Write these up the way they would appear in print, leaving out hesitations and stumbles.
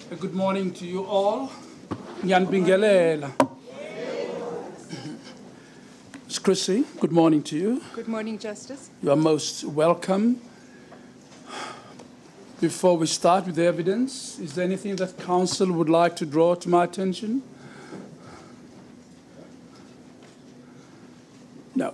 Good morning to you all. Nyanbingelela. Ms. Chrissy, good morning to you. Good morning, Justice. You are most welcome. Before we start with the evidence, is there anything that counsel would like to draw to my attention? No.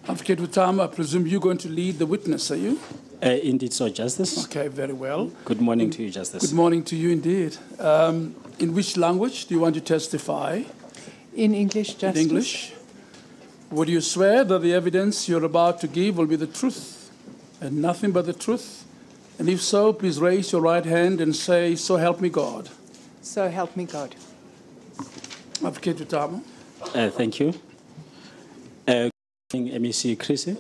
Advocate Wutama, I presume you're going to lead the witness, are you? Indeed so, Justice. Okay, very well. Good morning to you, Justice. Good morning to you indeed. In which language do you want to testify? In English, Justice. In English. Would you swear that the evidence you're about to give will be the truth and nothing but the truth? And if so, please raise your right hand and say, "So help me God." So help me God. Advocate Wutama. Thank you. Good morning, MEC Chrissy.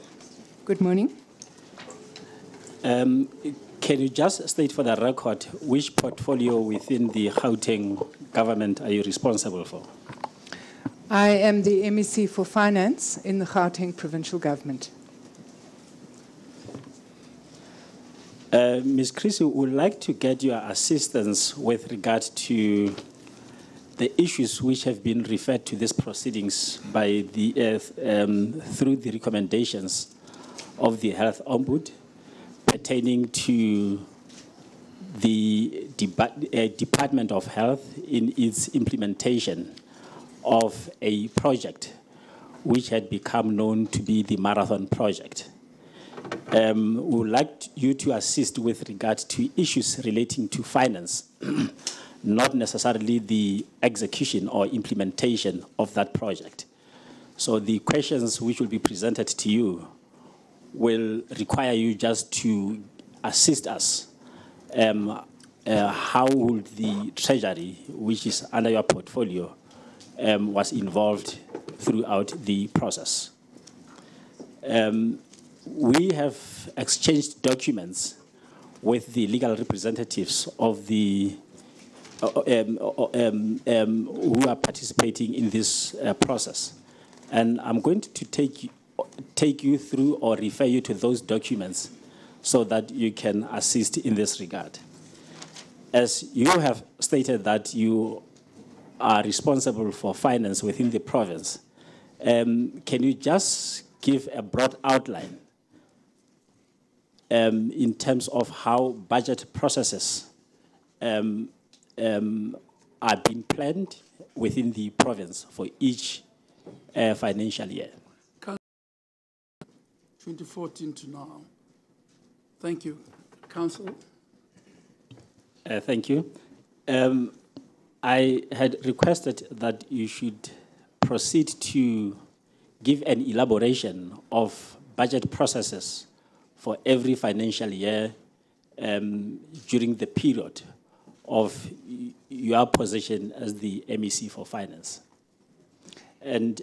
Good morning. Can you just state for the record which portfolio within the Gauteng government are you responsible for? I am the MEC for Finance in the Gauteng Provincial Government. Ms. Chrissy, we would like to get your assistance with regard to the issues which have been referred to these proceedings by the through the recommendations of the Health Ombudsman pertaining to the Department of Health in its implementation of a project which had become known to be the Marathon Project. We would like you to assist with regard to issues relating to finance, not necessarily the execution or implementation of that project. So the questions which will be presented to you will require you just to assist us. How would the Treasury, which is under your portfolio, was involved throughout the process? We have exchanged documents with the legal representatives of the who are participating in this process. And I'm going to take you through or refer you to those documents so that you can assist in this regard. As you have stated that you are responsible for finance within the province, can you just give a broad outline in terms of how budget processes are being planned within the province for each financial year? 2014 to now. Thank you. Counsel? Thank you. I had requested that you should proceed to give an elaboration of budget processes for every financial year during the period of your position as the MEC for Finance. And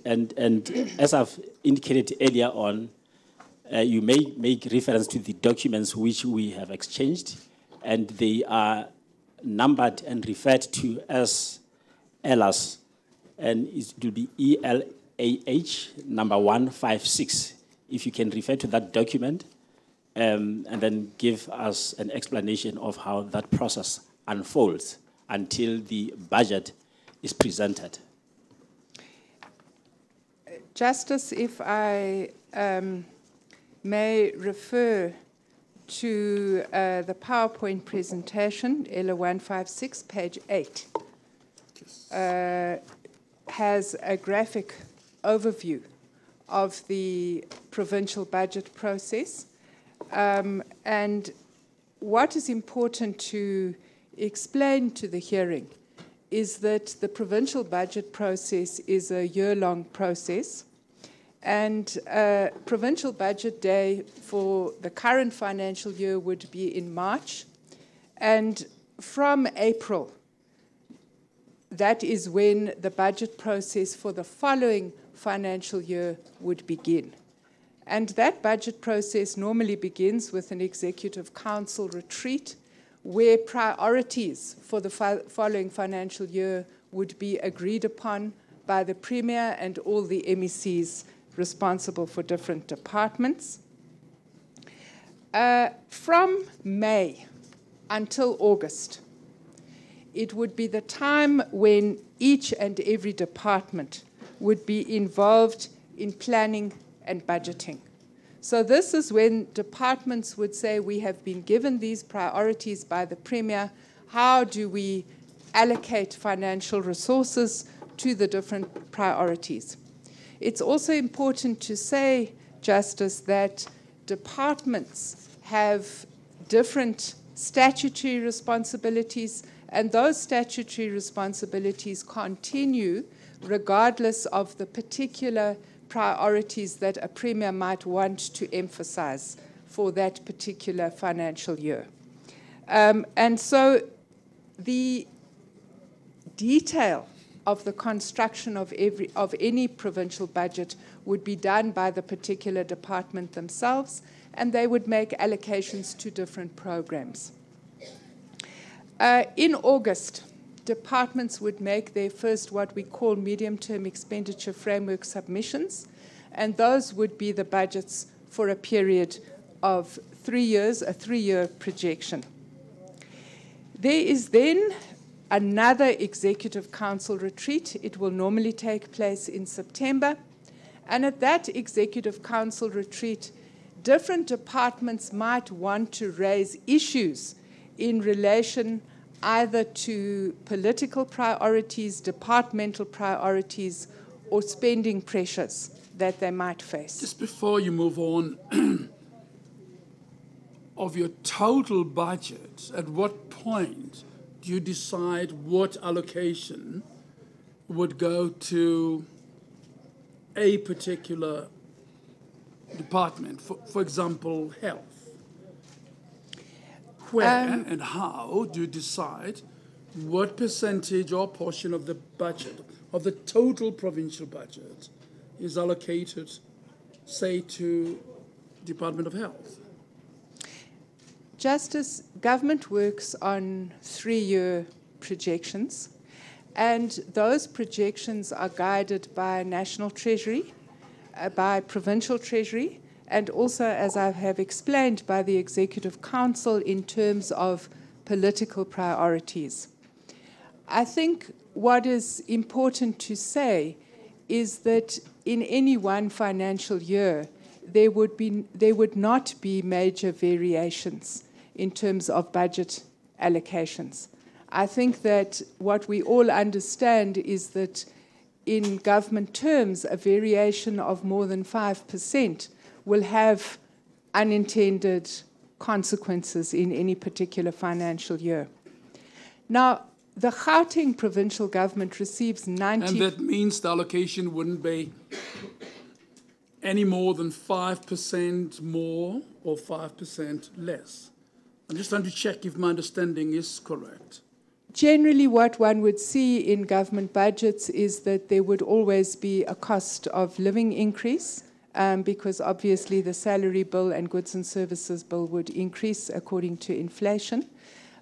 as I've indicated earlier on, you may make reference to the documents which we have exchanged, and they are numbered and referred to as ELAS, and it will be ELAH number 156. If you can refer to that document, and then give us an explanation of how that process unfolds until the budget is presented. Justice, if I may refer to the PowerPoint presentation, ELA 156, page 8, has a graphic overview of the provincial budget process. And what is important to explain to the hearing is that the provincial budget process is a year-long process. And provincial budget day for the current financial year would be in March. And from April, that is when the budget process for the following financial year would begin. And that budget process normally begins with an Executive Council retreat where priorities for the following financial year would be agreed upon by the Premier and all the MECs responsible for different departments. From May until August. It would be the time when each and every department would be involved in planning and budgeting. So this is when departments would say, we have been given these priorities by the Premier. How do we allocate financial resources to the different priorities? It's also important to say, Justice, that departments have different statutory responsibilities, and those statutory responsibilities continue regardless of the particular priorities that a Premier might want to emphasize for that particular financial year. And so the detail of the construction of any provincial budget would be done by the particular department themselves, and they would make allocations to different programs. In August, departments would make their first what we call medium-term expenditure framework submissions, and those would be the budgets for a period of 3 years, a 3-year projection. There is then another Executive Council retreat. It will normally take place in September, and at that Executive Council retreat, different departments might want to raise issues in relation either to political priorities, departmental priorities, or spending pressures that they might face. Just before you move on, of your total budget, at what point do you decide what allocation would go to a particular department? For example, health. Where and how do you decide what percentage or portion of the budget, of the total provincial budget, is allocated, say, to Department of Health? Justice, government works on 3-year projections, and those projections are guided by National Treasury, by Provincial Treasury, and also, as I have explained, by the Executive Council in terms of political priorities. I think what is important to say is that in any one financial year, there would not be major variations in terms of budget allocations. I think that what we all understand is that in government terms, a variation of more than 5% will have unintended consequences in any particular financial year. Now, the Gauteng provincial government receives 90... And that means the allocation wouldn't be any more than 5% more or 5% less. I'm just trying to check if my understanding is correct. Generally, what one would see in government budgets is that there would always be a cost of living increase, because obviously the salary bill and goods and services bill would increase according to inflation.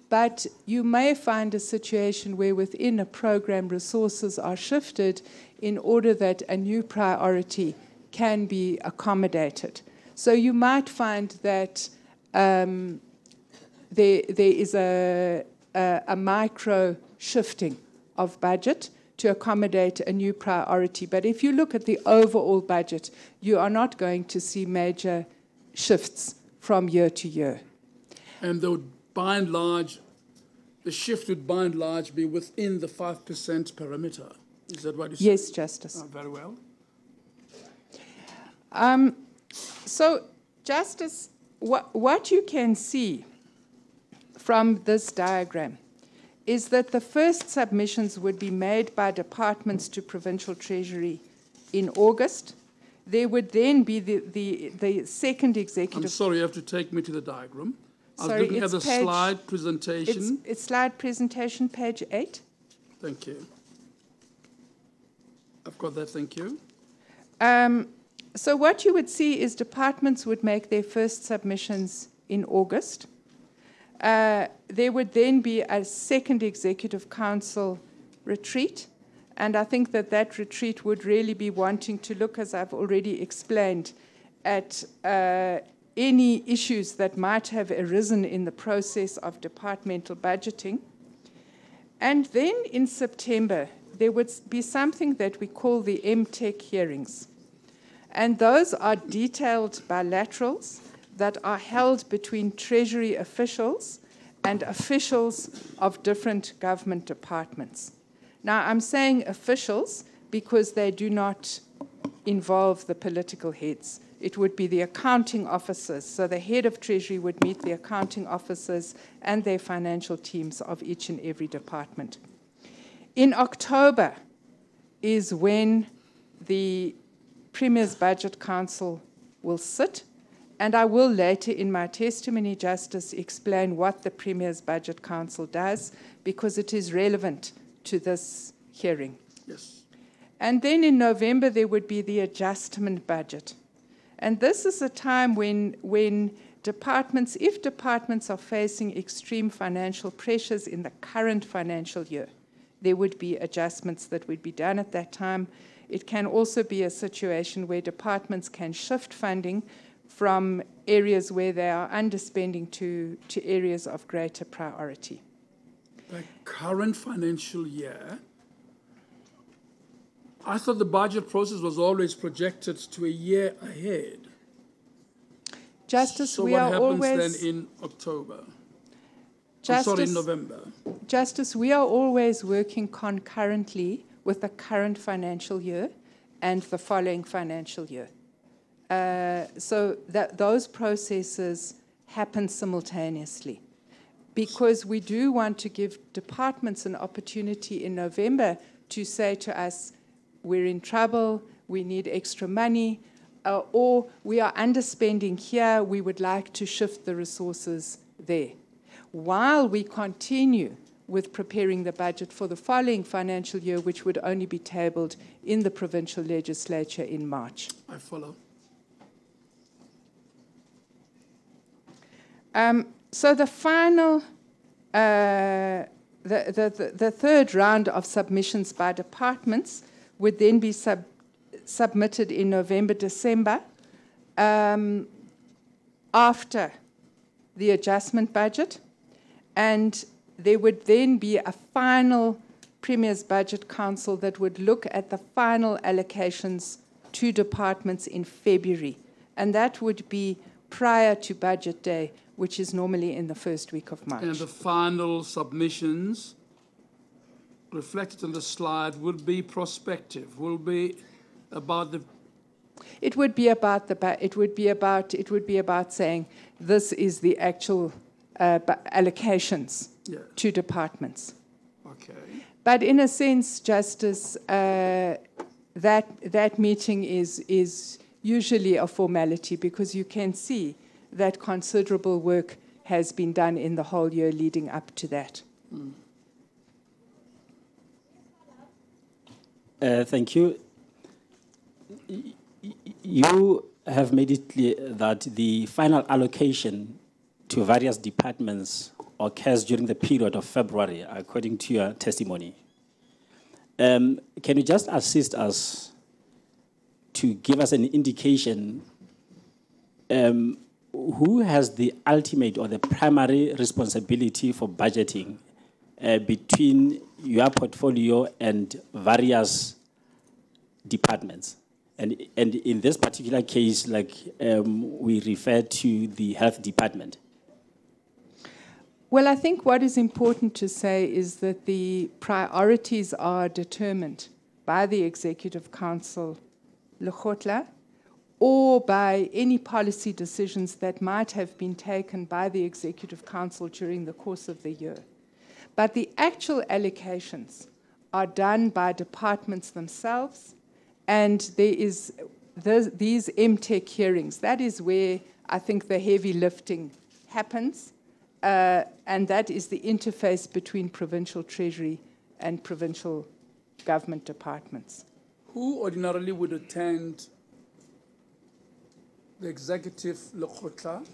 But you may find a situation where within a program resources are shifted in order that a new priority can be accommodated. So you might find that there is a micro shifting of budget to accommodate a new priority. But if you look at the overall budget, you are not going to see major shifts from year to year. And they would, by and large, the shift would by and large be within the 5% parameter. Is that what you said? Yes, Justice. Oh, very well. So, Justice, what you can see from this diagram is that the first submissions would be made by departments to Provincial Treasury in August. There would then be the second executive... I'm sorry, you have to take me to the diagram. I was Sorry, looking at the slide presentation. It's slide presentation, page 8. Thank you. I've got that, thank you. So what you would see is departments would make their first submissions in August. There would then be a second Executive Council retreat, and I think that that retreat would really be wanting to look, as I've already explained, at any issues that might have arisen in the process of departmental budgeting. And then in September, there would be something that we call the MTech hearings. And those are detailed bilaterals that are held between Treasury officials and officials of different government departments. Now, I'm saying officials because they do not involve the political heads. It would be the accounting officers. So the head of Treasury would meet the accounting officers and their financial teams of each and every department. In October is when the Premier's Budget Council will sit, and I will later in my testimony, Justice, explain what the Premier's Budget Council does, because it is relevant to this hearing. Yes. And then in November, there would be the adjustment budget. And this is a time when departments, if departments are facing extreme financial pressures in the current financial year, there would be adjustments that would be done at that time. It can also be a situation where departments can shift funding from areas where they are underspending to areas of greater priority. The current financial year, I thought the budget process was always projected to a year ahead. Justice, so we what are happens always... then in October? Justice, I'm sorry, in November. Justice, we are always working concurrently with the current financial year and the following financial year. So that those processes happen simultaneously, because we do want to give departments an opportunity in November to say to us, we're in trouble, we need extra money, or we are underspending here, we would like to shift the resources there, while we continue with preparing the budget for the following financial year, which would only be tabled in the provincial legislature in March. I follow. So the final, the third round of submissions by departments would then be submitted in November, December, after the adjustment budget, and there would then be a final Premier's Budget Council that would look at the final allocations to departments in February, and that would be prior to Budget Day, which is normally in the first week of March. And the final submissions reflected on the slide will be prospective, will be about the... It would be about saying this is the actual allocations to departments. Okay. But in a sense, Justice, that meeting is usually a formality, because you can see that considerable work has been done in the whole year leading up to that. Thank you. You have made it clear that the final allocation to various departments occurs during the period of February, according to your testimony. Can you just assist us to give us an indication who has the ultimate or the primary responsibility for budgeting between your portfolio and various departments? And in this particular case, we refer to the health department. Well, I think what is important to say is that the priorities are determined by the Executive Council, Lekgotla, or by any policy decisions that might have been taken by the Executive Council during the course of the year. But the actual allocations are done by departments themselves, and there is these MTech hearings. That is where I think the heavy lifting happens, and that is the interface between provincial treasury and provincial government departments. Who ordinarily would attend the Executive Lekgotla?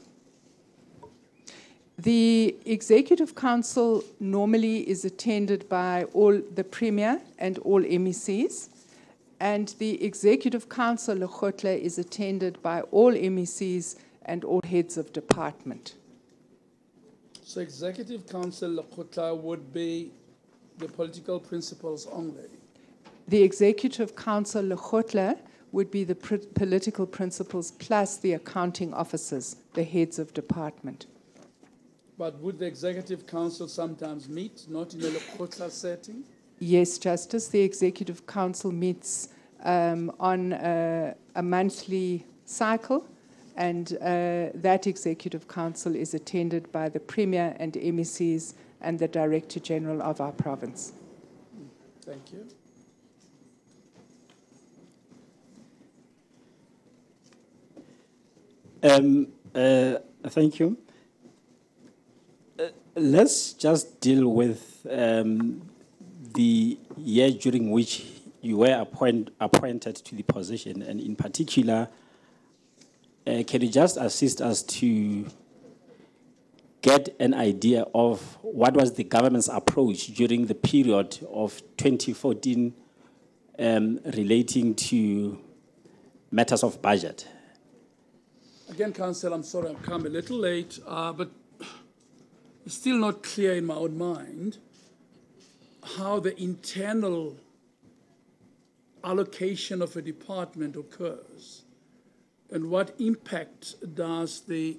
The Executive Council normally is attended by all the Premier and all MECs, and the Executive Council Lekgotla is attended by all MECs and all heads of department. So Executive Council Lekgotla would be the political principals only. The Executive Council Lekgotla would be the political principals plus the accounting officers, the heads of department. But would the Executive Council sometimes meet, not in a Lekgotla setting? Yes, Justice, the Executive Council meets on a monthly cycle, and that Executive Council is attended by the Premier and MECs and the Director General of our province. Thank you. Thank you. Let's just deal with the year during which you were appointed to the position, and in particular, can you just assist us to get an idea of what was the government's approach during the period of 2014 relating to matters of budget? Again, Council, I'm sorry I've come a little late, but it's still not clear in my own mind how the internal allocation of a department occurs and what impact does the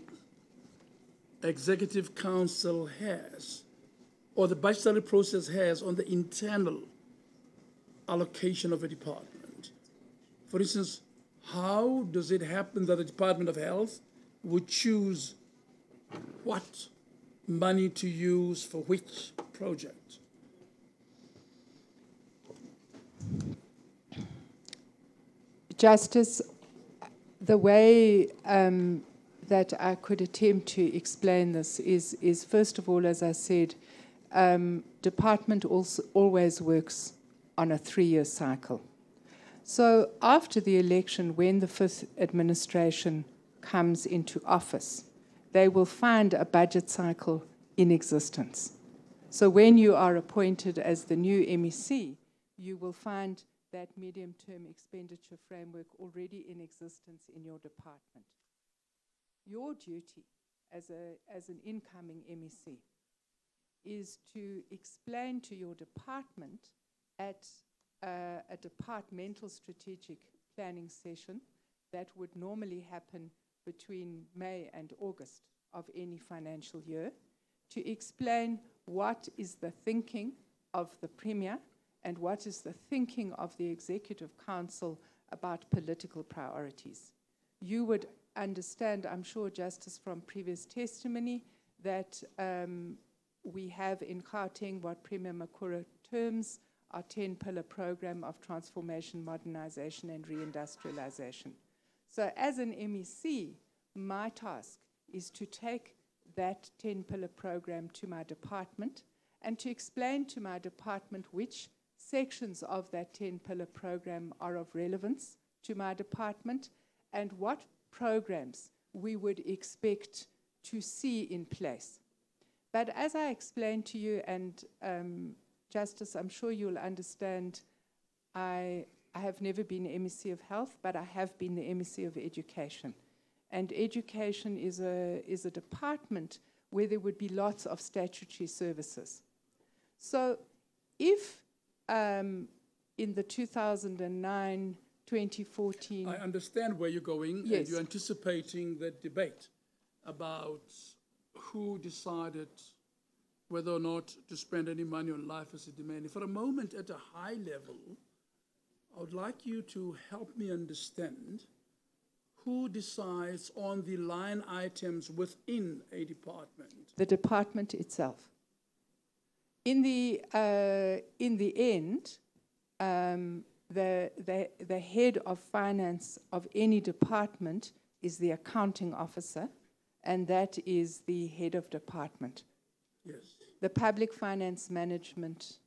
Executive Council has or the budgetary process has on the internal allocation of a department. For instance, how does it happen that the Department of Health would choose what money to use for which project? Justice, the way that I could attempt to explain this is first of all, as I said, department also always works on a 3-year cycle. So after the election, when the 5th administration comes into office, they will find a budget cycle in existence. So when you are appointed as the new MEC, you will find that medium-term expenditure framework already in existence in your department. Your duty as an incoming MEC is to explain to your department at a departmental strategic planning session that would normally happen between May and August of any financial year, to explain what is the thinking of the Premier and what is the thinking of the Executive Council about political priorities. You would understand, I'm sure, Justice, from previous testimony, that we have in Gauteng what Premier Makura terms our 10-pillar program of transformation, modernization, and reindustrialization. So as an MEC, my task is to take that 10-pillar program to my department and to explain to my department which sections of that 10-pillar program are of relevance to my department and what programs we would expect to see in place. But as I explained to you, and Justice, I'm sure you'll understand, I have never been the MEC of Health, but I have been the MEC of Education. And education is a department where there would be lots of statutory services. So if in the 2009-2014... I understand where you're going, yes. And you're anticipating the debate about who decided whether or not to spend any money on life as a demand. For a moment, at a high level, I would like you to help me understand who decides on the line items within a department. The department itself. In the end, the head of finance of any department is the accounting officer, and that is the head of department. Yes. The Public Finance Management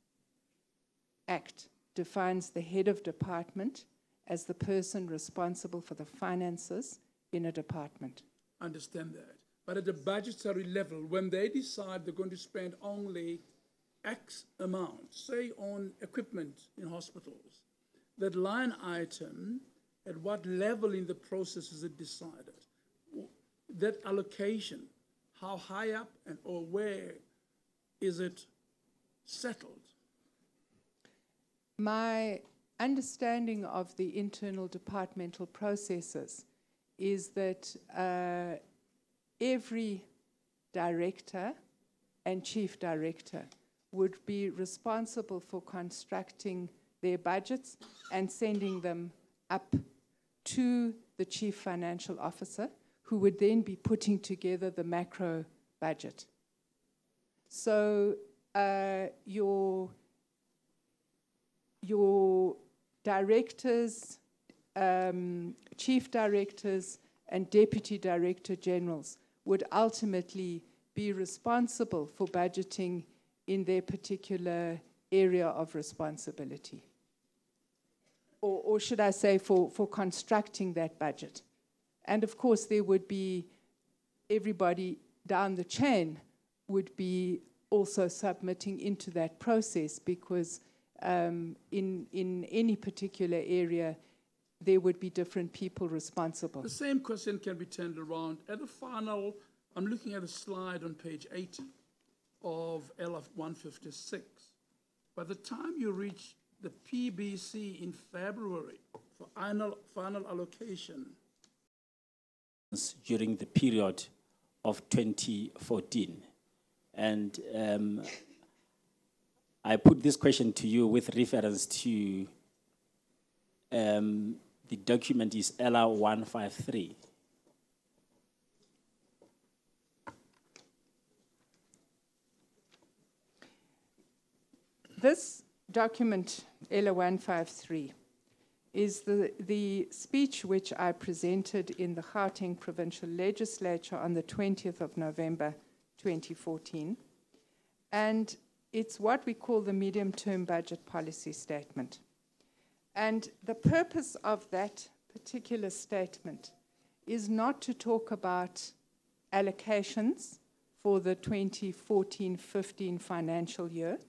Act defines the head of department as the person responsible for the finances in a department. I understand that. But at the budgetary level, when they decide they're going to spend only X amount, say on equipment in hospitals, that line item, at what level in the process is it decided? that allocation, how high up and or where is it settled? My understanding of the internal departmental processes is that every director and chief director would be responsible for constructing their budgets and sending them up to the chief financial officer, who would then be putting together the macro budget. So your directors, chief directors, and deputy director generals would ultimately be responsible for budgeting in their particular area of responsibility. Or should I say, for constructing that budget. And of course, there would be everybody down the chain would be also submitting into that process, because in any particular area, there would be different people responsible. The same question can be turned around. At the final, I'm looking at a slide on page 80 of LF 156. By the time you reach the PBC in February for final allocation, during the period of 2014. And I put this question to you with reference to the document is LR 153. This document, LR 153, is the speech which I presented in the Gauteng Provincial Legislature on the 20th of November 2014. And it's what we call the medium-term budget policy statement. And the purpose of that particular statement is not to talk about allocations for the 2014-15 financial year,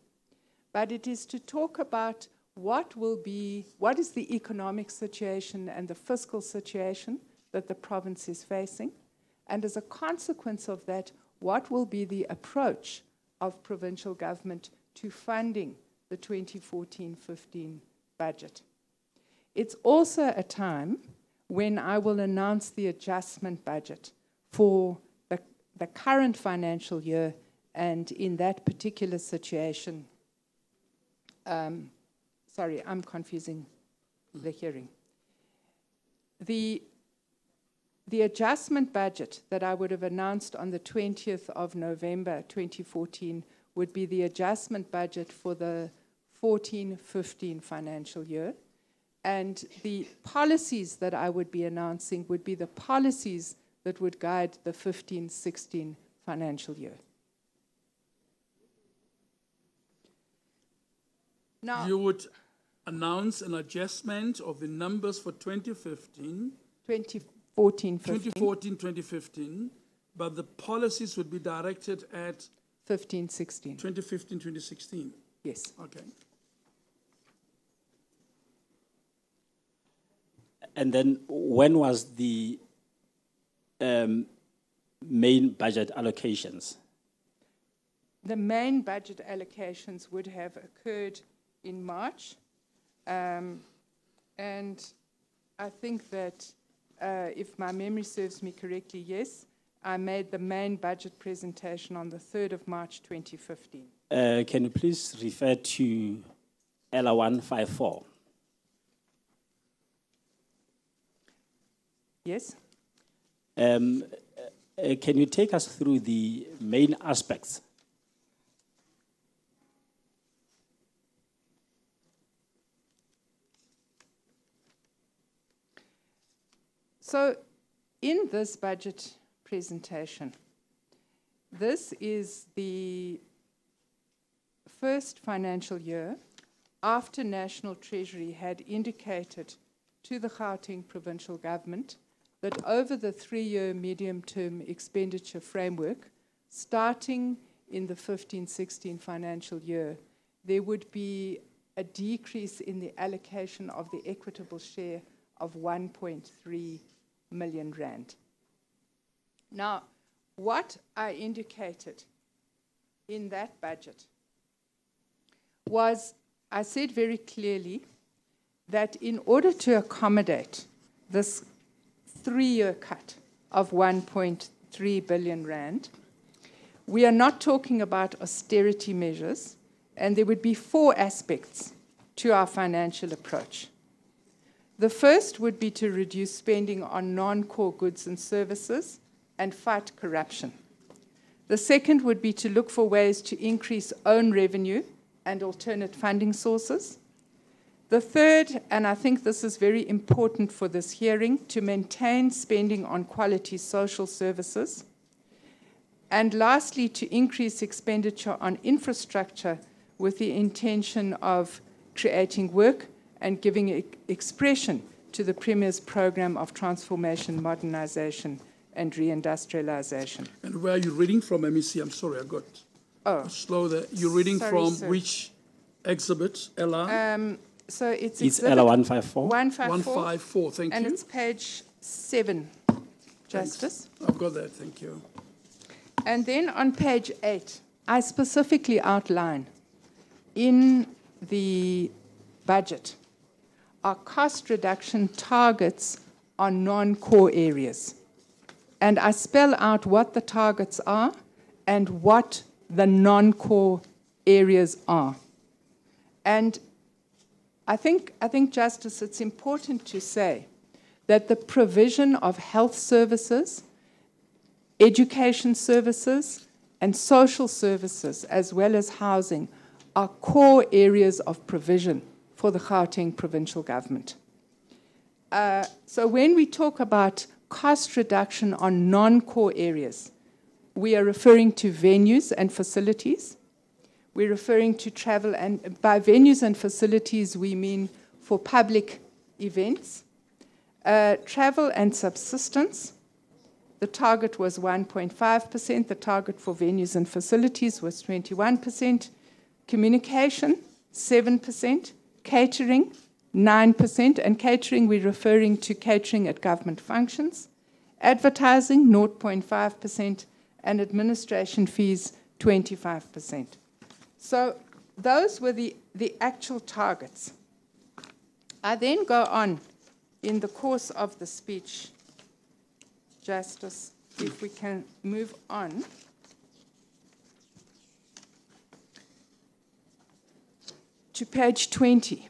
but it is to talk about what is the economic situation and the fiscal situation that the province is facing, and as a consequence of that, what will be the approach of provincial government to funding the 2014-15 budget. It's also a time when I will announce the adjustment budget for the current financial year, and in that particular situation, sorry, I'm confusing the hearing. The adjustment budget that I would have announced on the 20th of November 2014 would be the adjustment budget for the 14-15 financial year. And the policies that I would be announcing would be the policies that would guide the 15-16 financial year. Now, you would announce an adjustment of the numbers for 2015, 2014-2015, but the policies would be directed at 15-16. 2015-2016. Yes. Okay. And then when was the main budget allocations? The main budget allocations would have occurred in March. And I think that if my memory serves me correctly, yes, I made the main budget presentation on the 3rd of March 2015. Can you please refer to LR 154? Yes. Can you take us through the main aspects? So in this budget presentation, this is the first financial year after National Treasury had indicated to the Gauteng provincial government that over the 3-year medium-term expenditure framework, starting in the 15-16 financial year, there would be a decrease in the allocation of the equitable share of 1.3 million rand. Now, what I indicated in that budget was, I said very clearly that in order to accommodate this 3-year cut of 1.3 billion rand, we are not talking about austerity measures, and there would be 4 aspects to our financial approach. The first would be to reduce spending on non-core goods and services and fight corruption. The second would be to look for ways to increase own revenue and alternate funding sources. The third, and I think this is very important for this hearing, to maintain spending on quality social services. And lastly, to increase expenditure on infrastructure with the intention of creating work and giving expression to the Premier's program of transformation, modernization, and reindustrialization. And where are you reading from, MEC? I'm sorry, I got slow there. You're reading from sir. Which exhibit, Ella? So it's Ella 154. 154. 154, thank and you. it's page 7, Justice. I've got that, thank you. And then on page 8, I specifically outline in the budget are cost reduction targets on non-core areas. And I spell out what the targets are and what the non-core areas are. And I think, Justice, it's important to say that the provision of health services, education services, and social services, as well as housing, are core areas of provision for the Gauteng provincial government. So when we talk about cost reduction on non-core areas, we are referring to venues and facilities. We're referring to travel, and by venues and facilities, we mean for public events, travel and subsistence. The target was 1.5%. The target for venues and facilities was 21%. Communication, 7%. Catering, 9%. And catering, we're referring to catering at government functions. Advertising, 0.5%. And administration fees, 25%. So those were the actual targets. I then go on in the course of the speech, Justice, if we can move on. To page 20,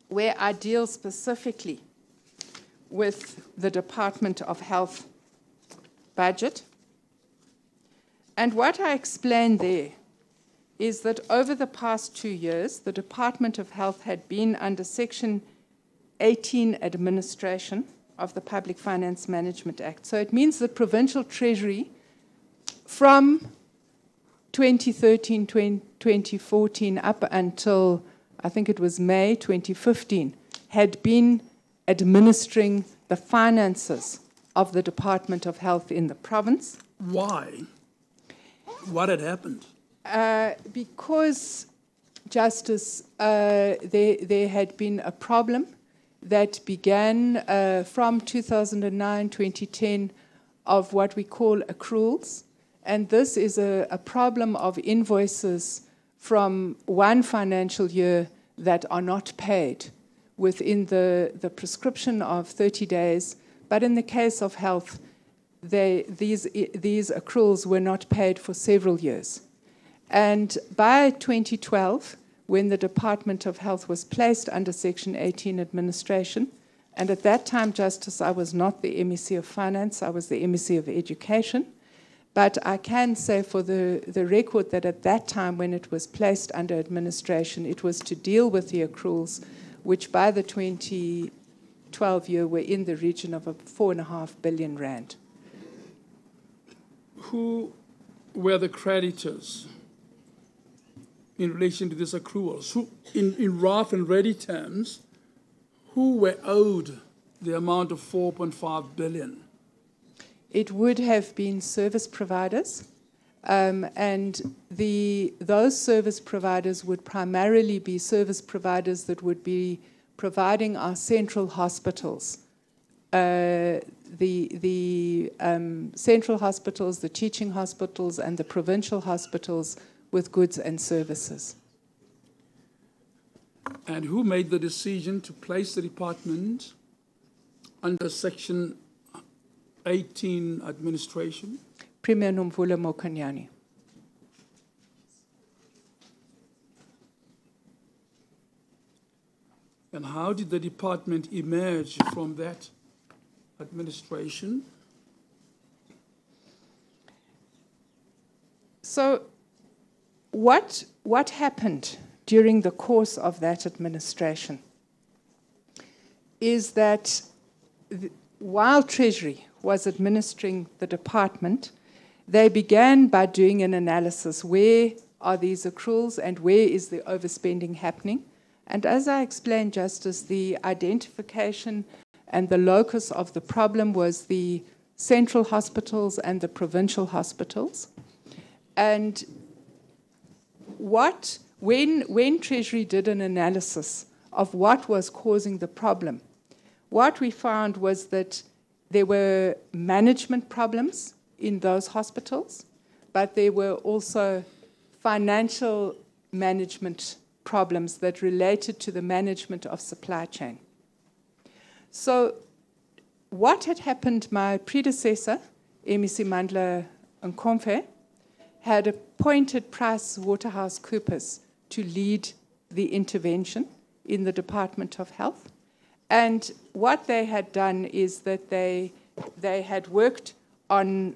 where I deal specifically with the Department of Health budget. And what I explain there is that over the past 2 years, the Department of Health had been under Section 18 administration of the Public Finance Management Act. So it means the Provincial Treasury from 2013, 2014 up until, I think it was May 2015, had been administering the finances of the Department of Health in the province. Why? What had happened? Because, Justice, there had been a problem that began from 2009, 2010 of what we call accruals. And this is a problem of invoices from one financial year that are not paid within the prescription of 30 days. But in the case of health, these accruals were not paid for several years. And by 2012, when the Department of Health was placed under Section 18 administration, and at that time, Justice, I was not the MEC of Finance, I was the MEC of Education, but I can say for the record that at that time, when it was placed under administration, it was to deal with the accruals, which by the 2012 year were in the region of 4.5 billion rand. Who were the creditors in relation to these accruals? Who, in rough and ready terms, who were owed the amount of 4.5 billion? It would have been service providers, and those service providers would primarily be service providers that would be providing our central hospitals the central hospitals, the teaching hospitals, and the provincial hospitals with goods and services. And who made the decision to place the department under Section 18 administration? Premier Nomvula Mokonyane. And how did the department emerge from that administration? So what happened during the course of that administration is that while Treasury was administering the department, they began by doing an analysis. Where are these accruals and where is the overspending happening? And as I explained, Justice, the identification and the locus of the problem was the central hospitals and the provincial hospitals. And when Treasury did an analysis of what was causing the problem, what we found was that there were management problems in those hospitals, but there were also financial management problems that related to the management of supply chain. So what had happened, my predecessor, MEC Mandla Nkomfe, had appointed PricewaterhouseCoopers to lead the intervention in the Department of Health. And what they had done is that they had worked on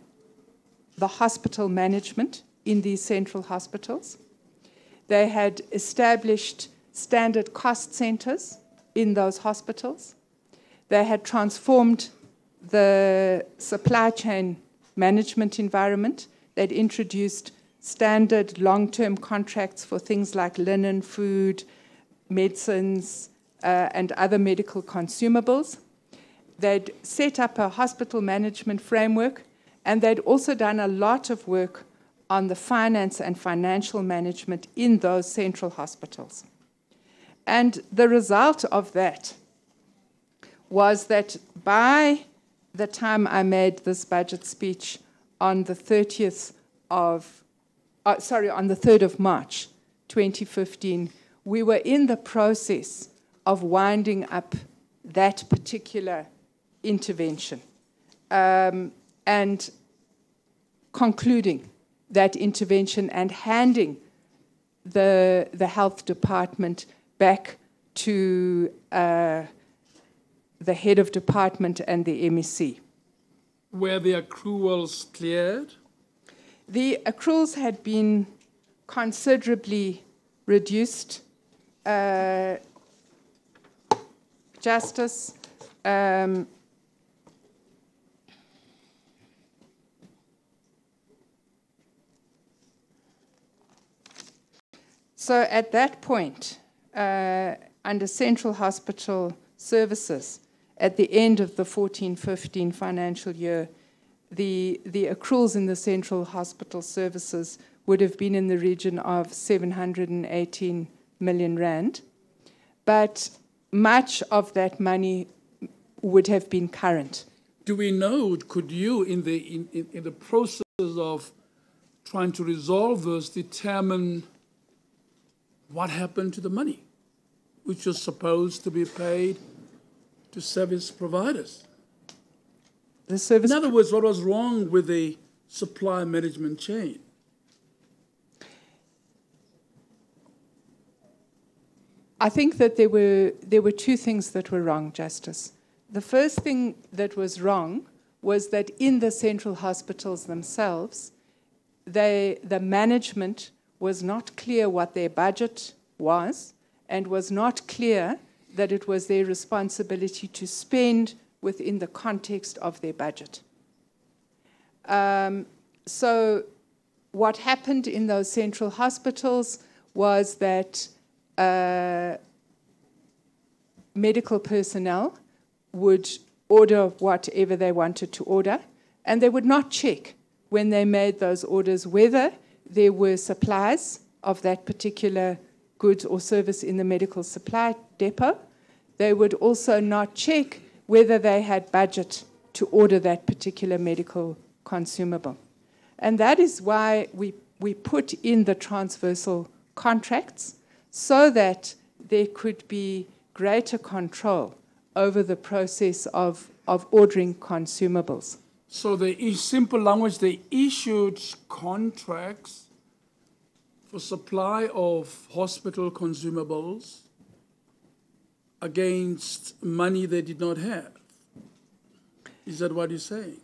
the hospital management in these central hospitals. They had established standard cost centers in those hospitals. They had transformed the supply chain management environment. They'd introduced standard long-term contracts for things like linen, food, medicines, and other medical consumables. They'd set up a hospital management framework, and they'd also done a lot of work on the finance and financial management in those central hospitals. And the result of that was that by the time I made this budget speech on the 3rd of March 2015, we were in the process of winding up that particular intervention and concluding that intervention and handing the health department back to the head of department and the MEC. Were the accruals cleared? The accruals had been considerably reduced. Justice, so at that point, under Central Hospital Services, at the end of the 14-15 financial year, the accruals in the Central Hospital Services would have been in the region of 718 million rand. But much of that money would have been current. Do we know, could you, in the process of trying to resolve this, determine what happened to the money, which was supposed to be paid to service providers? In other words, what was wrong with the supply management chain? I think that there were two things that were wrong, Justice. The first thing that was wrong was that in the central hospitals themselves, the management was not clear what their budget was and was not clear that it was their responsibility to spend within the context of their budget. So what happened in those central hospitals was that medical personnel would order whatever they wanted to order, and they would not check when they made those orders whether there were supplies of that particular good or service in the medical supply depot. They would also not check whether they had budget to order that particular medical consumable. And that is why we put in the transversal contracts so that there could be greater control over the process of ordering consumables. So in simple language, they issued contracts for supply of hospital consumables against money they did not have. Is that what you're saying?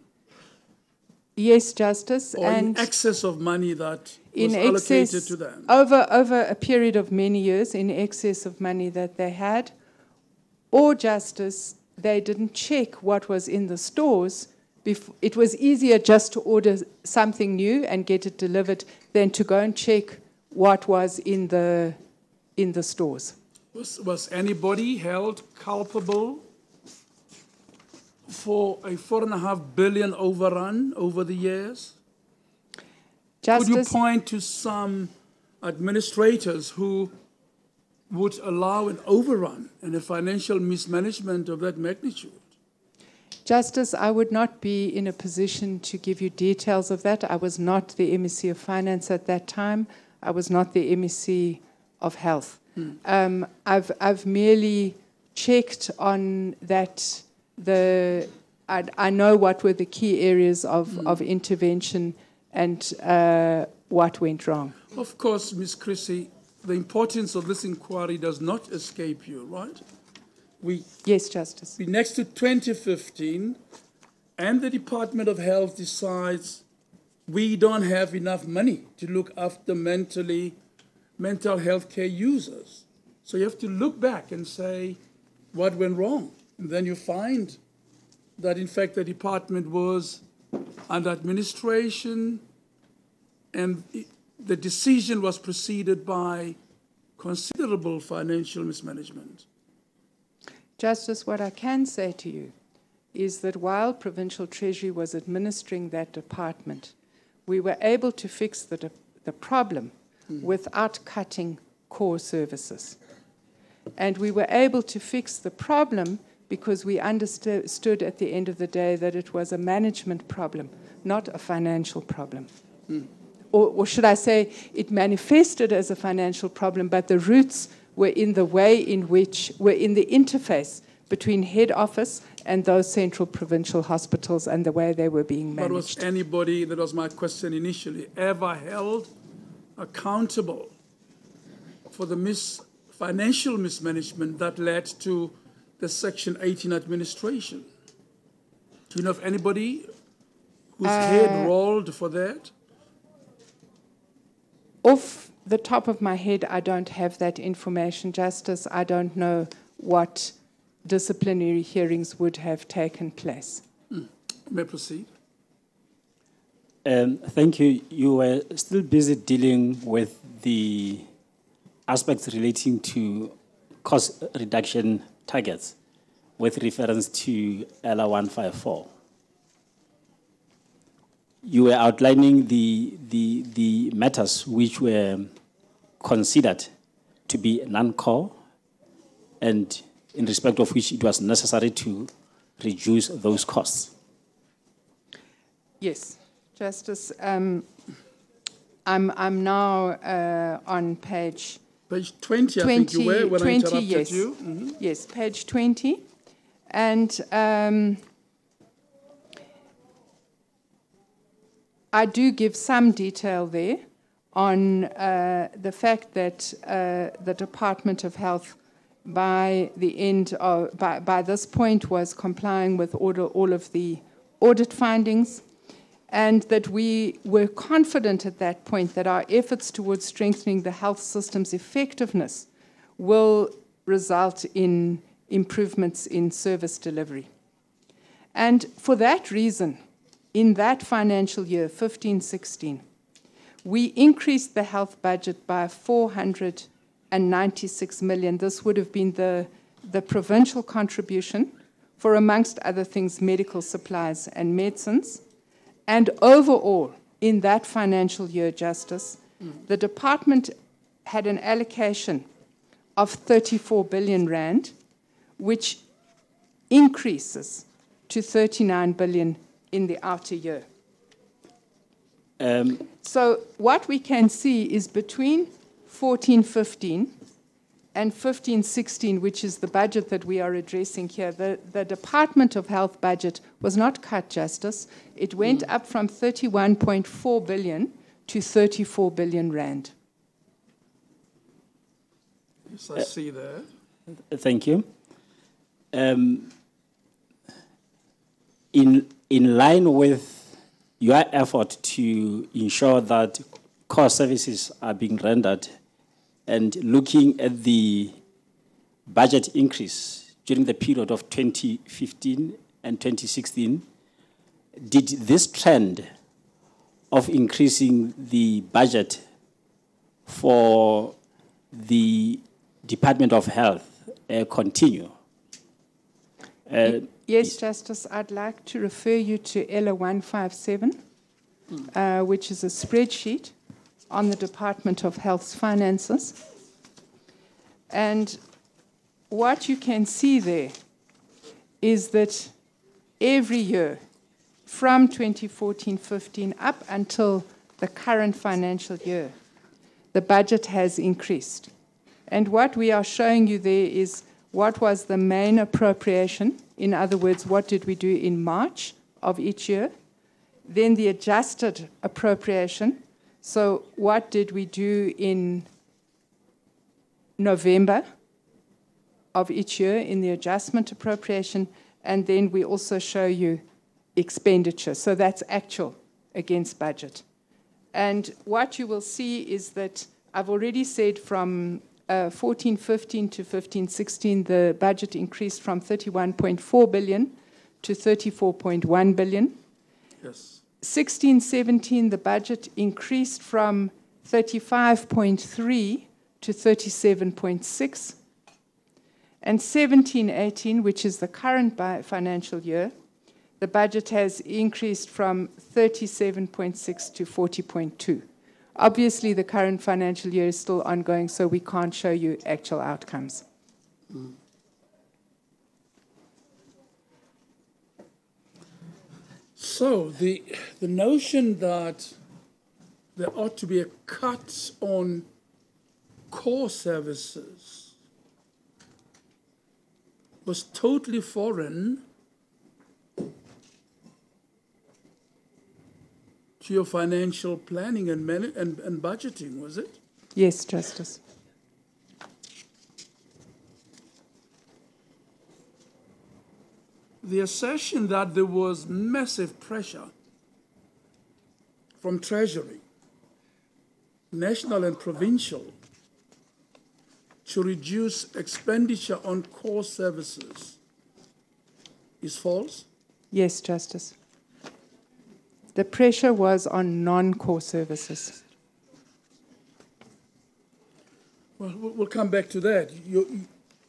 Yes, Justice. Or and in excess of money that in was allocated excess, to them? over a period of many years, in excess of money that they had, or Justice, they didn't check what was in the stores. It was easier just to order something new and get it delivered than to go and check what was in the stores. Was anybody held culpable for a 4.5 billion overrun over the years? Justice, Could you point to some administrators who would allow an overrun and a financial mismanagement of that magnitude? Justice, I would not be in a position to give you details of that. I was not the MEC of Finance at that time. I was not the MEC of Health. I've merely checked on that. I know what were the key areas of intervention and what went wrong. Of course, Ms. Chrissy, the importance of this inquiry does not escape you, right? Yes, Justice. Next to 2015, and the Department of Health decides we don't have enough money to look after mental health care users. So you have to look back and say, what went wrong? And then you find that, in fact, the department was under administration and the decision was preceded by considerable financial mismanagement. Justice, what I can say to you is that while Provincial Treasury was administering that department, we were able to fix the problem without cutting core services. And we were able to fix the problem because we understood at the end of the day that it was a management problem, not a financial problem. Or should I say, it manifested as a financial problem, but the roots were in the way in which, were in the interface between head office and those central provincial hospitals and the way they were being managed. But was anybody, that was my question initially, ever held accountable for the financial mismanagement that led to the Section 18 administration? Do you know of anybody whose head rolled for that? Off the top of my head, I don't have that information, Justice. I don't know what disciplinary hearings would have taken place. May I proceed? Thank you. You were still busy dealing with the aspects relating to cost reduction targets with reference to ELA 154. You were outlining the matters which were considered to be non-core and in respect of which it was necessary to reduce those costs. Yes, Justice. I'm now on page 20, I think you were when I interrupted yes. you. Mm-hmm. Yes, page 20. And I do give some detail there on the fact that the Department of Health by this point was complying with all of the audit findings, and that we were confident at that point that our efforts towards strengthening the health system's effectiveness will result in improvements in service delivery. And for that reason, in that financial year, 15-16, we increased the health budget by 496 million. This would have been the provincial contribution for, amongst other things, medical supplies and medicines. And overall, in that financial year, Justice, the department had an allocation of 34 billion rand, which increases to 39 billion in the outer year. So what we can see is between 14-15 and 15-16, which is the budget that we are addressing here, the Department of Health budget was not cut, Justice. It went up from 31.4 billion to 34 billion rand. Yes, I see that. Thank you. In line with your effort to ensure that core services are being rendered and looking at the budget increase during the period of 2015 and 2016, did this trend of increasing the budget for the Department of Health continue? Yes, Justice, I'd like to refer you to ELA 157, which is a spreadsheet on the Department of Health's finances. And what you can see there is that every year, from 2014-15 up until the current financial year, the budget has increased. And what we are showing you there is what was the main appropriation. In other words, what did we do in March of each year? Then the adjusted appropriation. So what did we do in November of each year in the adjustment appropriation? And then we also show you expenditure. So that's actual against budget. And what you will see is that I've already said from 14-15 to 15-16, the budget increased from 31.4 billion to 34.1 billion. Yes. 16-17, the budget increased from 35.3 to 37.6. And 17-18, which is the current financial year, the budget has increased from 37.6 to 40.2. Obviously, the current financial year is still ongoing, so we can't show you actual outcomes. So the notion that there ought to be a cut on core services was totally foreign to your financial planning and budgeting, was it? Yes, Justice. The assertion that there was massive pressure from Treasury, national and provincial, to reduce expenditure on core services is false? Yes, Justice. The pressure was on non-core services. Well, we'll come back to that.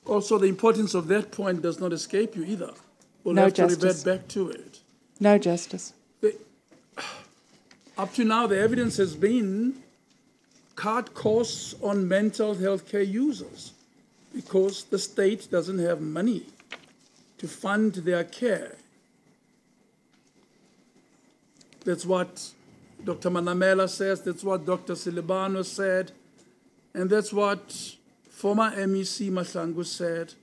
Also, the importance of that point does not escape you either. We'll No, have to Justice. revert back to it. No, Justice. Up to now, the evidence has been cut costs on mental health care users because the state doesn't have money to fund their care. That's what Dr. Manamela says, that's what Dr. Silibano said, and that's what former MEC Mahlangu said.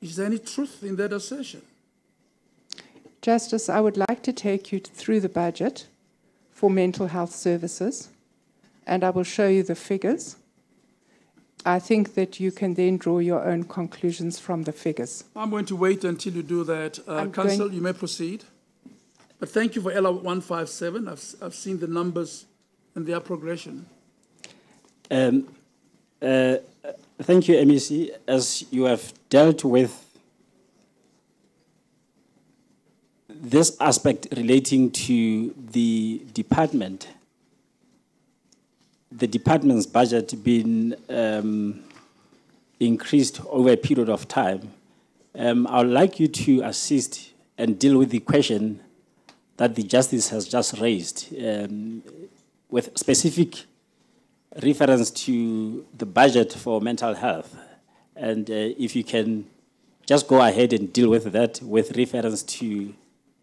Is there any truth in that assertion? Justice, I would like to take you through the budget for mental health services, and I will show you the figures. I think that you can then draw your own conclusions from the figures. I'm going to wait until you do that. Council, you may proceed. But thank you for LR 157. I've seen the numbers and their progression. Thank you, MEC. As you have dealt with this aspect relating to the department's budget being increased over a period of time, I would like you to assist and deal with the question that the Justice has just raised with specific reference to the budget for mental health. And if you can just go ahead and deal with that with reference to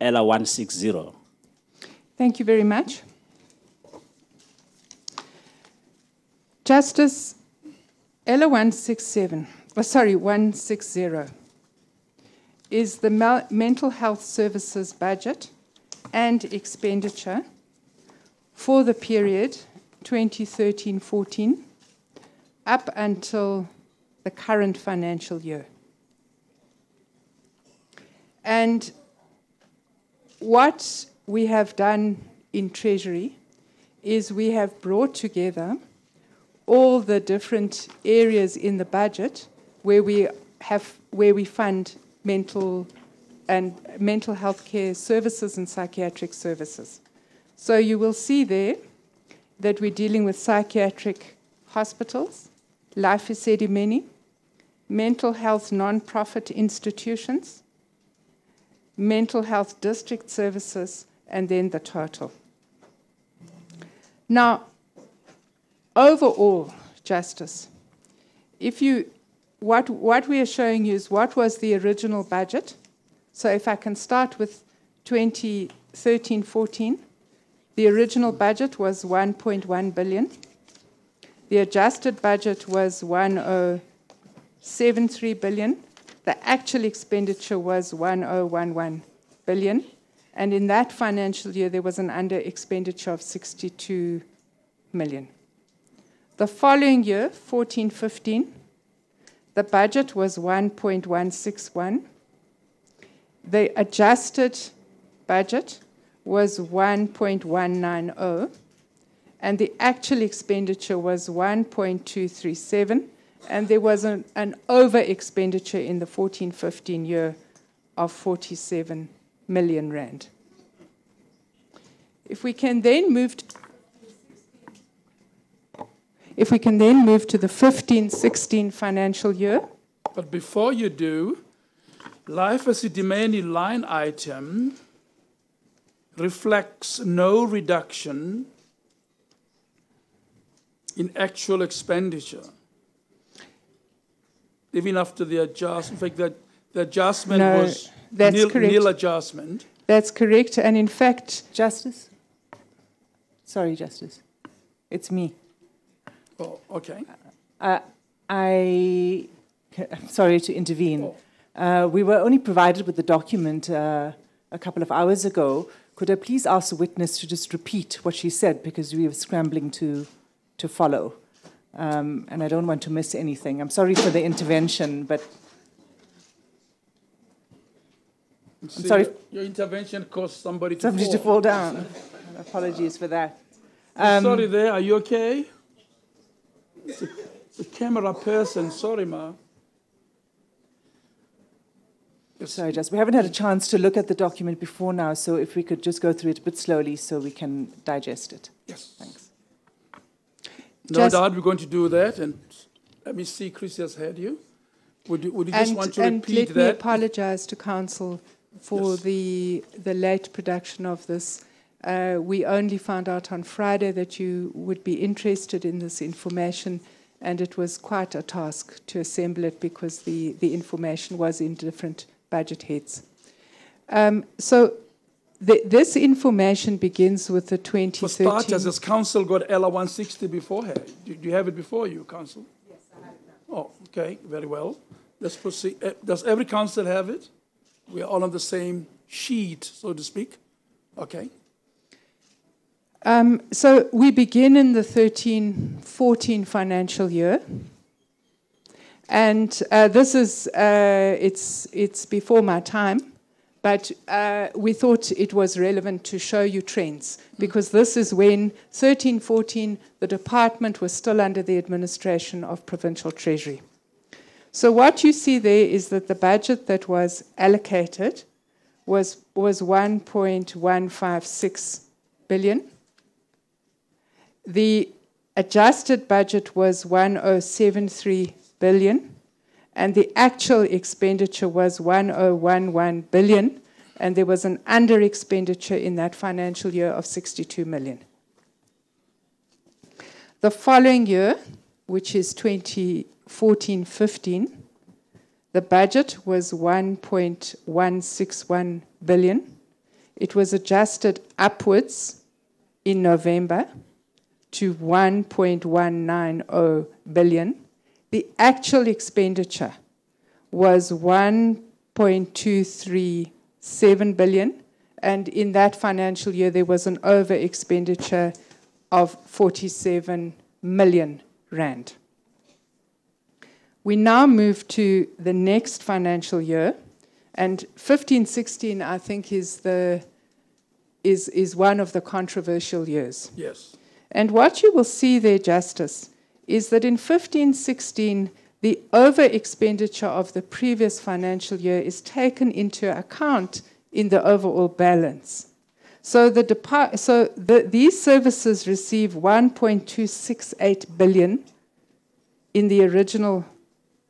ELA 160. Thank you very much. Justice, ELA 160 is the mental health services budget and expenditure for the period 2013-14 up until the current financial year. And what we have done in Treasury is we have brought together all the different areas in the budget where we fund mental health care services and psychiatric services. So you will see there that we're dealing with psychiatric hospitals, Life Esidimeni, mental health non-profit institutions, mental health district services, and then the total. Now, overall, Justice, what we are showing you is what was the original budget. So if I can start with 2013-14, the original budget was 1.1 billion. The adjusted budget was 1.073 billion. The actual expenditure was 1.011 billion. And in that financial year, there was an under expenditure of 62 million. The following year, 14-15, the budget was 1.161. The adjusted budget was 1.190, and the actual expenditure was 1.237, and there was an over expenditure in the 14-15 year of 47 million rand. If we can then move to the 15-16 financial year. But before you do, Life Esidimeni line item reflects no reduction in actual expenditure, even after the adjustment. In fact, the adjustment was nil adjustment. That's correct, and in fact... Justice? Sorry, Justice. It's me. Oh, okay. I'm sorry to intervene. We were only provided with the document a couple of hours ago. Could I please ask the witness to just repeat what she said, because we were scrambling to follow. And I don't want to miss anything. I'm sorry for the intervention, but... I'm sorry. Your intervention caused somebody to fall down. Apologies for that. Sorry there, are you okay? The camera person, sorry, ma. Sorry, Jess, we haven't had a chance to look at the document before now, so if we could just go through it a bit slowly so we can digest it. Yes. Thanks. No doubt we're going to do that, and let me see, Chris has heard you. Would you just want to repeat that? And let me apologize to Council for the late production of this. We only found out on Friday that you would be interested in this information, and it was quite a task to assemble it because the information was in different budget heads. So this information begins with the 2013... For starters, has Council got ELA 160 before her? Do you have it before you, Council? Yes, I have it now. Oh, okay, very well. Let's proceed. Does every council have it? We're all on the same sheet, so to speak. Okay. So we begin in the 13-14 financial year. And this is, it's before my time, but we thought it was relevant to show you trends, because this is when 13-14, the department was still under the administration of Provincial Treasury. So what you see there is that the budget that was allocated was 1.156 billion. The adjusted budget was 1.073 billion, and the actual expenditure was 1.011 billion, and there was an under expenditure in that financial year of 62 million. The following year, which is 2014-15, The budget was 1.161 billion. It was adjusted upwards in November to 1.190 billion. The actual expenditure was 1.237 billion, and in that financial year there was an over expenditure of 47 million rand. We now move to the next financial year, and 15-16 I think is one of the controversial years. Yes. And what you will see there, Justice, is that in 15-16 the over expenditure of the previous financial year is taken into account in the overall balance. So these services receive 1.268 billion in the original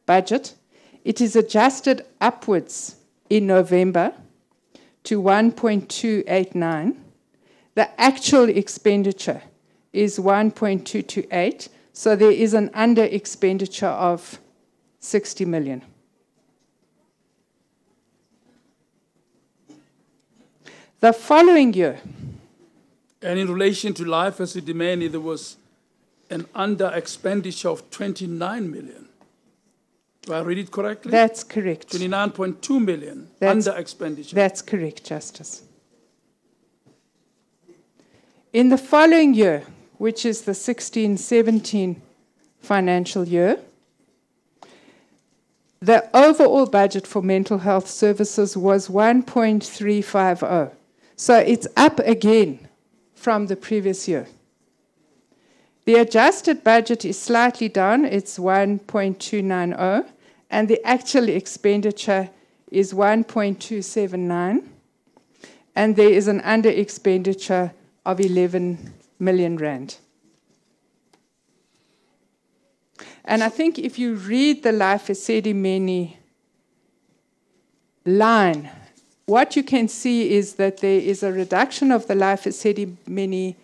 budget. It is adjusted upwards in November to 1.289. The actual expenditure is 1.228, so there is an under expenditure of 60 million. The following year. And in relation to Life eSetimeni, there was an under expenditure of 29 million. Do I read it correctly? That's correct. 29.2 million under expenditure. That's correct, Justice. In the following year, which is the 16-17 financial year, the overall budget for mental health services was 1.350. So it's up again from the previous year. The adjusted budget is slightly down, it's 1.290, and the actual expenditure is 1.279, and there is an under expenditure of 11 million rand. And I think if you read the Life eSetimeni line, what you can see is that there is a reduction of the Life eSetimeni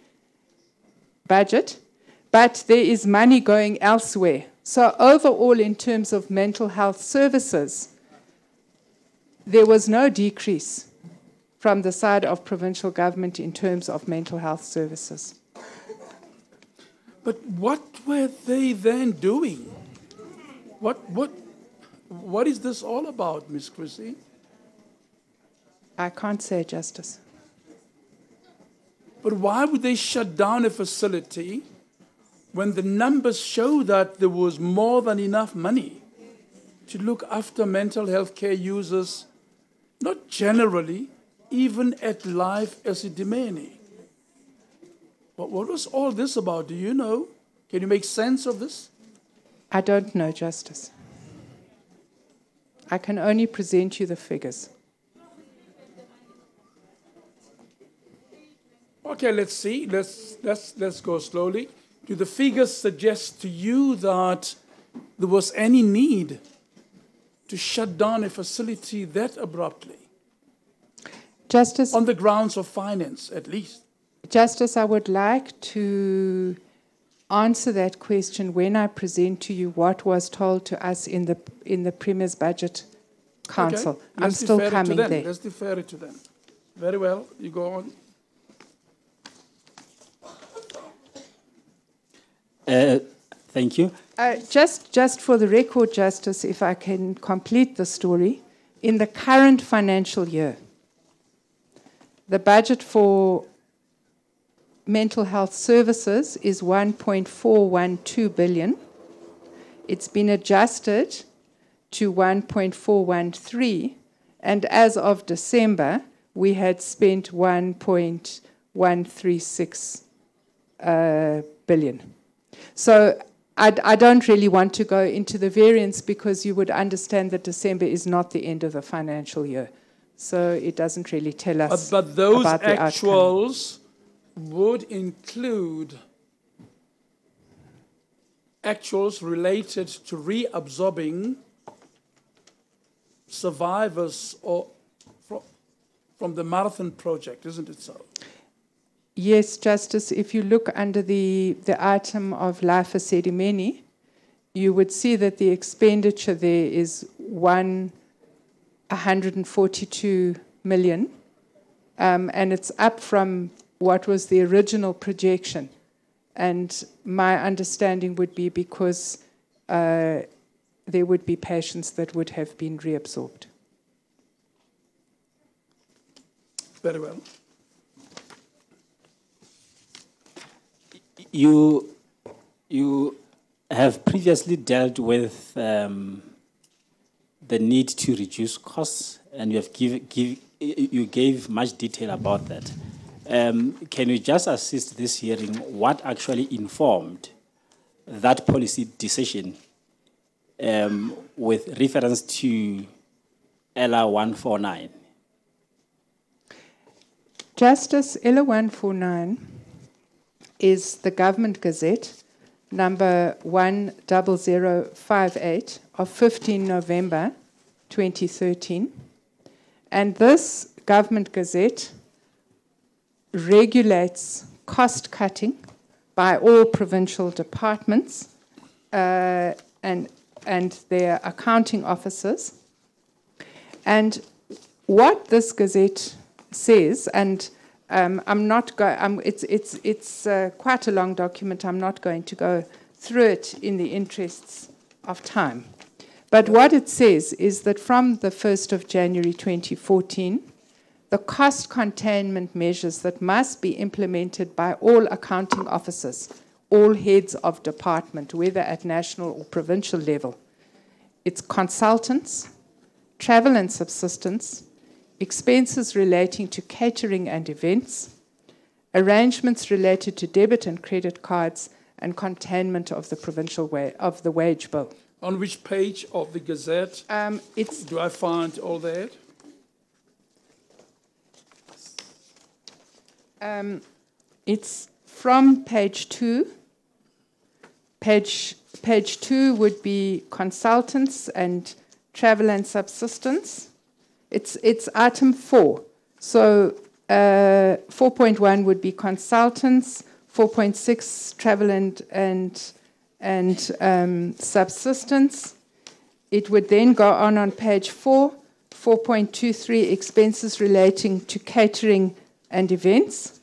budget, but there is money going elsewhere. So overall, in terms of mental health services, there was no decrease from the side of provincial government in terms of mental health services. But what were they then doing? What is this all about, Ms. Chrissy? I can't say, Justice. But why would they shut down a facility when the numbers show that there was more than enough money to look after mental health care users, not generally, even at Life eSetimeni? What was all this about? Do you know? Can you make sense of this? I don't know, Justice. I can only present you the figures. Okay, let's see. Let's go slowly. Do the figures suggest to you that there was any need to shut down a facility that abruptly? Justice, on the grounds of finance, at least. Justice, I would like to answer that question when I present to you what was told to us in the Premier's Budget Council. Okay. I'm still coming there. Let's defer it to them. Very well. You go on. Thank you. Just for the record, Justice, if I can complete the story, in the current financial year, the budget for mental health services is 1.412 billion. It's been adjusted to 1.413, and as of December, we had spent 1.136 billion. So I don't really want to go into the variance because you would understand that December is not the end of the financial year. So it doesn't really tell us but those about the actuals would include actuals related to reabsorbing survivors or from the Marathon project, isn't it so? Yes, Justice, if you look under the item of Life eSetimeni, you would see that the expenditure there is 142 million, and it's up from what was the original projection. And my understanding would be because there would be patients that would have been reabsorbed. Very well. You have previously dealt with the need to reduce costs, and you have you gave much detail about that. Can you just assist this hearing what actually informed that policy decision with reference to ELA 149? Justice ELA 149 is the Government Gazette, number 10058 of 15 November 2013. And this Government Gazette regulates cost cutting by all provincial departments and their accounting officers. And what this Gazette says, and I'm not going. It's quite a long document. I'm not going to go through it in the interests of time. But what it says is that from the 1st of January 2014, the cost containment measures that must be implemented by all accounting officers, all heads of department, whether at national or provincial level, it's consultants, travel and subsistence, expenses relating to catering and events, arrangements related to debit and credit cards, and containment of the provincial of the wage bill. On which page of the Gazette do I find all that? It's from page 2. Page 2 would be consultants and travel and subsistence. It's item 4. So 4.1 would be consultants, 4.6 travel and subsistence. It would then go on page 4, 4.23 expenses relating to catering and events.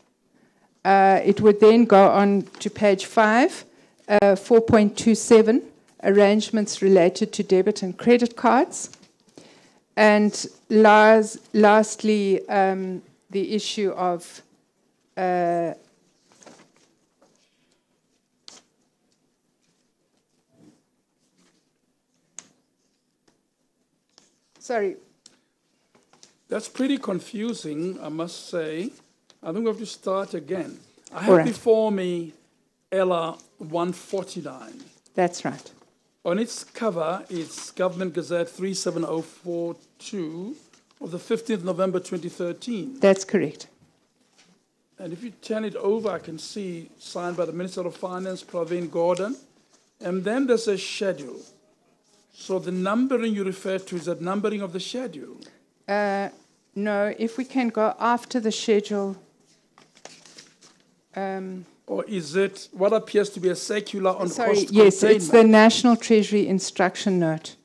It would then go on to page 5, 4.27 arrangements related to debit and credit cards. And lastly, the issue of sorry. That's pretty confusing, I must say. I think we have to start again. I have before me ELA 149. That's right. On its cover, it's Government Gazette 37042 of the 15th November 2013. That's correct. And if you turn it over, I can see signed by the Minister of Finance, Pravin Gordhan. And then there's a schedule. So the numbering you refer to is that numbering of the schedule. No, if we can go after the schedule. Or is it what appears to be a circular on cost yes, containment? it's the National Treasury Instruction Note.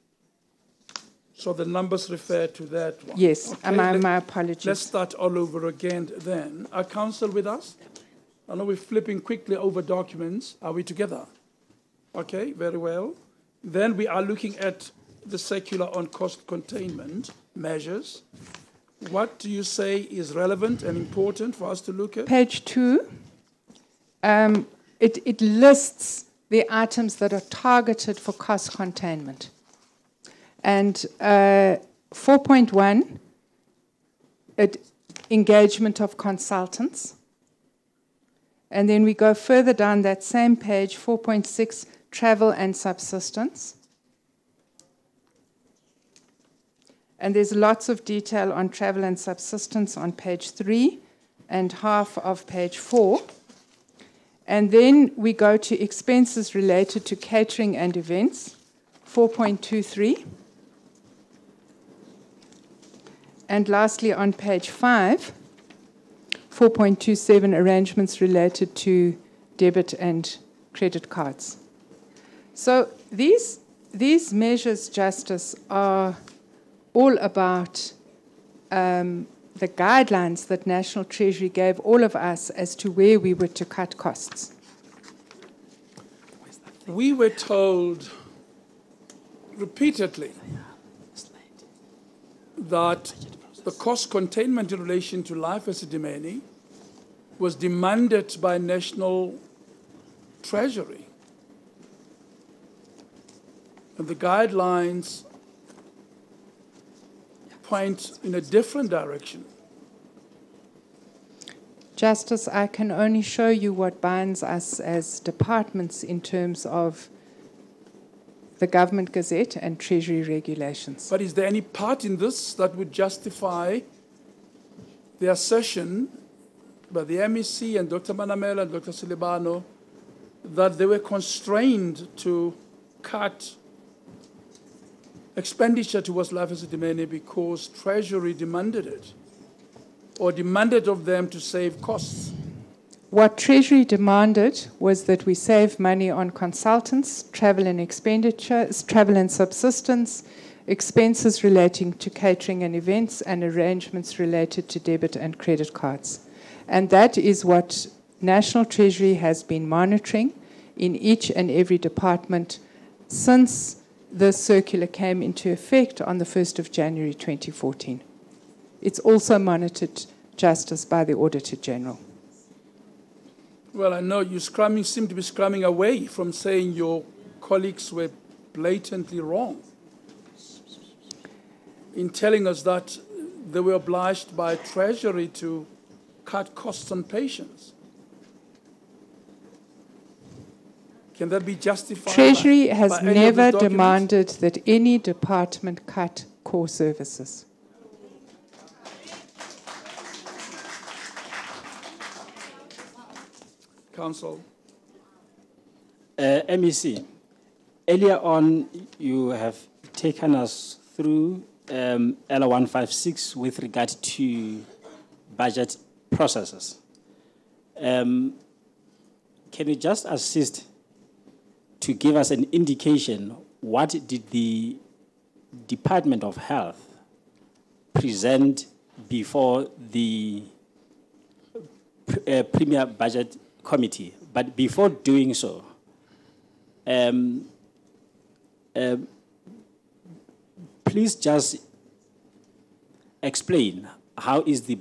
So the numbers refer to that one? Yes, okay, my apologies. Let's start all over again then. Are counsel with us? I know we're flipping quickly over documents. Are we together? Okay, very well. Then we are looking at the circular on cost containment measures. What do you say is relevant and important for us to look at? Page 2. It lists the items that are targeted for cost containment. And 4.1, engagement of consultants. And then we go further down that same page, 4.6, travel and subsistence. And there's lots of detail on travel and subsistence on page 3 and half of page 4. And then we go to expenses related to catering and events, 4.23. And lastly, on page 5, 4.27, arrangements related to debit and credit cards. So these these measures, Justice, are all about the guidelines that National Treasury gave all of us as to where we were to cut costs. We were told repeatedly that the cost containment in relation to life esidimeni was demanded by National Treasury. And the guidelines point in a different direction. Justice, I can only show you what binds us as departments in terms of the Government Gazette and Treasury regulations. But is there any part in this that would justify the assertion by the MEC and Dr. Manamela and Dr. Silibano that they were constrained to cut expenditure towards life esidimeni because Treasury demanded it, or demanded of them to save costs? What Treasury demanded was that we save money on consultants, travel and expenditures, travel and subsistence, expenses relating to catering and events, and arrangements related to debit and credit cards. And that is what National Treasury has been monitoring in each and every department since the circular came into effect on the 1st of January 2014. It's also monitored, Justice, by the Auditor General. Well, I know you seem to be scrumming away from saying your colleagues were blatantly wrong in telling us that they were obliged by Treasury to cut costs on patients. Can that be justified? Treasury has by any of never those documents? demanded that any department cut core services. Council. MEC, earlier on you have taken us through LA 156 with regard to budget processes. Can you just assist to give us an indication what did the Department of Health present before the Premier Budget Committee? But before doing so, please just explain how is the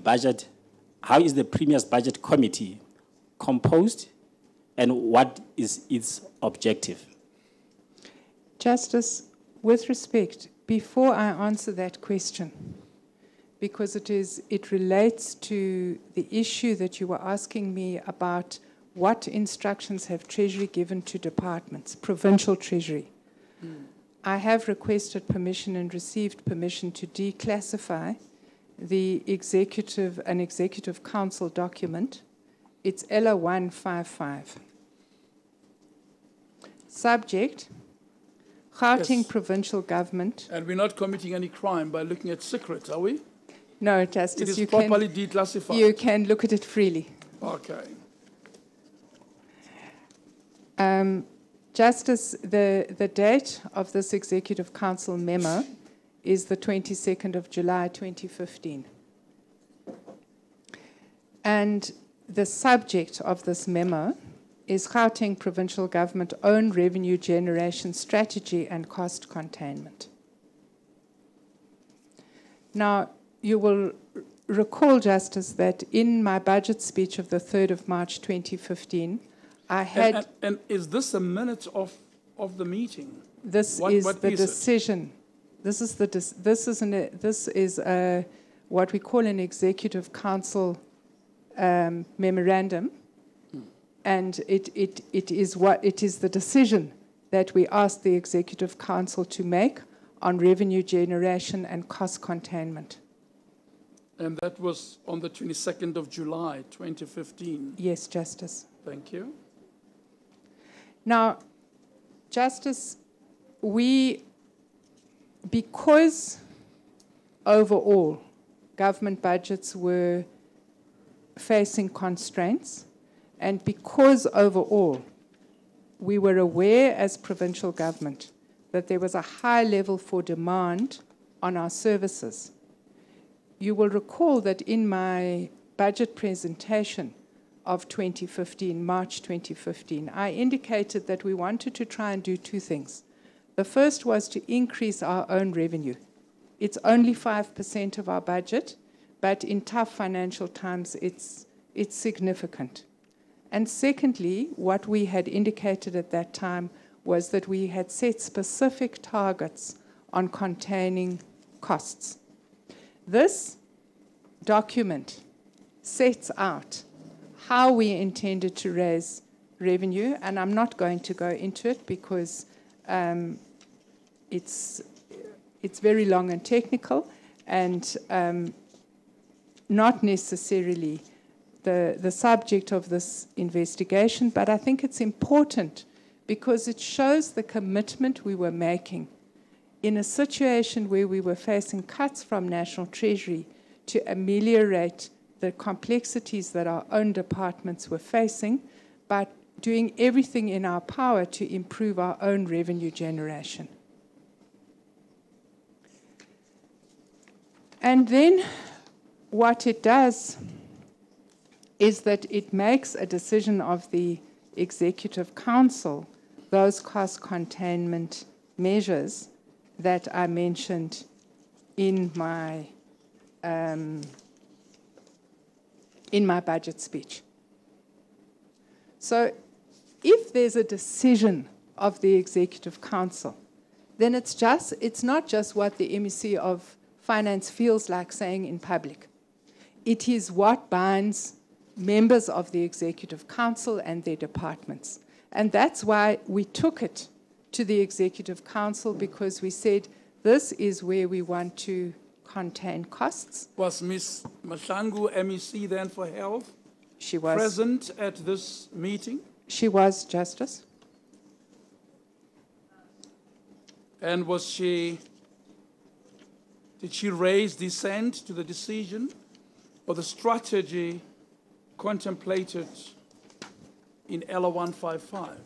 Premier's Budget Committee composed and what is its objective? Justice, with respect, before I answer that question, because it relates to the issue that you were asking me about what instructions have Treasury given to departments, Provincial Treasury. I have requested permission and received permission to declassify an Executive Council document. It's LA 155. Subject, Gauteng Yes. Provincial Government. And we're not committing any crime by looking at secret, are we? No, It Justice, is you properly declassified. you can look at it freely. Okay. Justice, the date of this Executive Council memo is the 22nd of July 2015. And the subject of this memo is Gauteng Provincial Government Own Revenue Generation Strategy and Cost Containment. Now, you will recall, Justice, that in my budget speech of the 3rd of March 2015, I had... And is this a minute of the meeting? This What is is the it? decision. This is what we call an Executive Council memorandum, and it is the decision that we asked the Executive Council to make on revenue generation and cost containment. And that was on the 22nd of July, 2015. Yes, Justice. Thank you. Now, Justice, because overall government budgets were facing constraints, and because overall we were aware as provincial government that there was a high level for demand on our services. You will recall that in my budget presentation of 2015, March 2015, I indicated that we wanted to try and do two things. The first was to increase our own revenue. It's only 5% of our budget, but in tough financial times, it's significant. And secondly, what we had indicated at that time was that we had set specific targets on containing costs. This document sets out how we intended to raise revenue, and I'm not going to go into it because it's very long and technical, and not necessarily the subject of this investigation, but I think it's important because it shows the commitment we were making in a situation where we were facing cuts from National Treasury to ameliorate the complexities that our own departments were facing, but doing everything in our power to improve our own revenue generation. And then what it does is that it makes a decision of the Executive Council, those cost containment measures that I mentioned in my budget speech. So if there's a decision of the Executive Council, then it's not just what the MEC of Finance feels like saying in public. It is what binds members of the Executive Council and their departments. And that's why we took it to the Executive Council, because we said this is where we want to contain costs. Was Ms. Mahlangu MEC then for Health She was present at this meeting? She was, Justice. And did she raise dissent to the decision or the strategy contemplated in LR 155?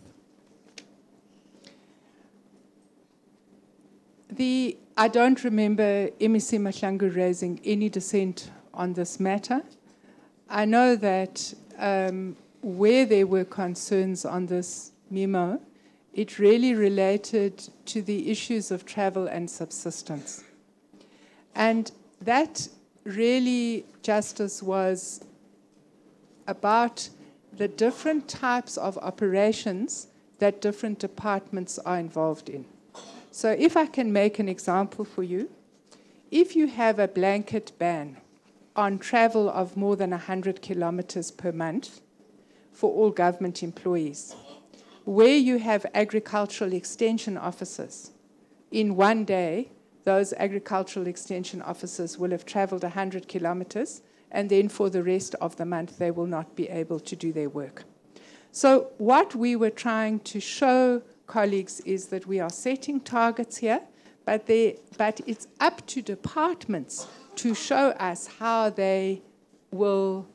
I don't remember MEC Mahlangu raising any dissent on this matter. I know that where there were concerns on this memo, it really related to the issues of travel and subsistence. And that really, Justice, was about the different types of operations that different departments are involved in. So if I can make an example for you, if you have a blanket ban on travel of more than 100 kilometers per month for all government employees, where you have agricultural extension officers, in one day, those agricultural extension officers will have traveled 100 kilometers, and then for the rest of the month, they will not be able to do their work. So what we were trying to show colleagues is that we are setting targets here, but it's up to departments to show us how they will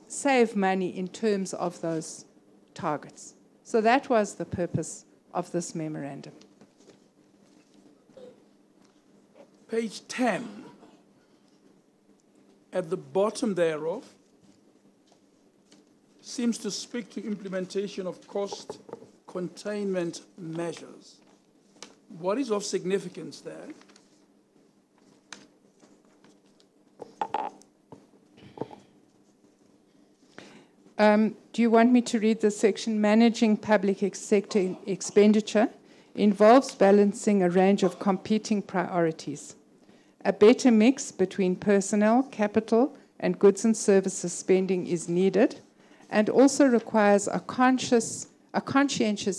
save money in terms of those targets. So that was the purpose of this memorandum. Page 10, at the bottom thereof, seems to speak to implementation of cost containment measures. What is of significance there? Do you want me to read the section? Managing public sector expenditure involves balancing a range of competing priorities. A better mix between personnel, capital, and goods and services spending is needed, and also requires a conscientious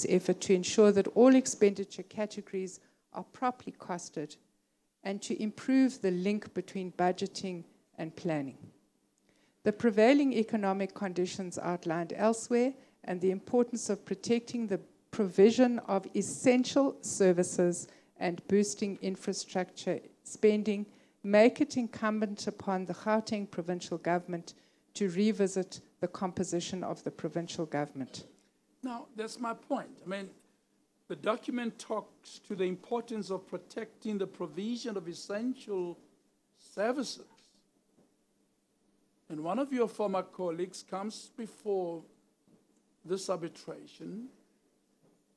effort to ensure that all expenditure categories are properly costed and to improve the link between budgeting and planning. The prevailing economic conditions outlined elsewhere and the importance of protecting the provision of essential services and boosting infrastructure spending make it incumbent upon the Gauteng provincial government to revisit the composition of the provincial government. Now, that's my point. I mean, The document talks to the importance of protecting the provision of essential services. And one of your former colleagues comes before this arbitration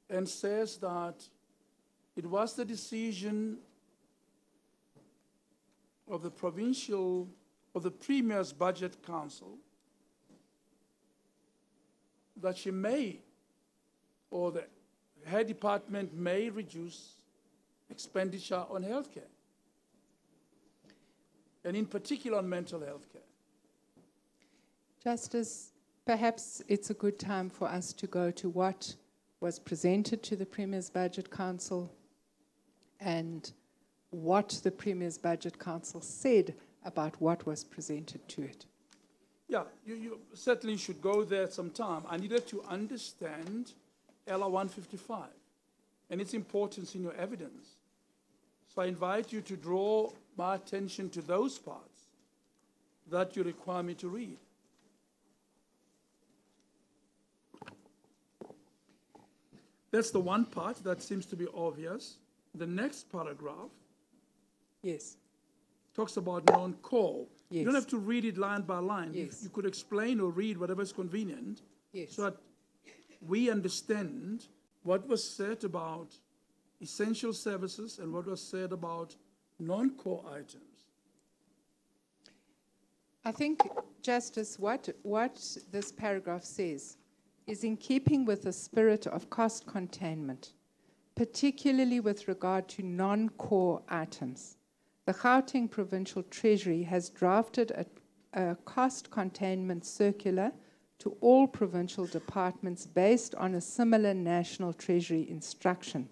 and says that it was the decision of the Premier's Budget Council that she may, or her department may reduce expenditure on healthcare, and in particular on mental health care. Justice, perhaps it's a good time for us to go to what was presented to the Premier's Budget Council and what the Premier's Budget Council said about what was presented to it. Yeah, you certainly should go there sometime. I needed to understand LR 155 and its importance in your evidence. So I invite you to draw my attention to those parts that you require me to read. That's the one part that seems to be obvious. The next paragraph Yes. talks about non-core. Yes. You don't have to read it line by line. Yes. You could explain or read whatever is convenient, Yes. so that we understand what was said about essential services and what was said about non-core items. I think, Justice, what this paragraph says is in keeping with the spirit of cost containment, particularly with regard to non-core items. The Gauteng Provincial Treasury has drafted a cost containment circular to all provincial departments based on a similar National Treasury instruction,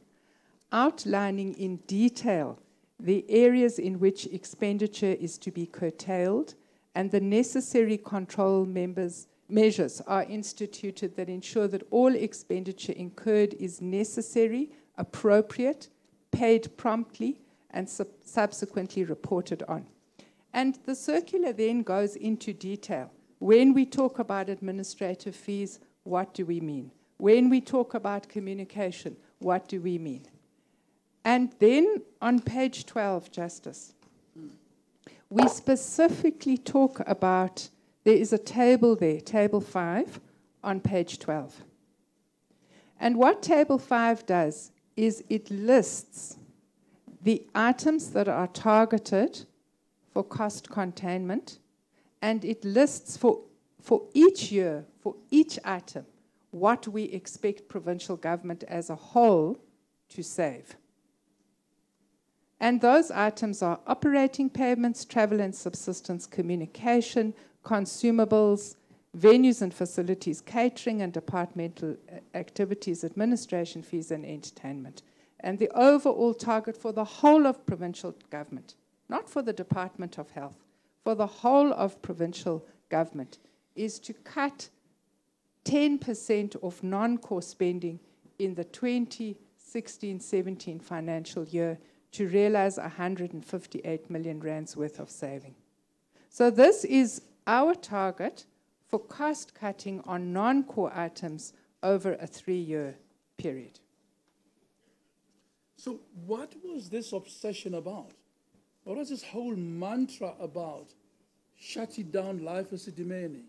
outlining in detail the areas in which expenditure is to be curtailed and the necessary control measures are instituted that ensure that all expenditure incurred is necessary, appropriate, paid promptly, and subsequently reported on. And the circular then goes into detail. When we talk about administrative fees, what do we mean? When we talk about communication, what do we mean? And then on page 12, Justice, we specifically talk about, there is a table there, table 5, on page 12. And what table 5 does is it lists the items that are targeted for cost containment, and it lists for each year, for each item, what we expect provincial government as a whole to save. And those items are operating payments, travel and subsistence, communication, consumables, venues and facilities, catering and departmental activities, administration fees and entertainment. And the overall target for the whole of provincial government, not for the Department of Health, for the whole of provincial government, is to cut 10% of non-core spending in the 2016-17 financial year to realize 158 million rands worth of saving. So this is our target for cost cutting on non-core items over a 3-year period. So what was this obsession about? What was this whole mantra about? Shut it down, life is a demanding.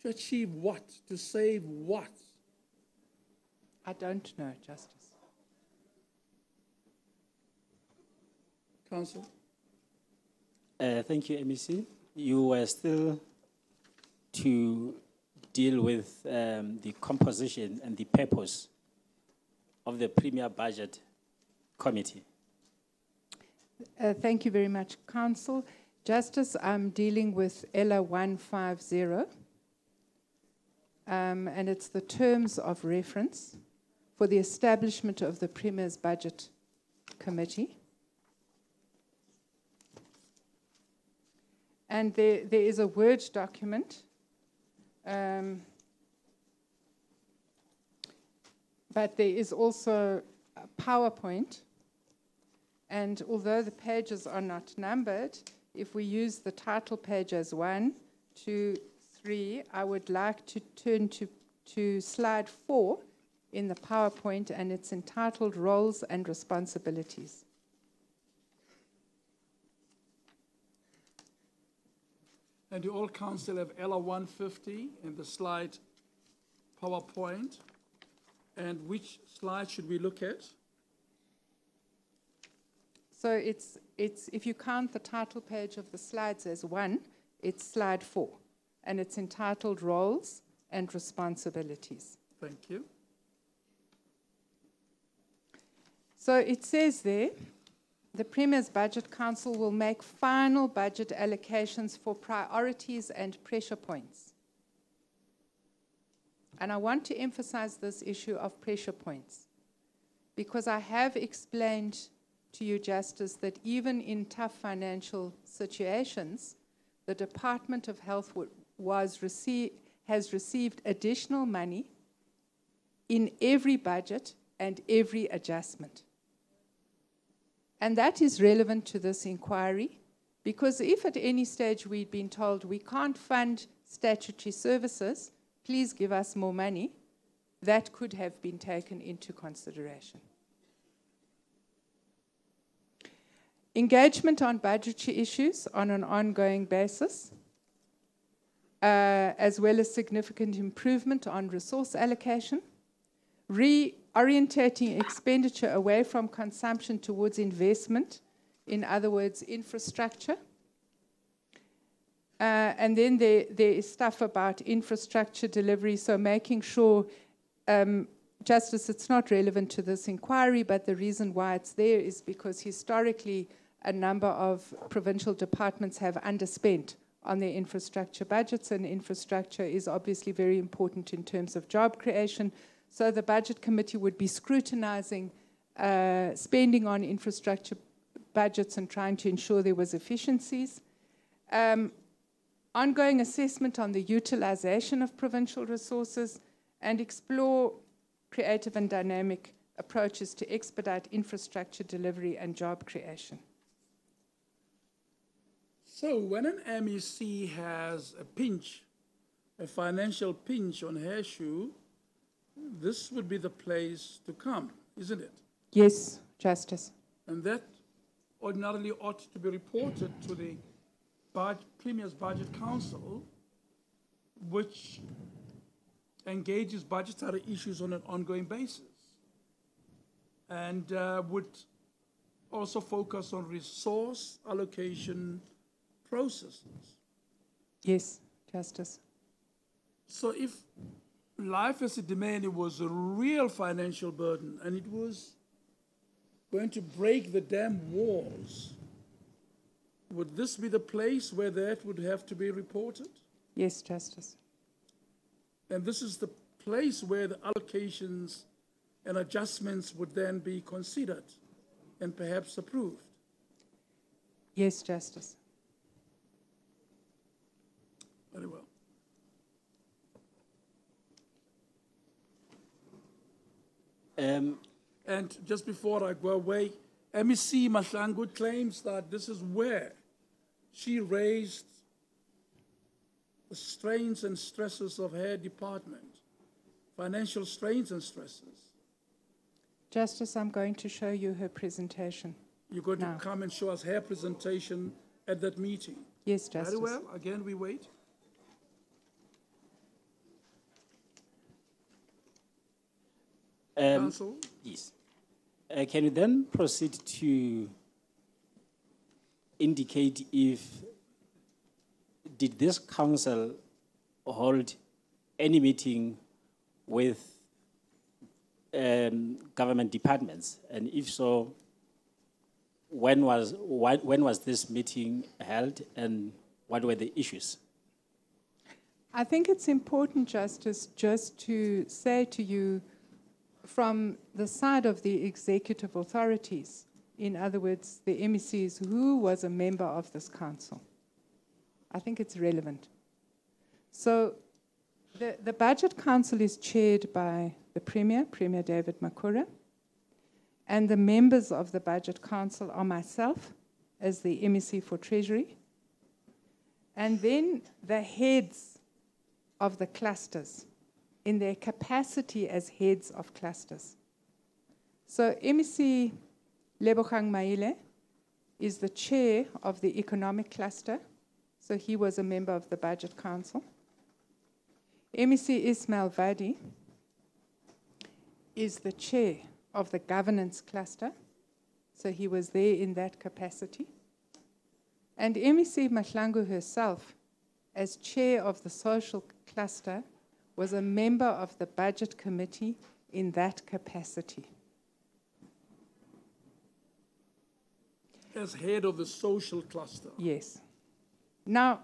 To achieve what? To save what? I don't know, Justice. Council? Thank you, MEC. You were still to deal with the composition and the purpose of the Premier Budget Committee. Thank you very much, Council. Justice, I'm dealing with LR 150, and it's the terms of reference for the establishment of the Premier's Budget Committee. And there is a Word document, but there is also a PowerPoint. And although the pages are not numbered, if we use the title page as 1, 2, 3, I would like to turn to to slide 4 in the PowerPoint, and it's entitled Roles and Responsibilities. And you all council have LR 150 in the slide PowerPoint. And which slide should we look at? So it's if you count the title page of the slides as 1, it's slide 4, and it's entitled Roles and Responsibilities. Thank you. So it says there, the Premier's Budget Council will make final budget allocations for priorities and pressure points. And I want to emphasize this issue of pressure points, because I have explained to you, Justice, that even in tough financial situations, the Department of Health has received additional money in every budget and every adjustment. And that is relevant to this inquiry, because if at any stage we'd been told we can't fund statutory services, please give us more money, that could have been taken into consideration. Engagement on budgetary issues on an ongoing basis, as well as significant improvement on resource allocation, reorientating expenditure away from consumption towards investment, in other words, infrastructure. And then there is stuff about infrastructure delivery, so making sure, Justice, it's not relevant to this inquiry, but the reason why it's there is because historically a number of provincial departments have underspent on their infrastructure budgets, and infrastructure is obviously very important in terms of job creation. So the Budget Committee would be scrutinizing spending on infrastructure budgets and trying to ensure there was efficiencies. Ongoing assessment on the utilization of provincial resources, and explore creative and dynamic approaches to expedite infrastructure delivery and job creation. So when an MEC has a pinch, a financial pinch on her shoe, this would be the place to come, isn't it? Yes, Justice. And that ordinarily ought to be reported to the Premier's Budget Council, which engages budgetary issues on an ongoing basis, and would also focus on resource allocation processes. Yes, Justice. So if life as a demand was a real financial burden and it was going to break the dam walls, would this be the place where that would have to be reported? Yes, Justice. And this is the place where the allocations and adjustments would then be considered and perhaps approved. Yes, Justice. Very well. And just before I go away, MEC Mahlangu claims that this is where she raised the strains and stresses of her department, financial strains and stresses. Justice, I'm going to show you her presentation. You're going now. to come and show us her presentation at that meeting. Yes, Justice. Very well. Again, we wait. Council? Yes. Can you then proceed to indicate if did this council hold any meeting with government departments, and if so, when was this meeting held, and what were the issues? I think it's important, Justice, just to say to you, from the side of the executive authorities, in other words, the MECs, who was a member of this council. I think it's relevant. So the Budget Council is chaired by the Premier, Premier David Makhura, and the members of the Budget Council are myself as the MEC for Treasury, and then the heads of the clusters in their capacity as heads of clusters. So MEC Lebogang Maile is the chair of the economic cluster, so he was a member of the Budget Council. MEC Ismail Vadi is the chair of the governance cluster, so he was there in that capacity. And MEC Mahlangu herself, as chair of the social cluster, was a member of the budget committee in that capacity. As head of the social cluster. Yes. Now,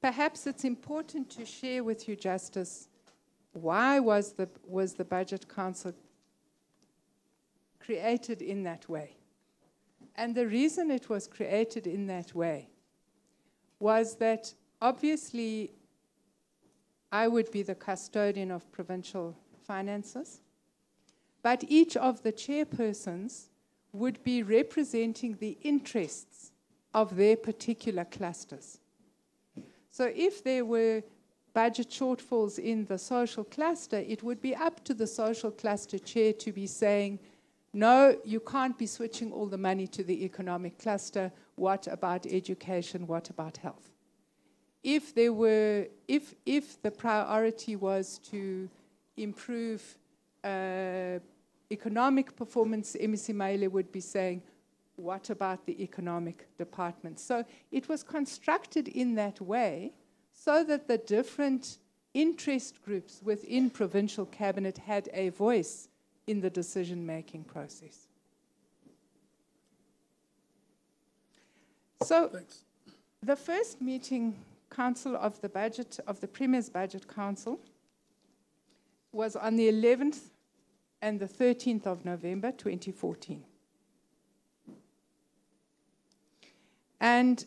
perhaps it's important to share with you, Justice, why was the Budget Council created in that way? And the reason it was created in that way was that obviously I would be the custodian of provincial finances, but each of the chairpersons would be representing the interests of their particular clusters. So if there were budget shortfalls in the social cluster, it would be up to the social cluster chair to be saying, no, you can't be switching all the money to the economic cluster. What about education? What about health? If the priority was to improve economic performance, MEC Maile would be saying, what about the economic department? So it was constructed in that way so that the different interest groups within provincial cabinet had a voice in the decision-making process. So Thanks. the first meeting council of the budget, of the Premier's Budget Council, was on the 11th and the 13th of November 2014. And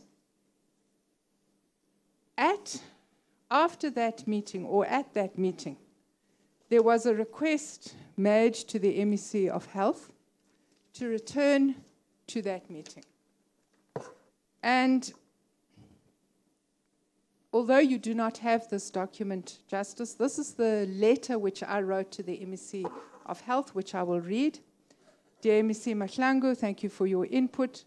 after that meeting, or at that meeting, there was a request made to the MEC of Health to return to that meeting. And although you do not have this document, Justice, this is the letter which I wrote to the MEC of Health, which I will read. Dear MEC Mahlangu, thank you for your input.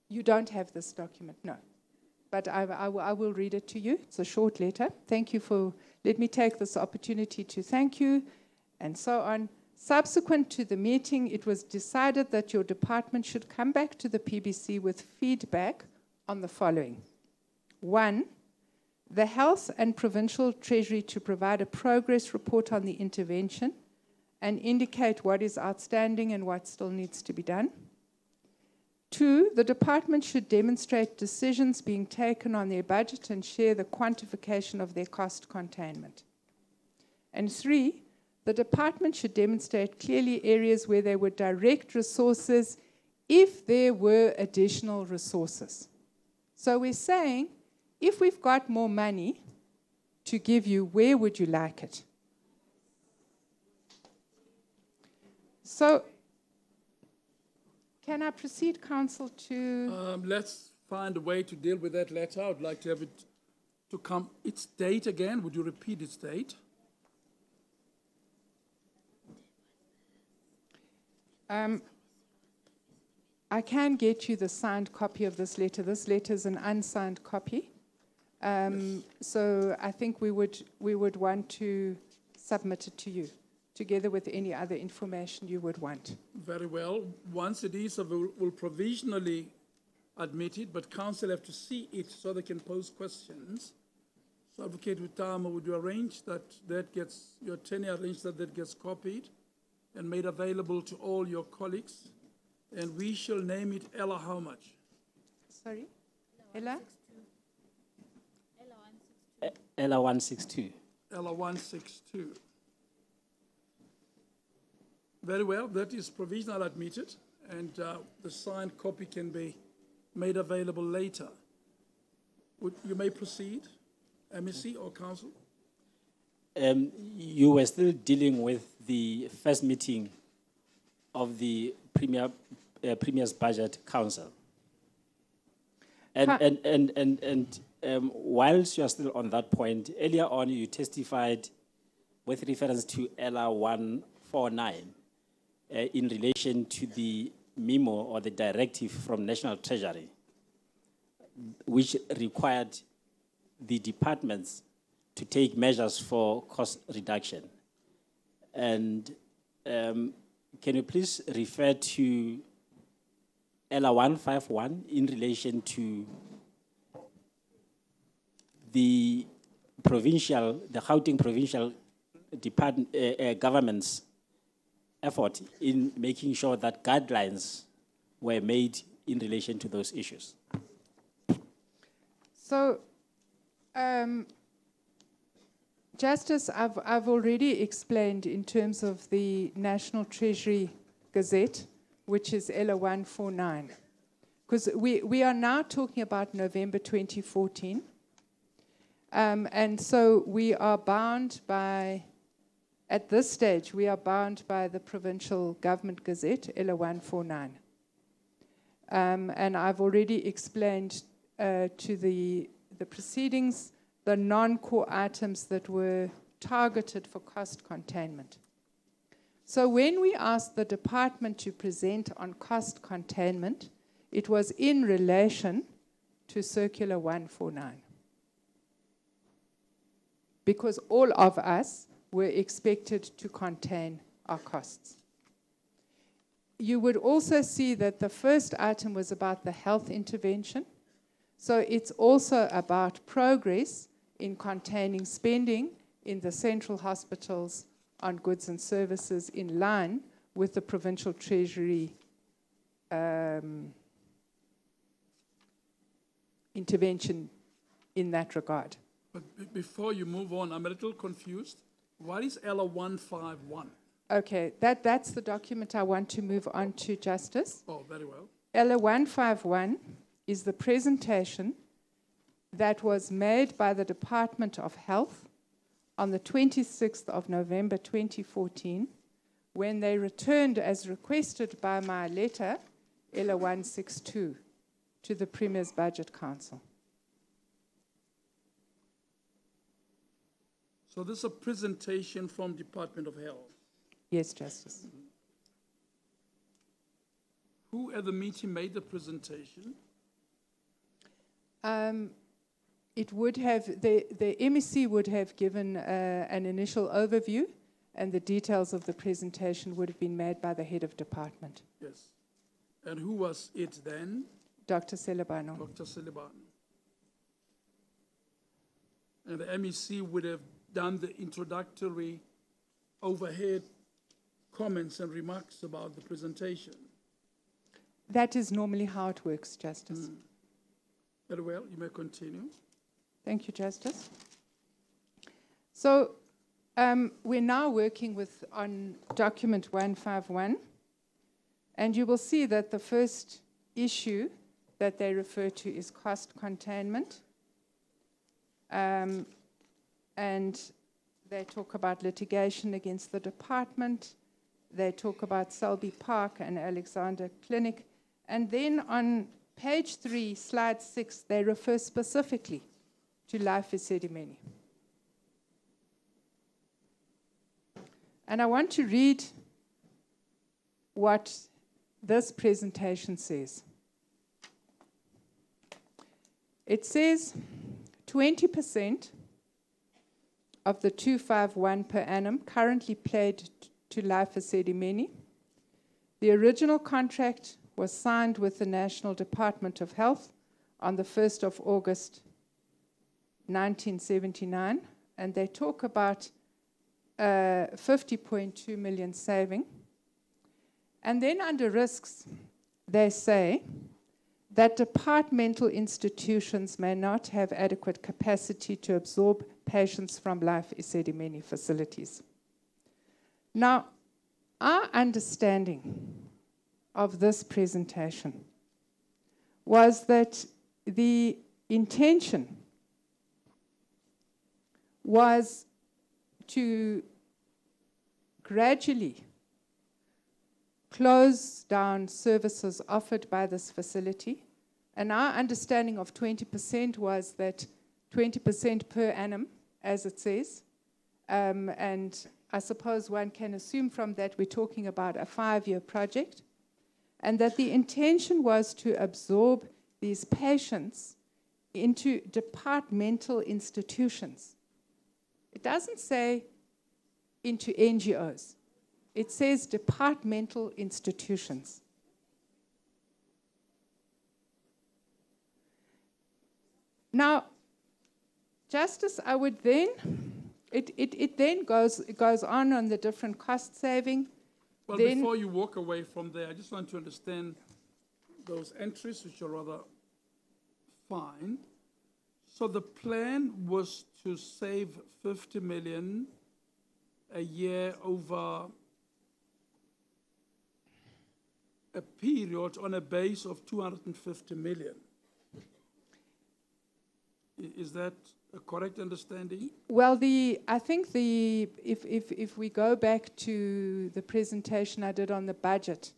You don't have this document, no. But I will read it to you. It's a short letter. Thank you for, let me take this opportunity to thank you, and so on. Subsequent to the meeting, it was decided that your department should come back to the PBC with feedback on the following. 1, the Health and Provincial Treasury to provide a progress report on the intervention and indicate what is outstanding and what still needs to be done. 2, the department should demonstrate decisions being taken on their budget and share the quantification of their cost containment. And 3, the department should demonstrate clearly areas where they would direct resources if there were additional resources. So we're saying, if we've got more money to give you, where would you like it? So, can I proceed, Council, to... Let's find a way to deal with that letter. I would like to have it to come. Its date again, would you repeat its date? I can get you the signed copy of this letter. This letter is an unsigned copy. So I think we would want to submit it to you, together with any other information you would want. Very well. Once it is, we'll provisionally admit it, but council have to see it so they can pose questions. So Advocate Utama, would you arrange that gets, your attorney arrange that gets copied and made available to all your colleagues? And we shall name it Ella how much? Sorry? Ella? Ella 162. Ella 162. Very well, that is provisional admitted, and the signed copy can be made available later. You may proceed, MEC or Council. You were still dealing with the first meeting of the Premier's Budget Council. And whilst you are still on that point, earlier on you testified with reference to ELA 149 in relation to the memo or the directive from National Treasury, which required the departments to take measures for cost reduction. And can you please refer to ELA 151 in relation to the Gauteng provincial government's effort in making sure that guidelines were made in relation to those issues? So, Justice, I've already explained in terms of the National Treasury Gazette, which is ELA 149. Because we are now talking about November 2014. And so we are bound by, at this stage, we are bound by the Provincial Government Gazette, ELA 149. And I've already explained to the proceedings the non-core items that were targeted for cost containment. So when we asked the department to present on cost containment, it was in relation to Circular 149. Because all of us were expected to contain our costs. You would also see that the first item was about the health intervention. So it's also about progress in containing spending in the central hospitals on goods and services in line with the provincial treasury intervention in that regard. But before you move on, I'm a little confused. What is ELA 151? Okay, that's the document I want to move on to, Justice. Oh, very well. ELA 151 is the presentation that was made by the Department of Health on the 26th of November 2014 when they returned, as requested by my letter, ELA 162, to the Premier's Budget Council. So this is a presentation from Department of Health. Yes, Justice. Who at the meeting made the presentation? It would have, the MEC would have given an initial overview, and the details of the presentation would have been made by the head of department. Yes. And who was it then? Dr. Selebano. Dr. Selebano. And the MEC would have done the introductory overhead comments and remarks about the presentation. That is normally how it works, Justice. Very well, you may continue. Thank you, Justice. So we're now working on document 151, and you will see that the first issue that they refer to is cost containment. And they talk about litigation against the department. They talk about Selby Park and Alexander Clinic. And then on page 3, slide 6, they refer specifically to Life Esidimeni. And I want to read what this presentation says. It says 20% of the 251 per annum currently paid to Life Esidimeni. The original contract was signed with the National Department of Health on the 1st of August 1979, and they talk about 50.2 million saving. And then under risks, they say that departmental institutions may not have adequate capacity to absorb patients from Life Esidimeni facilities. Now, our understanding of this presentation was that the intention was to gradually close down services offered by this facility. And our understanding of 20% was that 20% per annum, as it says, And I suppose one can assume from that we're talking about a 5-year project, and that the intention was to absorb these patients into departmental institutions. It doesn't say into NGOs. It says departmental institutions. Now, Justice, I would then, it then goes on the different cost saving. Well, Then- before you walk away from there, I just want to understand those entries, which are rather fine. So the plan was to save 50 million a year over a period on a base of 250 million. Is that a correct understanding? Well, I think if we go back to the presentation I did on the budget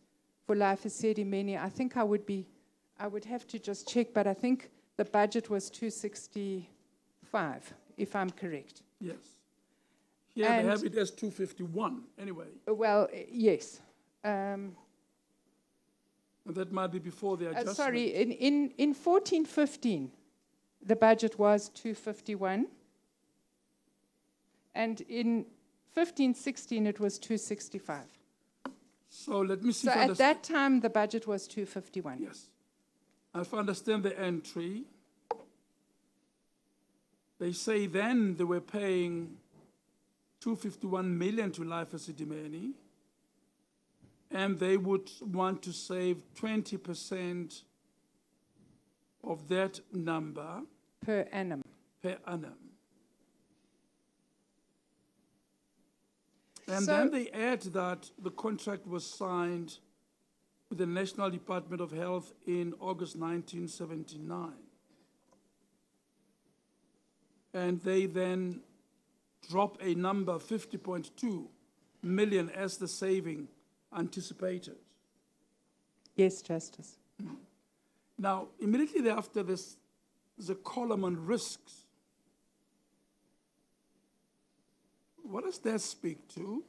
for Life Esidimeni, I think I would have to just check, but I think the budget was 265, if I'm correct. Yes. Here they And- have it as 251, anyway. Well, yes. And that might be before the adjustment. Sorry, in 14-15, the budget was 251. And in 15-16, it was 265. So let me see So if I at understand. that time, the budget was 251. Yes. If I understand the entry, they say then they were paying 251 million to Life Esidimeni, and they would want to save 20% of that number Per annum. per annum. And So- then they add that the contract was signed with the National Department of Health in August 1979. And they then drop a number, 50.2 million, as the saving anticipated. Yes, Justice. Now, immediately thereafter, there's a column on risks. What does that speak to?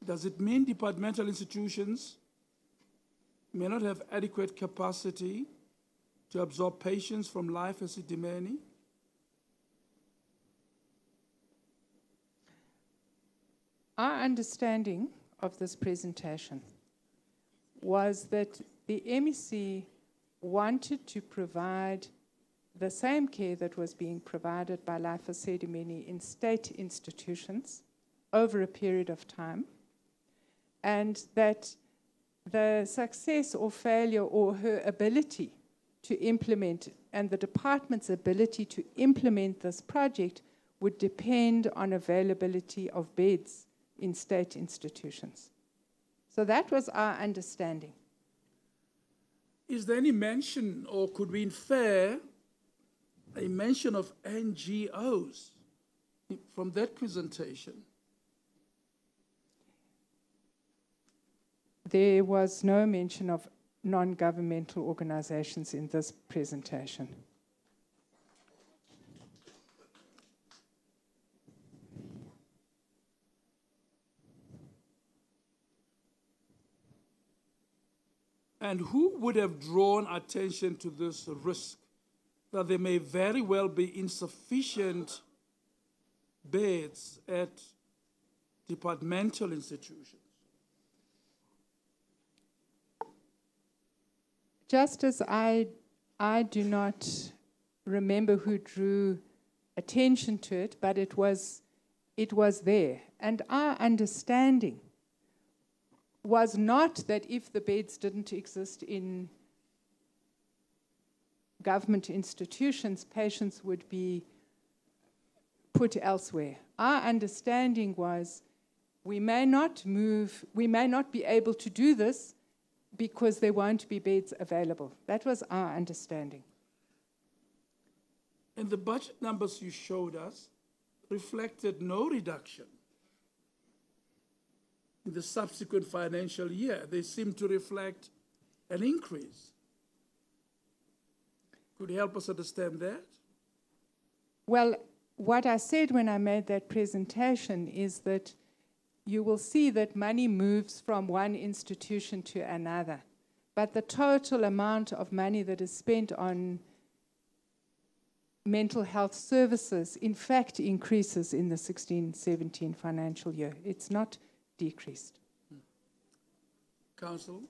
Does it mean departmental institutions may not have adequate capacity to absorb patients from Life Esidimeni? Our understanding of this presentation was that the MEC wanted to provide the same care that was being provided by Life Esidimeni in state institutions over a period of time, and that the success or failure or her ability to implement and the department's ability to implement this project would depend on availability of beds in state institutions. So that was our understanding. Is there any mention, or could we infer a mention of NGOs from that presentation? There was no mention of non-governmental organizations in this presentation. And who would have drawn attention to this risk that there may very well be insufficient beds at departmental institutions? Just as I do not remember who drew attention to it, but it was there. And our understanding was not that if the beds didn't exist in government institutions, patients would be put elsewhere. Our understanding was we may not be able to do this because there won't be beds available. That was our understanding. And the budget numbers you showed us reflected no reduction in the subsequent financial year. They seem to reflect an increase. Could you help us understand that? Well, what I said when I made that presentation is that you will see that money moves from one institution to another, but the total amount of money that is spent on mental health services, in fact, increases in the 16-17 financial year. It's not decreased. Council?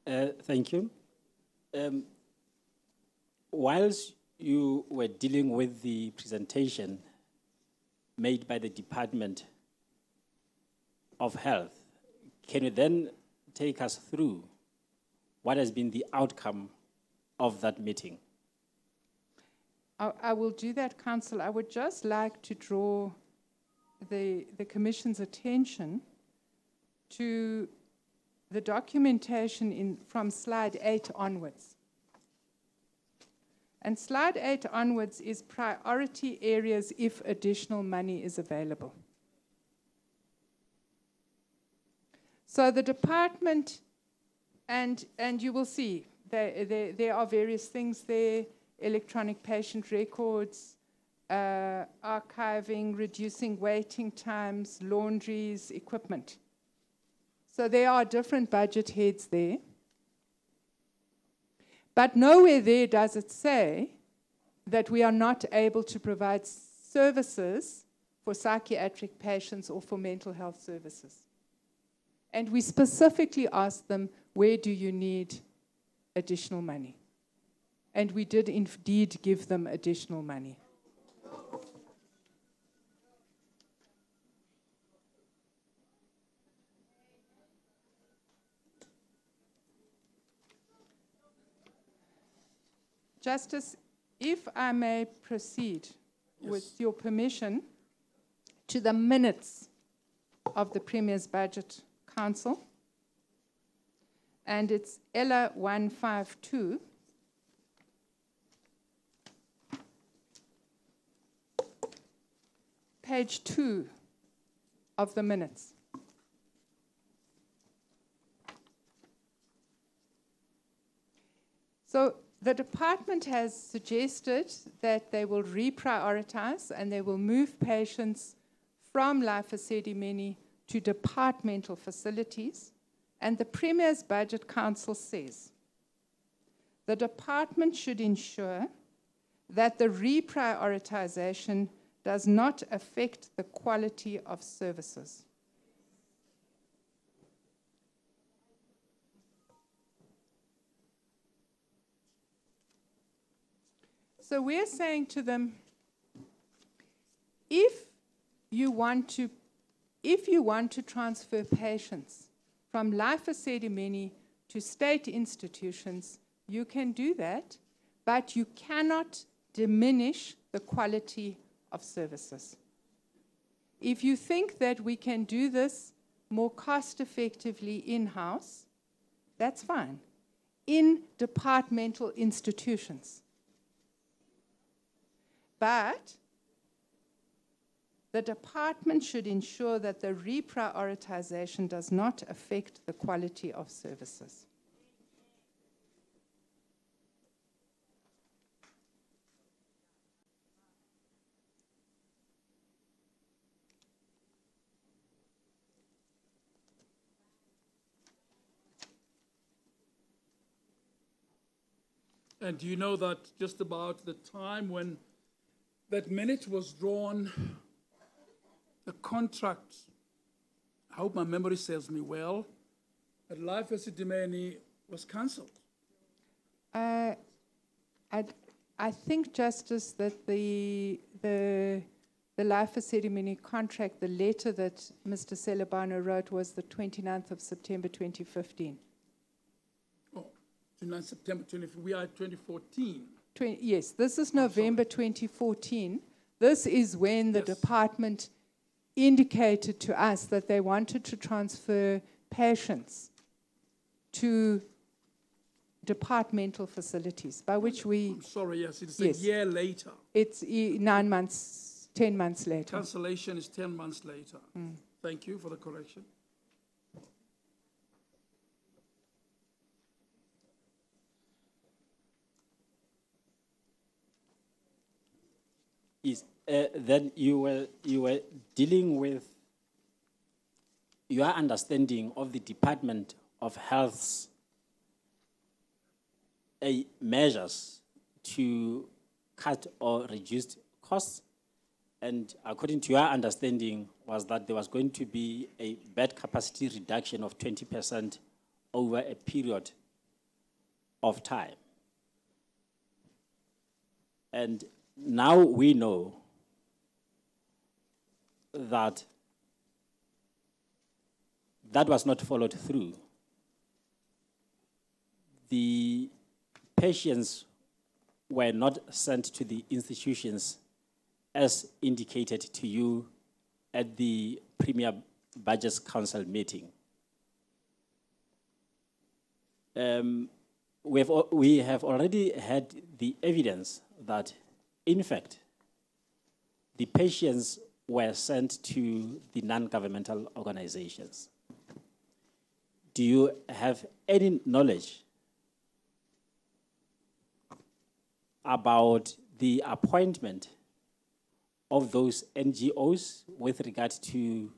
Thank you. Whilst you were dealing with the presentation made by the Department of Health, can you then take us through what has been the outcome of that meeting? I will do that, Council. I would just like to draw the Commission's attention to the documentation from slide 8 onwards. And slide 8 onwards is priority areas if additional money is available. So the department, and you will see, there are various things there: electronic patient records, archiving, reducing waiting times, laundries, equipment. So there are different budget heads there. But nowhere there does it say that we are not able to provide services for psychiatric patients or for mental health services. And we specifically asked them, where do you need additional money? And we did indeed give them additional money. Justice, if I may proceed, Yes. with your permission, to the minutes of the Premier's Budget Council. And it's Ella 152. Page 2 of the minutes. So the department has suggested that they will reprioritize and they will move patients from Life Esidimeni to departmental facilities. And the Premier's Budget Council says the department should ensure that the reprioritization does not affect the quality of services. So we're saying to them, if you want to transfer patients from Life Esidimeni to state institutions, you can do that, but you cannot diminish the quality of services. If you think that we can do this more cost-effectively in-house, that's fine, in departmental institutions. But the department should ensure that the reprioritization does not affect the quality of services. And do you know that just about the time when that minute was drawn, the contract, I hope my memory serves me well, at Life Esidimeni was cancelled? I think, Justice, that the Life Esidimeni contract, the letter that Mr. Selebano wrote, was the 29th of September 2015. Oh, 29 September 20, we are at 2014. Yes, this is November 2014. This is when the department indicated to us that they wanted to transfer patients to departmental facilities, by which we... I'm sorry, yes, it's Yes. a year later. It's 9 months, 10 months later. Cancellation is 10 months later. Thank you for the correction. is then you were dealing with your understanding of the Department of Health's measures to cut or reduce costs, and according to your understanding was that there was going to be a bed capacity reduction of 20% over a period of time. And now we know that that was not followed through. The patients were not sent to the institutions as indicated to you at the Premier Budgets Council meeting. We have already had the evidence that, in fact, the patients were sent to the non-governmental organizations. Do you have any knowledge about the appointment of those NGOs with regard to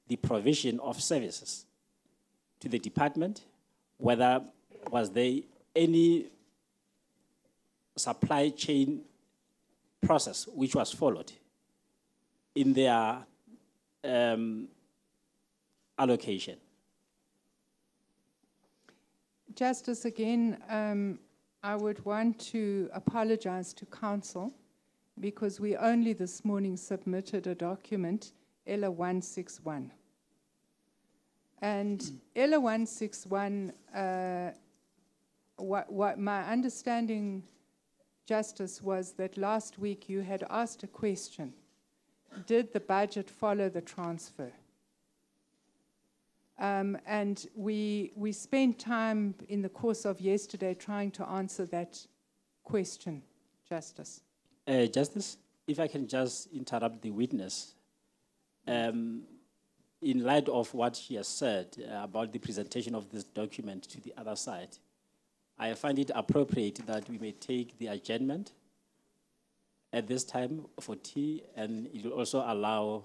the provision of services to the department? Whether was there any supply chain process which was followed in their allocation? Justice, again, I would want to apologize to Council because we only this morning submitted a document, ELA 161. And ELA 161, what my understanding, Justice, was that last week you had asked a question. Did the budget follow the transfer? And we spent time in the course of yesterday trying to answer that question, Justice. Justice, if I can just interrupt the witness. In light of what she has said about the presentation of this document to the other side, I find it appropriate that we may take the adjournment at this time for tea, and it will also allow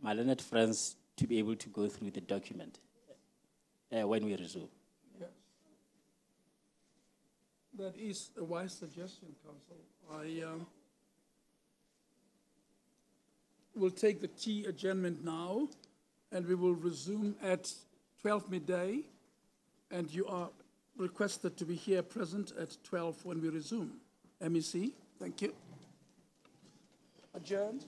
my learned friends to be able to go through the document when we resume. Yes. That is a wise suggestion, Council. I will take the tea adjournment now, and we will resume at 12 midday, and you are requested to be here present at 12 when we resume. MEC, thank you. Adjourned.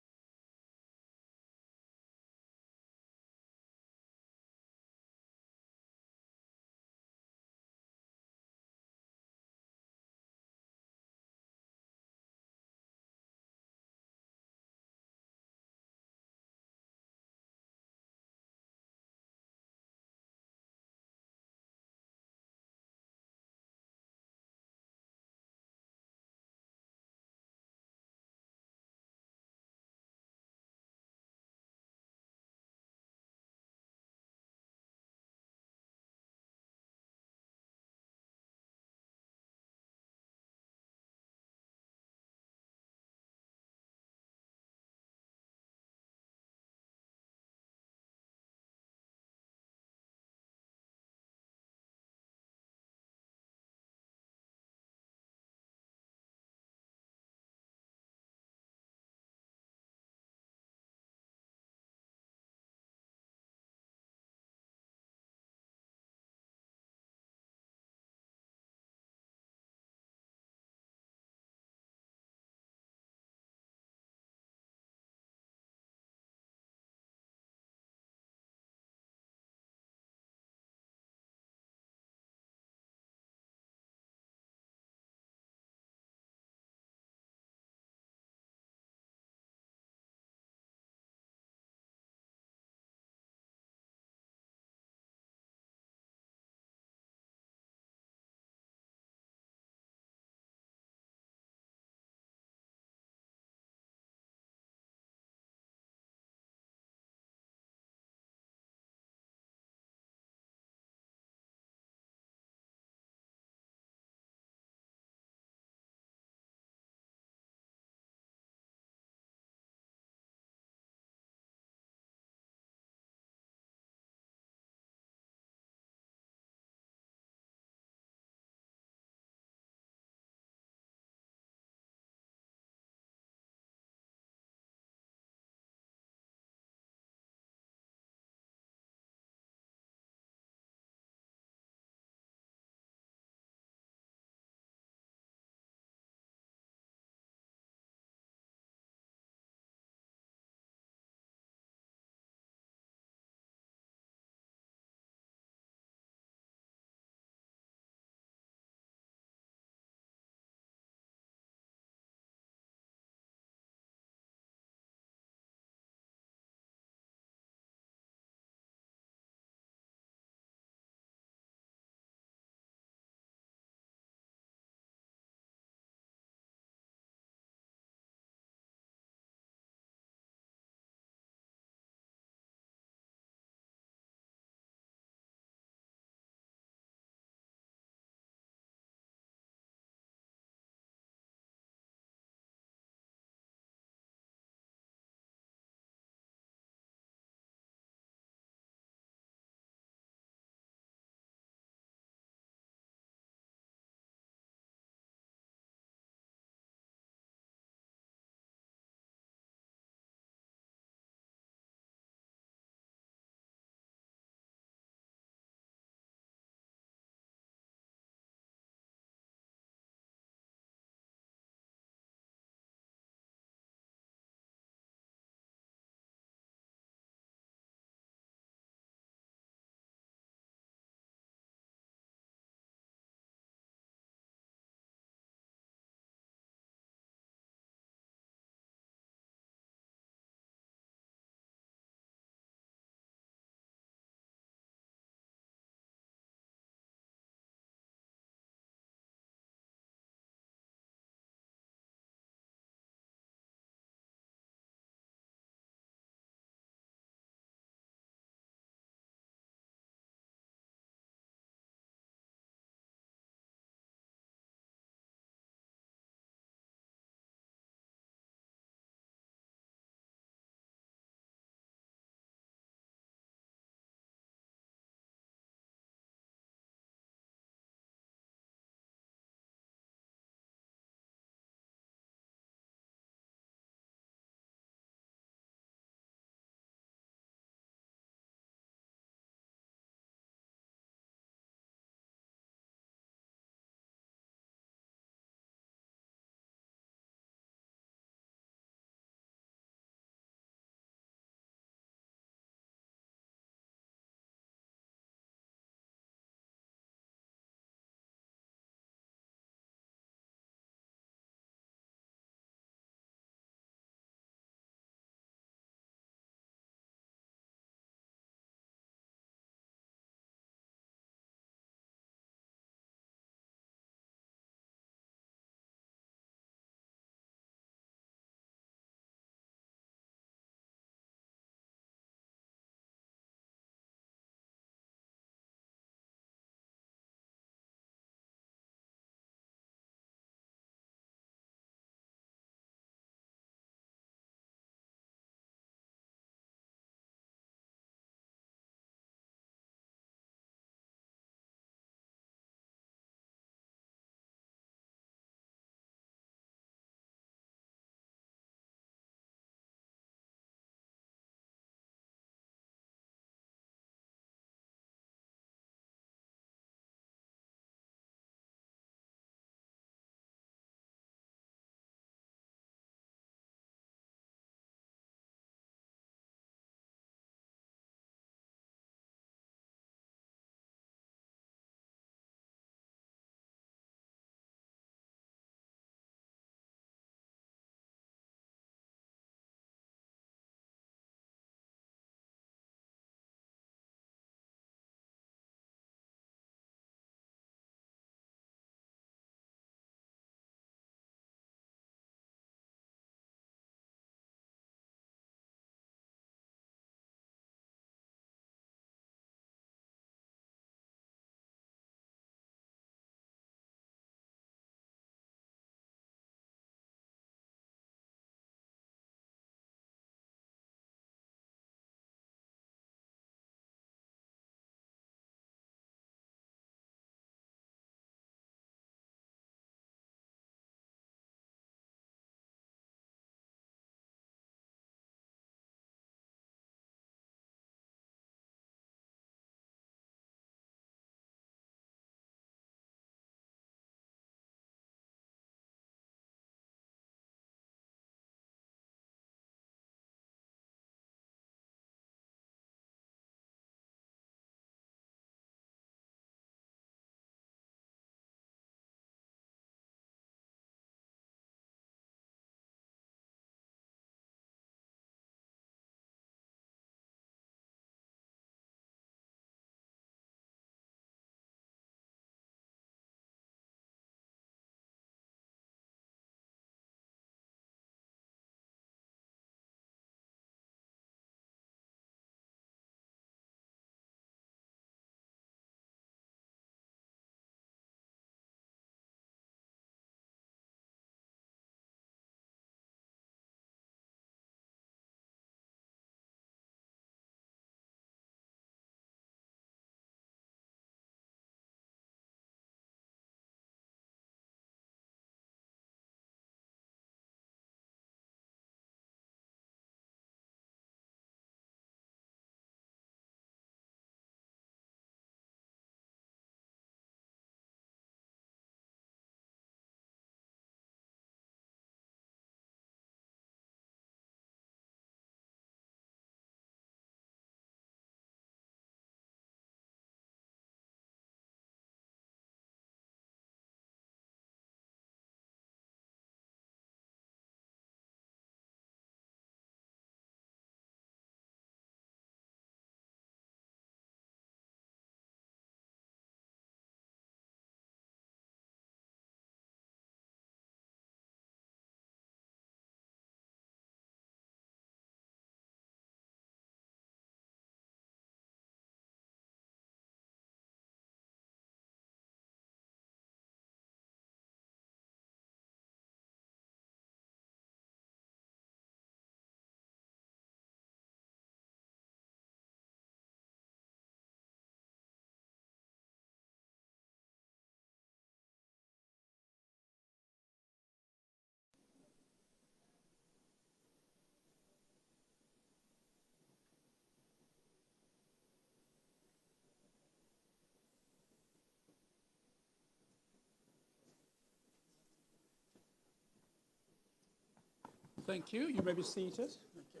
Thank you. You may be seated. Thank you.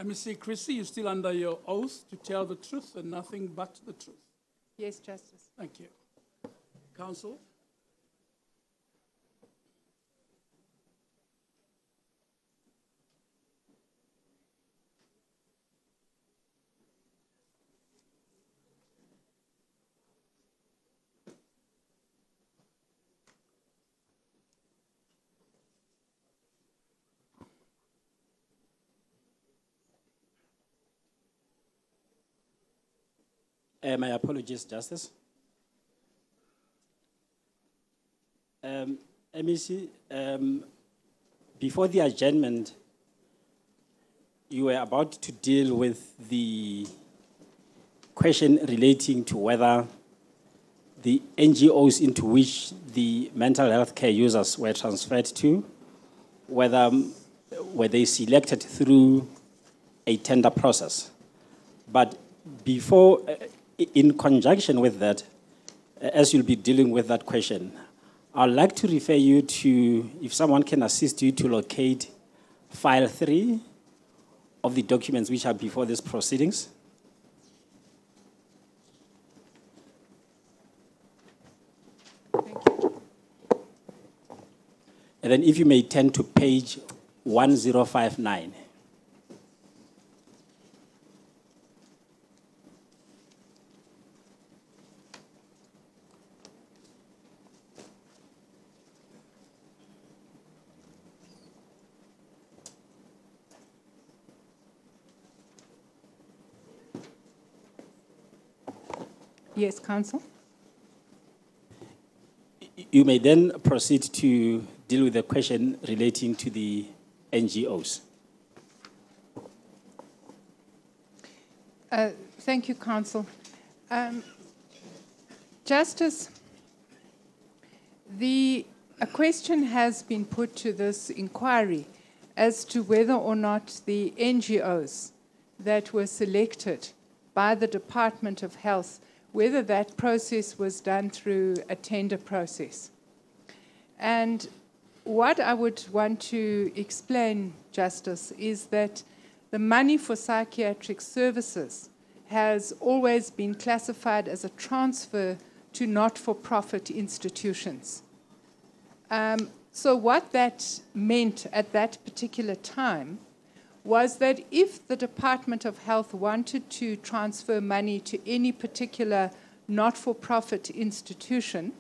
MEC Chrissy, you're still under your oath to tell the truth and nothing but the truth. Yes, Justice. Thank you. Counsel? My apologies, Justice. MEC, before the adjournment, you were about to deal with the question relating to whether the NGOs into which the mental health care users were transferred to, whether were they selected through a tender process. But before, in conjunction with that, as you'll be dealing with that question, I'd like to refer you to, if someone can assist you to locate file 3 of the documents which are before these proceedings. Thank you. And then if you may turn to page 1059. Yes, Counsel. You may then proceed to deal with the question relating to the NGOs. Thank you, Counsel. Justice, a question has been put to this inquiry as to whether or not the NGOs that were selected by the Department of Health, whether that process was done through a tender process. And what I would want to explain, Justice, is that the money for psychiatric services has always been classified as a transfer to not-for-profit institutions. So what that meant at that particular time was that if the Department of Health wanted to transfer money to any particular not-for-profit institution,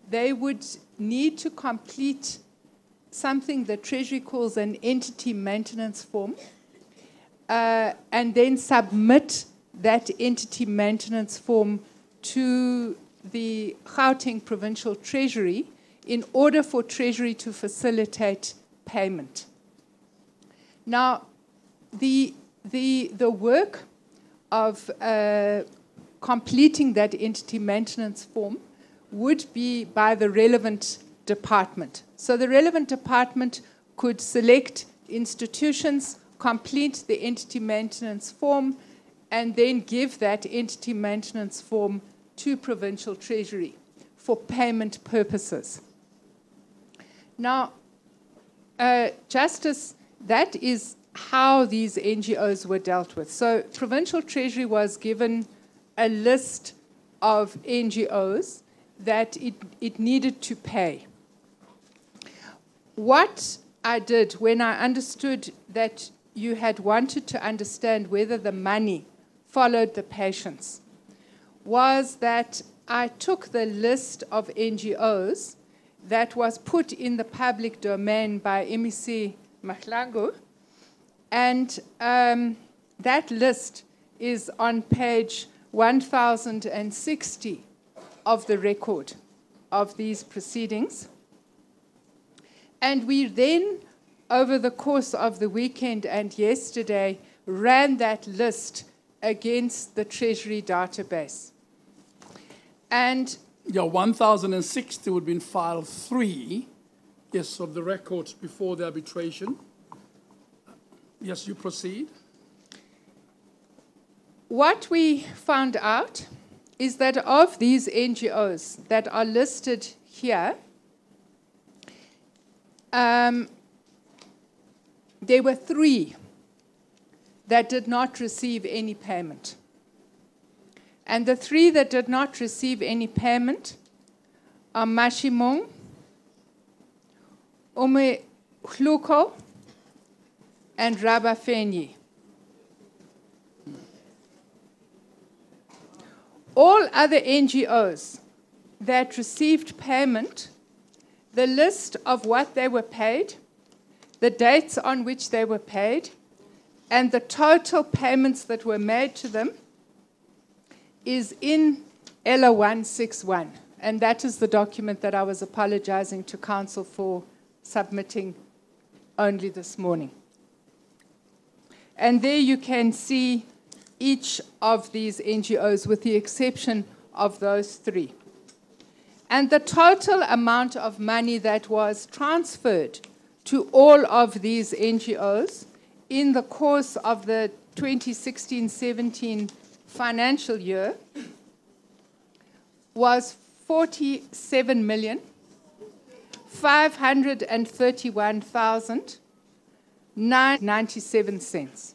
they would need to complete something that Treasury calls an entity maintenance form, and then submit that entity maintenance form to the Gauteng Provincial Treasury in order for Treasury to facilitate payment. Now, the work of completing that entity maintenance form would be by the relevant department. So the relevant department could select institutions, complete the entity maintenance form, and then give that entity maintenance form to Provincial Treasury for payment purposes. Now, Justice, that is how these NGOs were dealt with. So Provincial Treasury was given a list of NGOs that it needed to pay. What I did when I understood that you had wanted to understand whether the money followed the patients was that I took the list of NGOs that was put in the public domain by MEC Mahlangu, and that list is on page 1060 of the record of these proceedings. And we then, over the course of the weekend and yesterday, ran that list against the Treasury database. And yeah, 1060 would be in file 3, yes, of the records before the arbitration. Yes, you proceed. What we found out is that of these NGOs that are listed here, there were 3 that did not receive any payment. And the 3 that did not receive any payment are Mashimong, Umehluko, and Rabafenyi. All other NGOs that received payment, the list of what they were paid, the dates on which they were paid, and the total payments that were made to them is in ELA 161. And that is the document that I was apologizing to Council for submitting only this morning. And there you can see each of these NGOs with the exception of those 3. And the total amount of money that was transferred to all of these NGOs in the course of the 2016-17 financial year was 47,531,997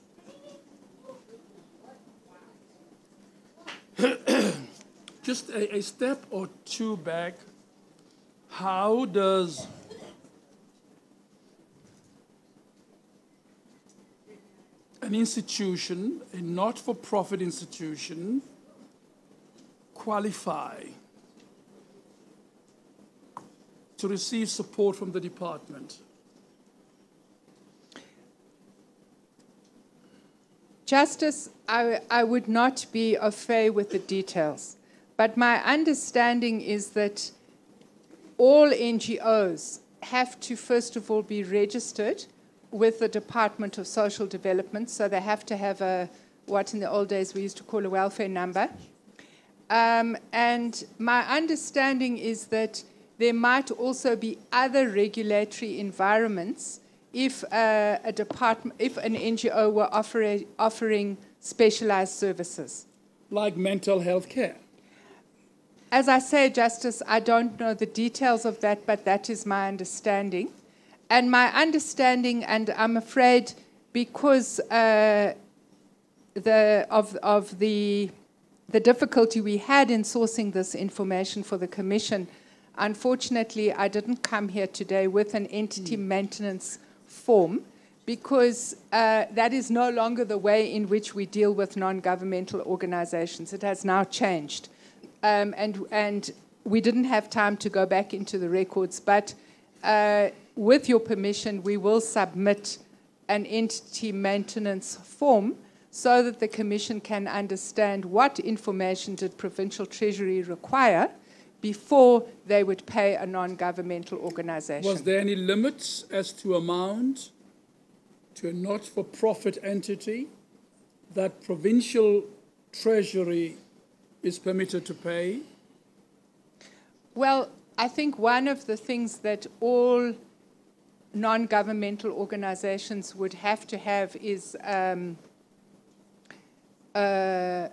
Just a step or 2 back, how does an institution, a not-for-profit institution, qualify to receive support from the department? Justice, I would not be au fait with the details, but my understanding is that all NGOs have to, first of all, be registered with the Department of Social Development, so they have to have what in the old days we used to call a welfare number. And my understanding is that there might also be other regulatory environments if an NGO were offering specialized services. Like mental health care? As I say, Justice, I don't know the details of that, but that is my understanding. And my understanding, and I'm afraid because of the difficulty we had in sourcing this information for the Commission, unfortunately, I didn't come here today with an entity maintenance form, because that is no longer the way in which we deal with non-governmental organizations. It has now changed. And we didn't have time to go back into the records, but with your permission, we will submit an entity maintenance form so that the Commission can understand what information did Provincial Treasury require before they would pay a non-governmental organization. Was there any limits as to amount to a not-for-profit entity that Provincial Treasury is permitted to pay? Well, I think one of the things that all non-governmental organizations would have to have is a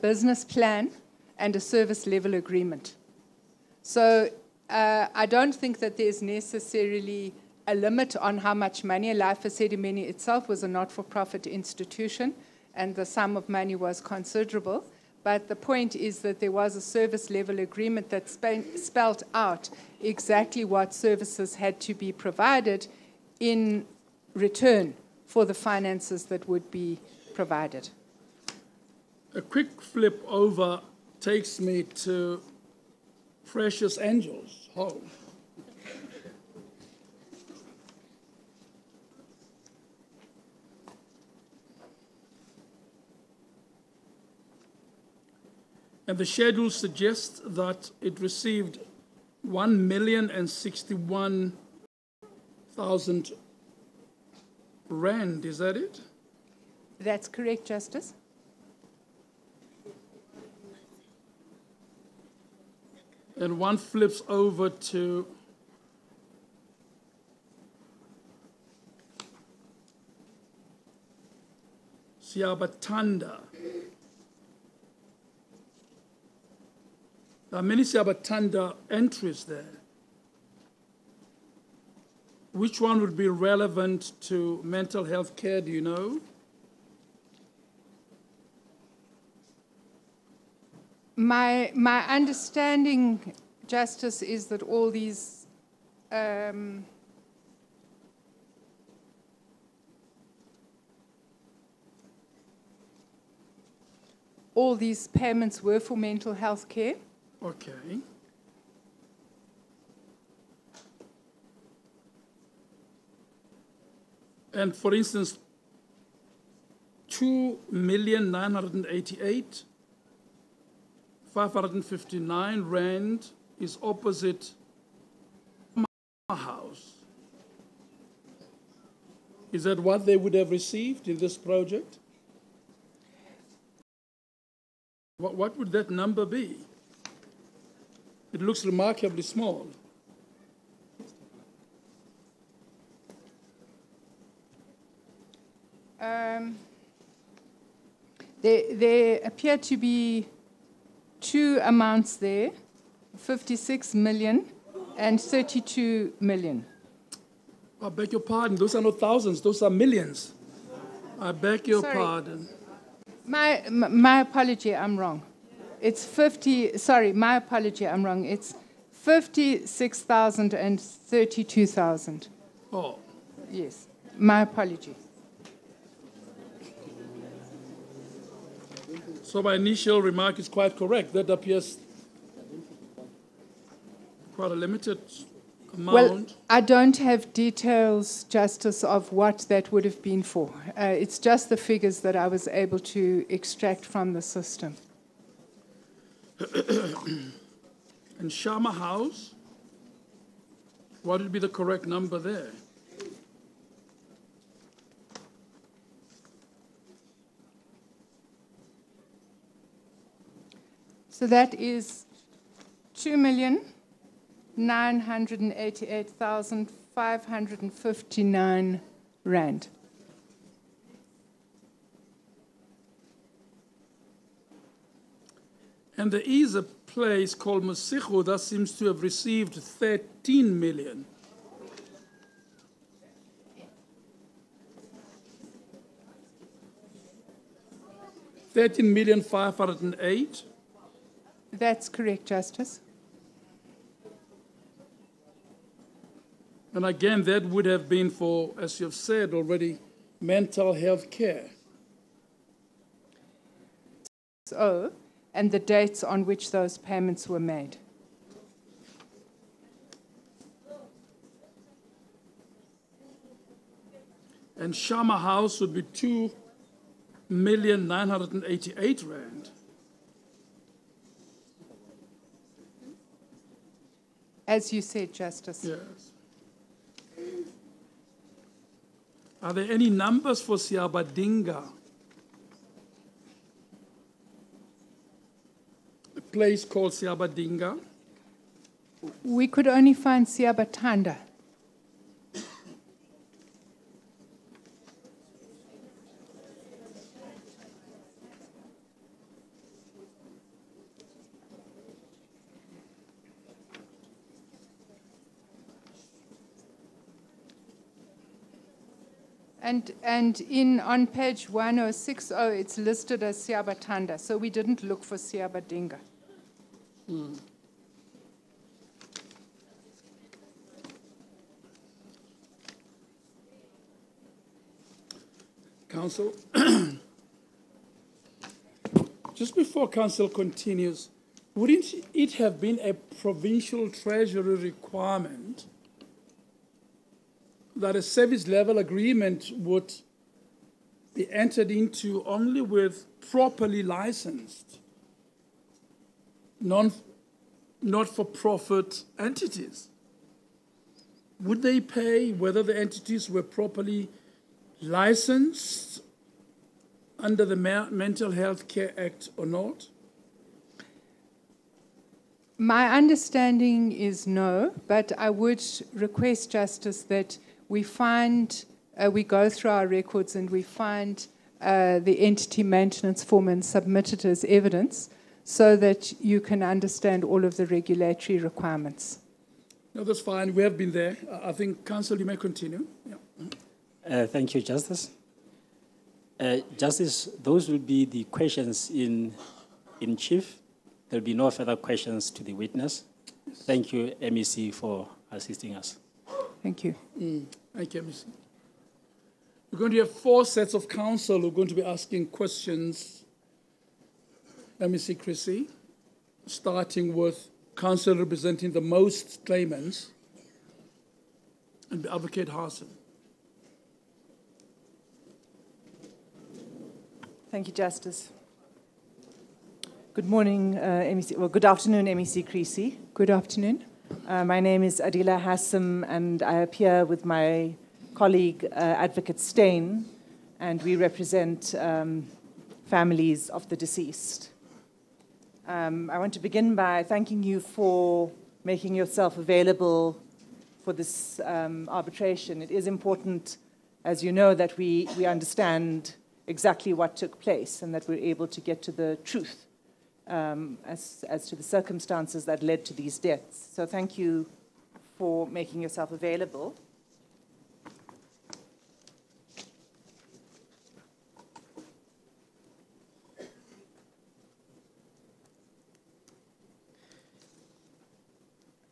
business plan and a service level agreement. So I don't think that there's necessarily a limit on how much money. Life Esidimeni itself was a not-for-profit institution, and the sum of money was considerable. But the point is that there was a service level agreement that spelled out exactly what services had to be provided in return for the finances that would be provided. A quick flip over takes me to Precious Angels home. And the schedule suggests that it received 1,061,000 rand. Is that it? That's correct, Justice. And one flips over to Siabatanda There are many Siabatanda entries there. Which one would be relevant to mental health care, do you know? My understanding, Justice, is that all these payments were for mental health care. Okay. And for instance, 2,988,559 rand is opposite my house. Is that what they would have received in this project? What would that number be? It looks remarkably small. There appear to be two amounts there, 56 million and 32 million. I beg your pardon, those are not thousands, those are millions. I beg your Sorry. pardon. My apology, I'm wrong. It's 50, sorry, my apology, I'm wrong. It's 56,000 and 32,000. Oh, Yes, my apology. so my initial remark is quite correct. That appears quite a limited amount. Well, I don't have details, Justice, of what that would have been for. It's just the figures that I was able to extract from the system. And Shama House, what would be the correct number there? So that is 2,988,559 rand. And there is a place called Mosigo that seems to have received 13 million. $13,508,000. That's correct, Justice. And again, that would have been for, as you've said already, mental health care. So, and the dates on which those payments were made. And Shama House would be 2,988,000 rand. As you said, Justice. Yes. Are there any numbers for Siabadinga? A place called Siabadinga. We could only find Siabatanda. And on page 1060, it's listed as Siabatanda, so we didn't look for Siabadinga. Council, just before Council continues, wouldn't it have been a provincial treasury requirement that a service level agreement would be entered into only with properly licensed, not-for-profit entities? Would they pay whether the entities were properly licensed under the Mental Health Care Act or not? My understanding is no, but I would request, Justice, that we find, we go through our records and we find the entity maintenance form and submit it as evidence so that you can understand all of the regulatory requirements. No, that's fine. We have been there. I think, Council, you may continue. Yeah. Thank you, Justice. Justice, those will be the questions in chief. There will be no further questions to the witness. Thank you, MEC, for assisting us. Thank you. Thank you, MEC. We're going to have 4 sets of counsel who are going to be asking questions. MEC Chrissy, starting with counsel representing the most claimants, and Advocate Hassan. Thank you, Justice. Good morning, MEC. Well, good afternoon, MEC Creasy. Good afternoon. My name is Adila Hassam, and I appear with my colleague, Advocate Steyn, and we represent families of the deceased. I want to begin by thanking you for making yourself available for this arbitration. It is important, as you know, that we understand exactly what took place and that we're able to get to the truth as to the circumstances that led to these deaths. So thank you for making yourself available.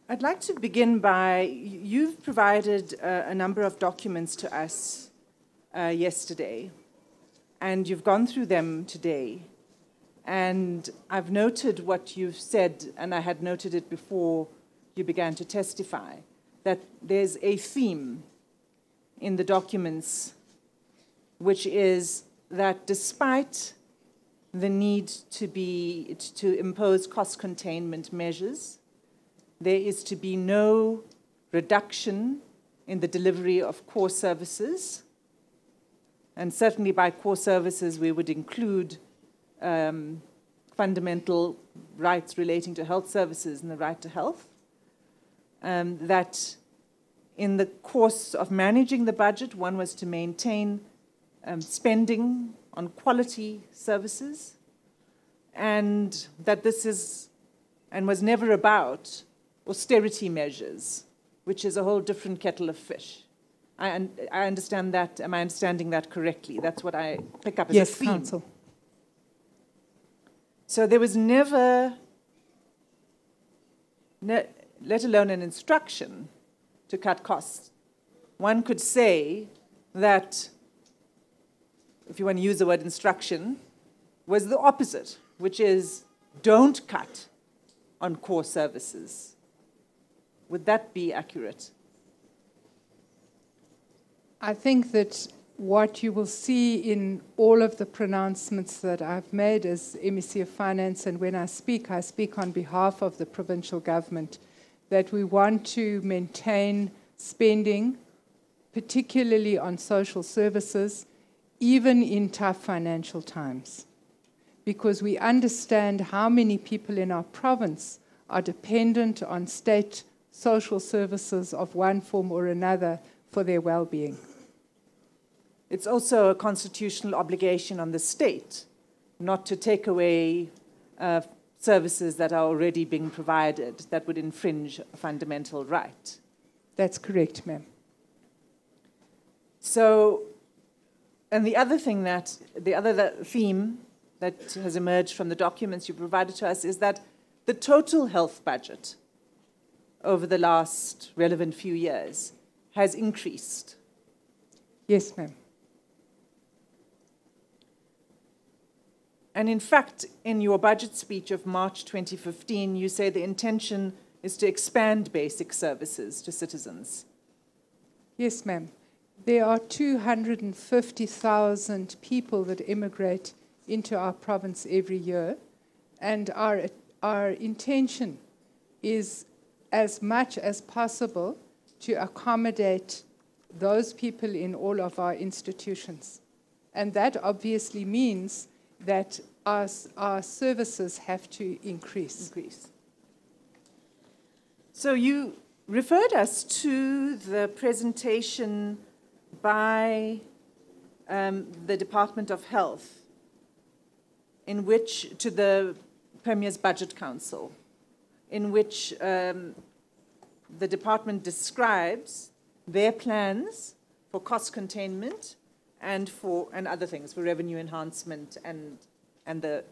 I'd like to begin by, you've provided a number of documents to us yesterday, and you've gone through them today. And I've noted what you've said, and I had noted it before you began to testify, that there's a theme in the documents, which is that despite the need to impose cost containment measures, there is to be no reduction in the delivery of core services. And certainly by core services, we would include fundamental rights relating to health services and the right to health. That in the course of managing the budget, one was to maintain spending on quality services, and that this is and was never about austerity measures, which is a whole different kettle of fish. I understand that. Am I understanding that correctly? That's what I pick up as a theme. Yes, Counsel. So there was never, let alone an instruction to cut costs. One could say that, if you want to use the word instruction, was the opposite, which is don't cut on core services. Would that be accurate? I think that what you will see in all of the pronouncements that I've made as MEC of Finance, and when I speak on behalf of the provincial government, that we want to maintain spending, particularly on social services, even in tough financial times, because we understand how many people in our province are dependent on state social services of one form or another for their well-being. It's also a constitutional obligation on the state not to take away services that are already being provided that would infringe a fundamental right. That's correct, ma'am. So, and the other theme that has emerged from the documents you provided to us is that the total health budget over the last relevant few years has increased. Yes, ma'am. And in fact, in your budget speech of March 2015, you say the intention is to expand basic services to citizens. Yes, ma'am. There are 250,000 people that immigrate into our province every year, and our intention is as much as possible to accommodate those people in all of our institutions. And that obviously means that our services have to increase. So you referred us to the presentation by the Department of Health, in which, to the Premier's Budget Council, in which the department describes their plans for cost containment and other things, for revenue enhancement and the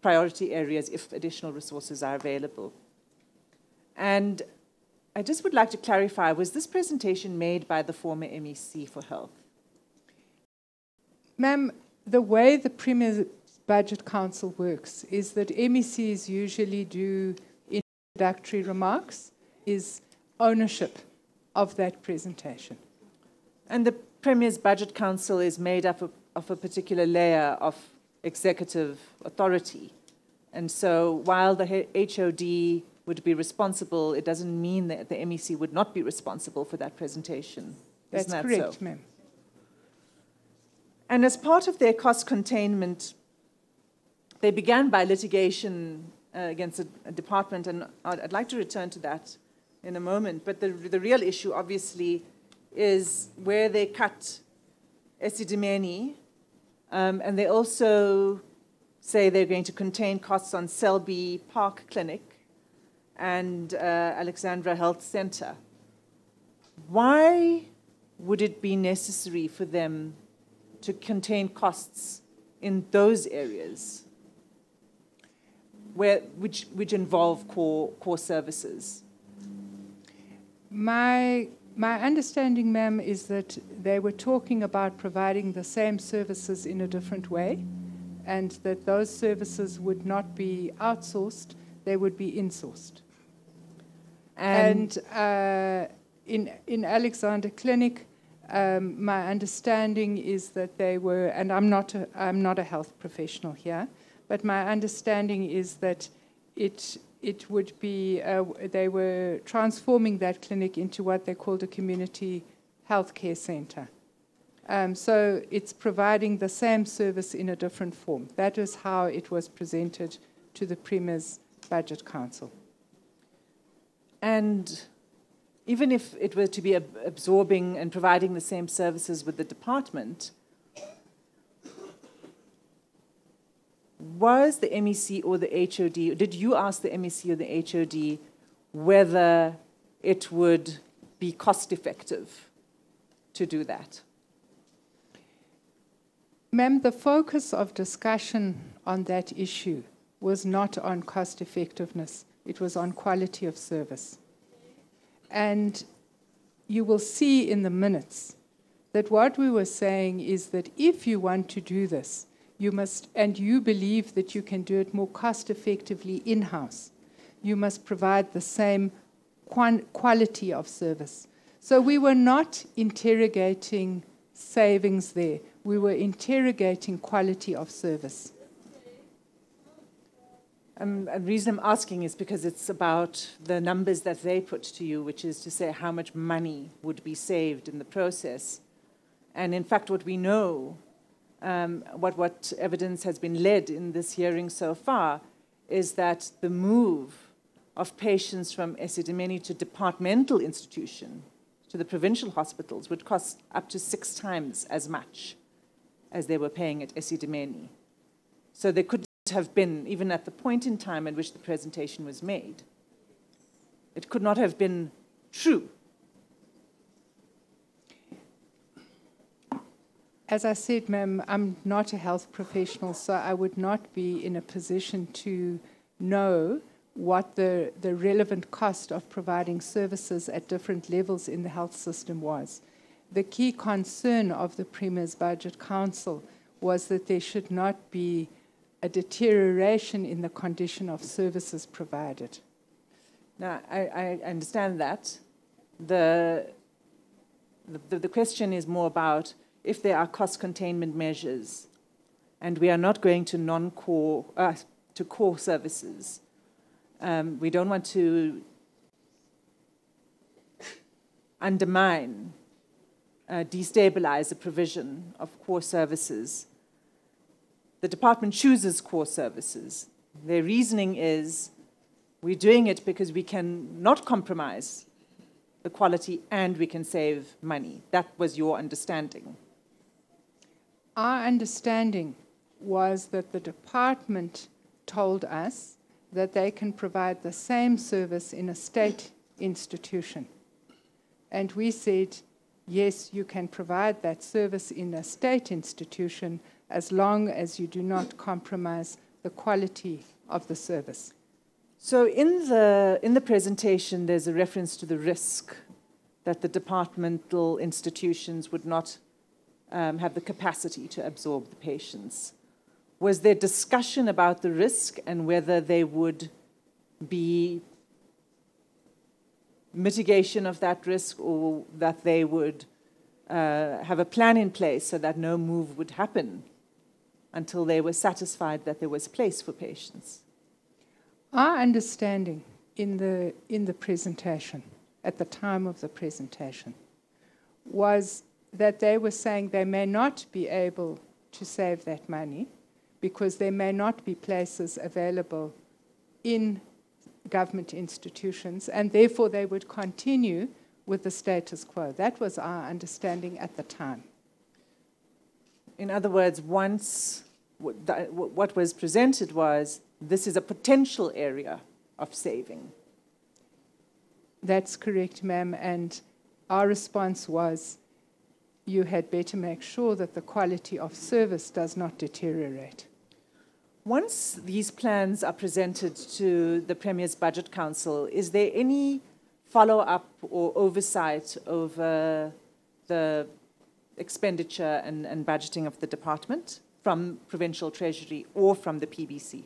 priority areas if additional resources are available. And I just would like to clarify, was this presentation made by the former MEC for Health? Ma'am, the way the Premier's Budget Council works is that MECs usually do introductory remarks, is ownership of that presentation. And the Premier's Budget Council is made up of a particular layer of executive authority. And so while the HOD would be responsible, it doesn't mean that the MEC would not be responsible for that presentation. That's Isn't that correct, so? ma'am. And as part of their cost containment, they began by litigation against a department, and I'd like to return to that in a moment. But the real issue, obviously, is where they cut Esidimeni, and they also say they're going to contain costs on Selby Park Clinic and Alexandra Health Center. Why would it be necessary for them to contain costs in those areas which involve core services? My understanding, ma'am, is that they were talking about providing the same services in a different way, and that those services would not be outsourced, they would be insourced. And in Alexander Clinic, my understanding is that they were, and I'm not a health professional here, but my understanding is that it would be, they were transforming that clinic into what they called a community healthcare center. So it's providing the same service in a different form. That is how it was presented to the Premier's Budget Council. And even if it were to be absorbing and providing the same services with the department, was the MEC or the HOD, did you ask the MEC or the HOD whether it would be cost effective to do that? Ma'am, the focus of discussion on that issue was not on cost effectiveness, it was on quality of service. And you will see in the minutes that what we were saying is that if you want to do this, you must, and you believe that you can do it more cost effectively in-house, you must provide the same quality of service. So we were not interrogating savings there. We were interrogating quality of service. The reason I'm asking is because it's about the numbers that they put to you, which is to say how much money would be saved in the process. And in fact, what we know, what evidence has been led in this hearing so far, is that the move of patients from Esidimeni to departmental institution, to the provincial hospitals, would cost up to 6 times as much as they were paying at Esidimeni. So there couldn't have been, even at the point in time at which the presentation was made, it could not have been true. As I said, ma'am, I'm not a health professional, so I would not be in a position to know what the relevant cost of providing services at different levels in the health system was. The key concern of the Premier's Budget Council was that there should not be a deterioration in the condition of services provided. Now, I understand that. The question is more about if there are cost containment measures and we are not going to non-core, to core services. We don't want to undermine, destabilize the provision of core services. The department chooses core services. Their reasoning is we're doing it because we can not compromise the quality and we can save money. That was your understanding. Our understanding was that the department told us that they can provide the same service in a state institution. And we said, yes, you can provide that service in a state institution as long as you do not compromise the quality of the service. So in the presentation, there's a reference to the risk that the departmental institutions would not have the capacity to absorb the patients. Was there discussion about the risk and whether there would be mitigation of that risk, or that they would have a plan in place so that no move would happen until they were satisfied that there was place for patients? Our understanding in the presentation, at the time of the presentation, was that they were saying they may not be able to save that money because there may not be places available in government institutions, and therefore they would continue with the status quo. That was our understanding at the time. In other words, once what was presented was, this is a potential area of saving. That's correct, ma'am, and our response was, you had better make sure that the quality of service does not deteriorate. Once these plans are presented to the Premier's Budget Council, is there any follow-up or oversight over the expenditure and budgeting of the department from Provincial Treasury or from the PBC?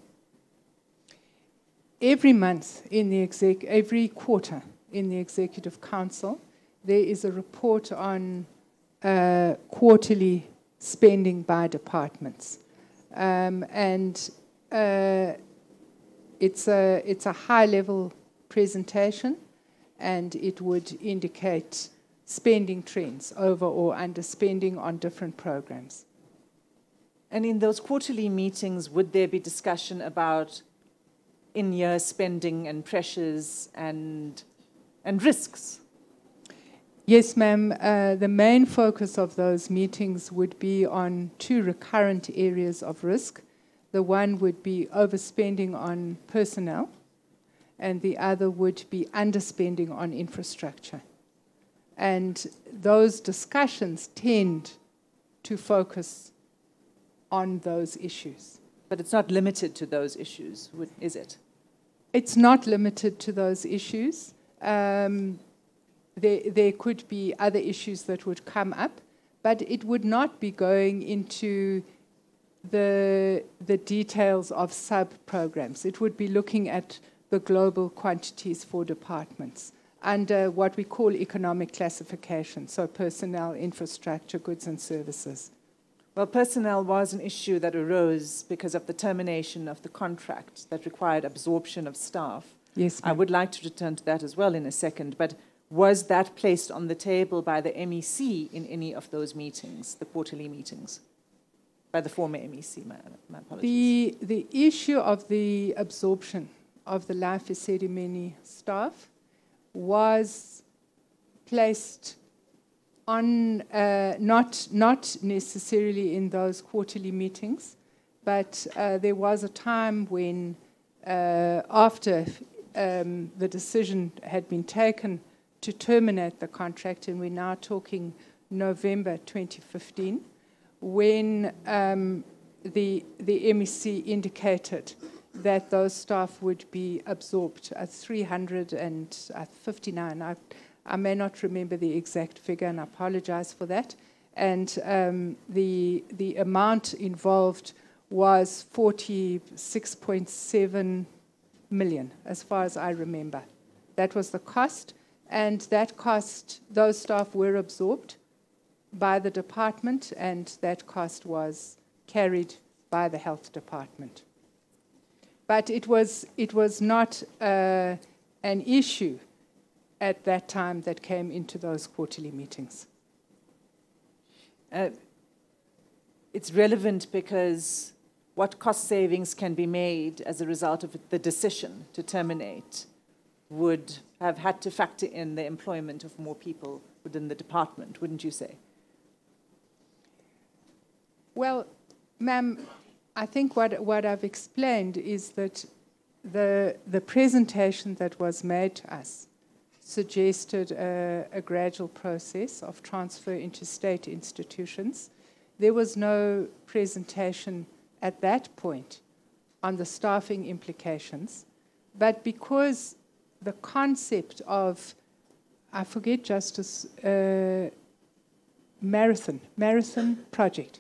Every month, every quarter in the Executive Council, there is a report on quarterly spending by departments. It's a high-level presentation, and it would indicate spending trends, over or underspending on different programs. And in those quarterly meetings, would there be discussion about in-year spending and pressures and risks? Yes, ma'am. The main focus of those meetings would be on two recurrent areas of risk. The one would be overspending on personnel, and the other would be underspending on infrastructure. And those discussions tend to focus on those issues. But it's not limited to those issues, is it? It's not limited to those issues. There could be other issues that would come up, but it would not be going into the details of sub-programs. It would be looking at the global quantities for departments under what we call economic classification, so personnel, infrastructure, goods and services. Well, personnel was an issue that arose because of the termination of the contract that required absorption of staff. Yes, ma'am. I would like to return to that as well in a second, but was that placed on the table by the MEC in any of those meetings, the quarterly meetings? By the former MEC, my apologies. The issue of the absorption of the Life Esidimeni staff was placed on, not necessarily in those quarterly meetings, but there was a time when, after the decision had been taken to terminate the contract, and we're now talking November 2015, when the MEC indicated that those staff would be absorbed at 359. I may not remember the exact figure, and I apologize for that. And the amount involved was 46.7 million, as far as I remember. That was the cost, and that cost, those staff were absorbed by the department, and that cost was carried by the health department. But it was not an issue at that time that came into those quarterly meetings. It's relevant because what cost savings can be made as a result of the decision to terminate would have had to factor in the employment of more people within the department, wouldn't you say? Well, ma'am, I think what I've explained is that the presentation that was made to us suggested a gradual process of transfer into state institutions. There was no presentation at that point on the staffing implications, but because the concept of, I forget, Justice, marathon project.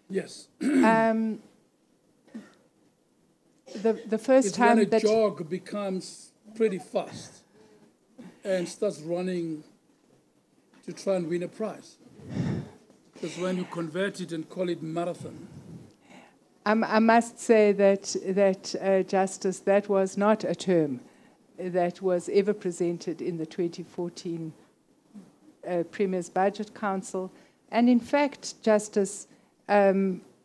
Yes. The first It's time when a that jog becomes pretty fast and starts running to try and win a prize. Because when you convert it and call it marathon. I must say that Justice, that was not a term that was ever presented in the 2014 Premier's Budget Council. And in fact, Justice,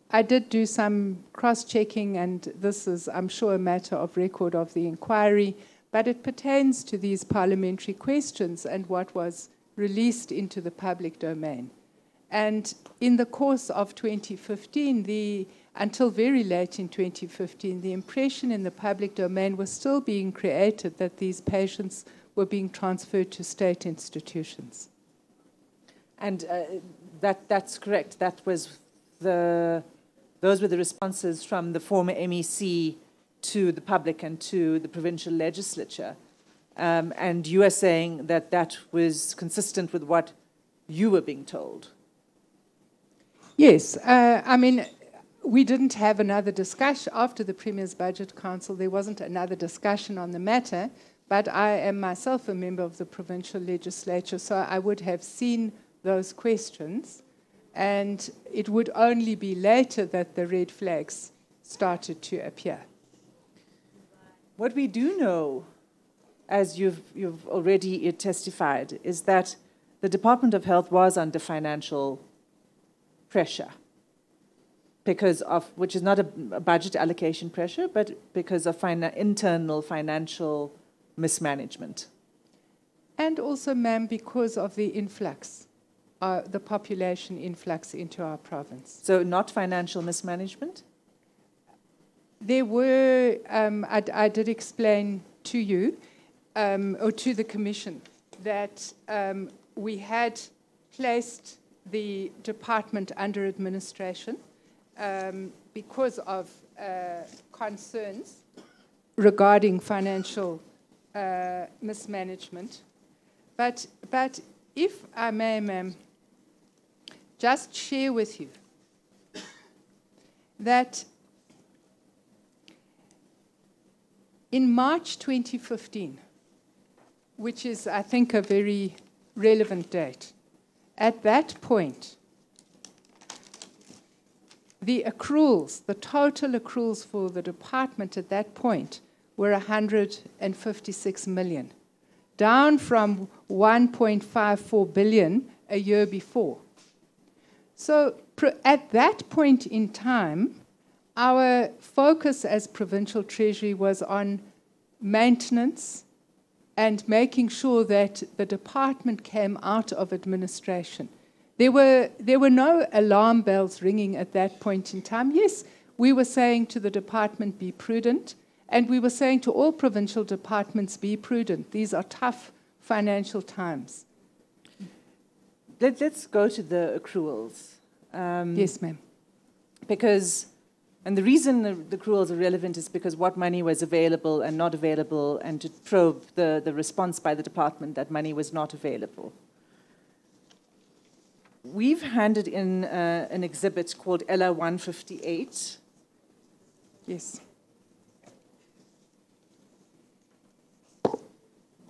I did do some cross-checking, and this is, I'm sure, a matter of record of the inquiry, but it pertains to these parliamentary questions and what was released into the public domain. And in the course of 2015, until very late in 2015, the impression in the public domain was still being created that these patients were being transferred to state institutions. And that's correct. That was those were the responses from the former MEC to the public and to the provincial legislature. And you are saying that that was consistent with what you were being told. Yes. I mean, we didn't have another discussion after the Premier's Budget Council. There wasn't another discussion on the matter, but I am myself a member of the provincial legislature, so I would have seen those questions, and it would only be later that the red flags started to appear. What we do know, as you've already testified, is that the Department of Health was under financial pressure, because of, which is not a budget allocation pressure, but because of internal financial mismanagement. And also, ma'am, because of the influx, the population influx into our province. So not financial mismanagement? There were, I did explain to you, or to the Commission, that we had placed the department under administration because of concerns regarding financial mismanagement. But if I may, ma'am, just share with you that in March 2015, which is, I think, a very relevant date, at that point, the accruals, the total accruals for the department at that point were 156 million, down from 1.54 billion a year before. So at that point in time, our focus as Provincial Treasury was on maintenance and making sure that the department came out of administration. There were no alarm bells ringing at that point in time. Yes, we were saying to the department, be prudent, and we were saying to all provincial departments, be prudent. These are tough financial times. Let's go to the accruals. Yes, ma'am. Because, and the reason the accruals are relevant is because what money was available and not available, and to probe the response by the department that money was not available. We've handed in an exhibit called Ella 158. Yes.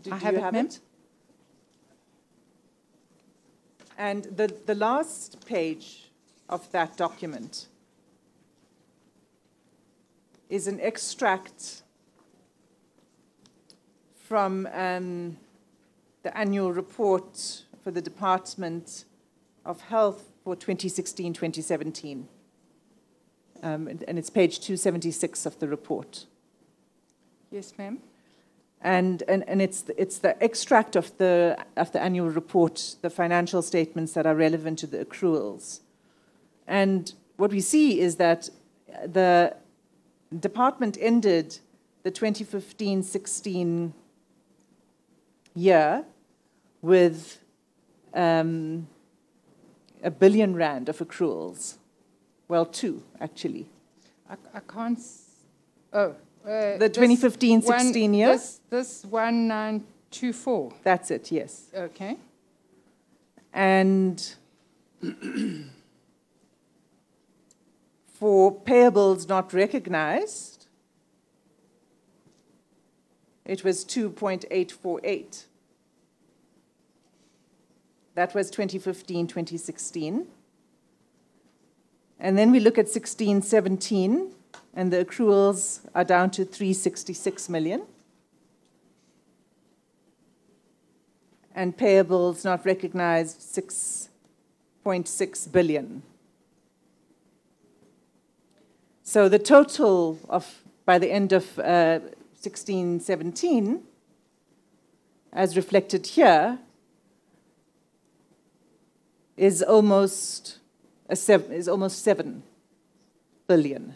Do I have you it, have ma'am. it? And the last page of that document is an extract from the annual report for the Department of Health for 2016-2017. And it's page 276 of the report. Yes, ma'am. And it's the extract of the annual report, the financial statements that are relevant to the accruals. And what we see is that the department ended the 2015-16 year with R1 billion of accruals. Well, 2, actually. I can't. Oh. The 2015-16 year? This 1924. That's it, yes. Okay. And for payables not recognized, it was 2.848. That was 2015-2016. And then we look at 16-17, and the accruals are down to 366 million. And payables not recognized, 6.6 billion. So the total of, by the end of 16-17, as reflected here, is almost 7 billion.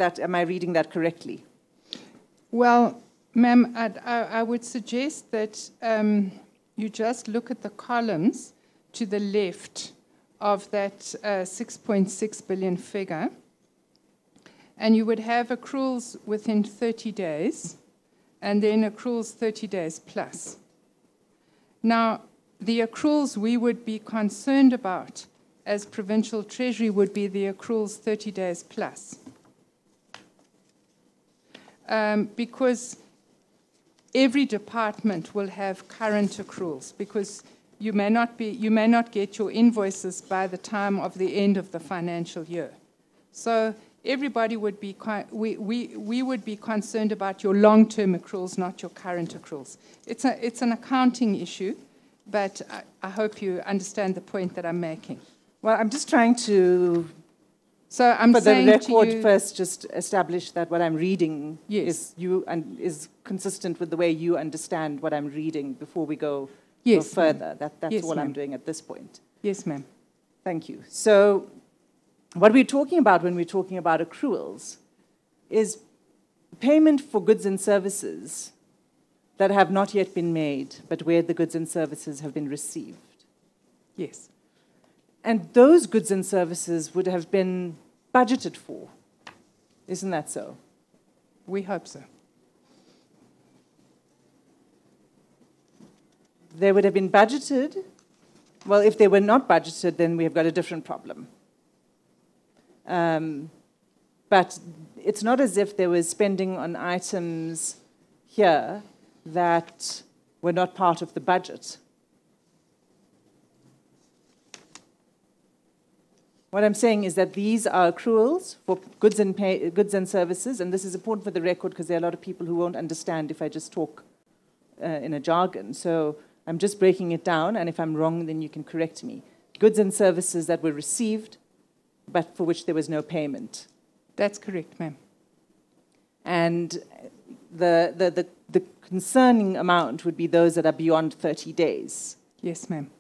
Am I reading that correctly? Well, ma'am, I would suggest that you just look at the columns to the left of that 6.6 billion figure, and you would have accruals within 30 days, and then accruals 30 days plus. Now, the accruals we would be concerned about as Provincial Treasury would be the accruals 30 days plus. Because every department will have current accruals, because you may not get your invoices by the time of the end of the financial year. So everybody would be, we would be concerned about your long-term accruals, not your current accruals. It's an accounting issue, but I hope you understand the point that I'm making. Well, I'm just trying to, so I'm for the saying record, to you, first just establish that what I'm reading Yes. is consistent with the way you understand what I'm reading before we go Yes, further. That's Yes, all I'm ma'am. doing at this point. Yes, ma'am. Thank you. So what we're talking about when we're talking about accruals is payment for goods and services that have not yet been made, but where the goods and services have been received. Yes. And those goods and services would have been budgeted for. Isn't that so? We hope so. They would have been budgeted. Well, if they were not budgeted, then we have got a different problem. But it's not as if there was spending on items here that were not part of the budget. What I'm saying is that these are accruals for goods and services, and this is important for the record because there are a lot of people who won't understand if I just talk in a jargon. So I'm just breaking it down, and if I'm wrong, then you can correct me. Goods and services that were received, but for which there was no payment. That's correct, ma'am. And the concerning amount would be those that are beyond 30 days. Yes, ma'am.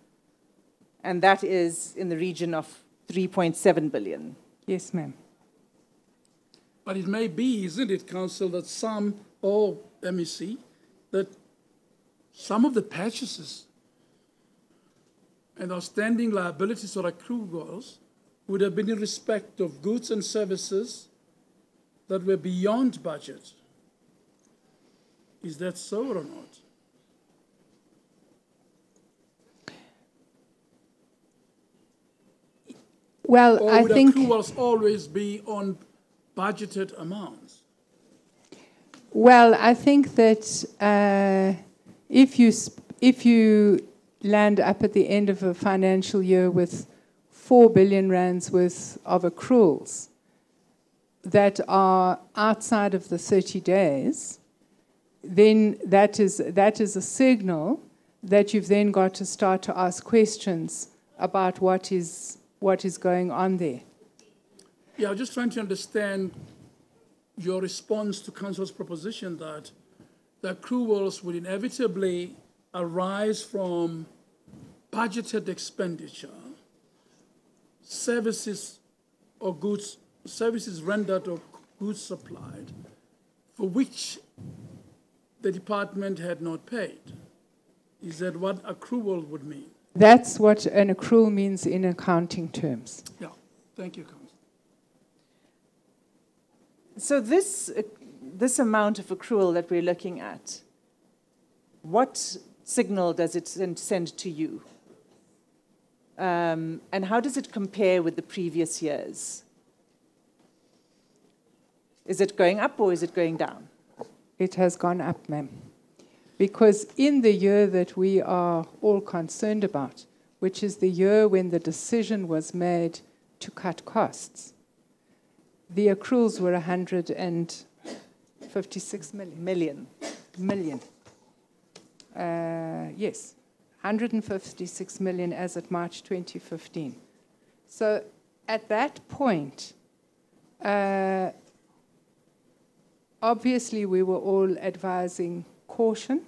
And that is in the region of 3.7 billion. Yes, ma'am. But it may be, isn't it, Council, that some, or MEC, that some of the purchases and outstanding liabilities or accruals would have been in respect of goods and services that were beyond budget. Is that so or not? Well, Or I would think. accruals always be on budgeted amounts? Well, I think that if you land up at the end of a financial year with 4 billion rands worth of accruals that are outside of the 30 days, then that is a signal that you've then got to start to ask questions about what is going on there. Yeah, I'm just trying to understand your response to Council's proposition that the accruals would inevitably arise from budgeted expenditure, services or goods, services rendered or goods supplied for which the department had not paid. Is that what accrual would mean? That's what an accrual means in accounting terms. Yeah, thank you, Councillor. So this amount of accrual that we're looking at, what signal does it send to you? And how does it compare with the previous years? Is it going up or is it going down? It has gone up, ma'am. Because in the year that we are all concerned about, which is the year when the decision was made to cut costs, the accruals were 156 million. Yes, 156 million as at March 2015. So at that point, obviously we were all advising caution.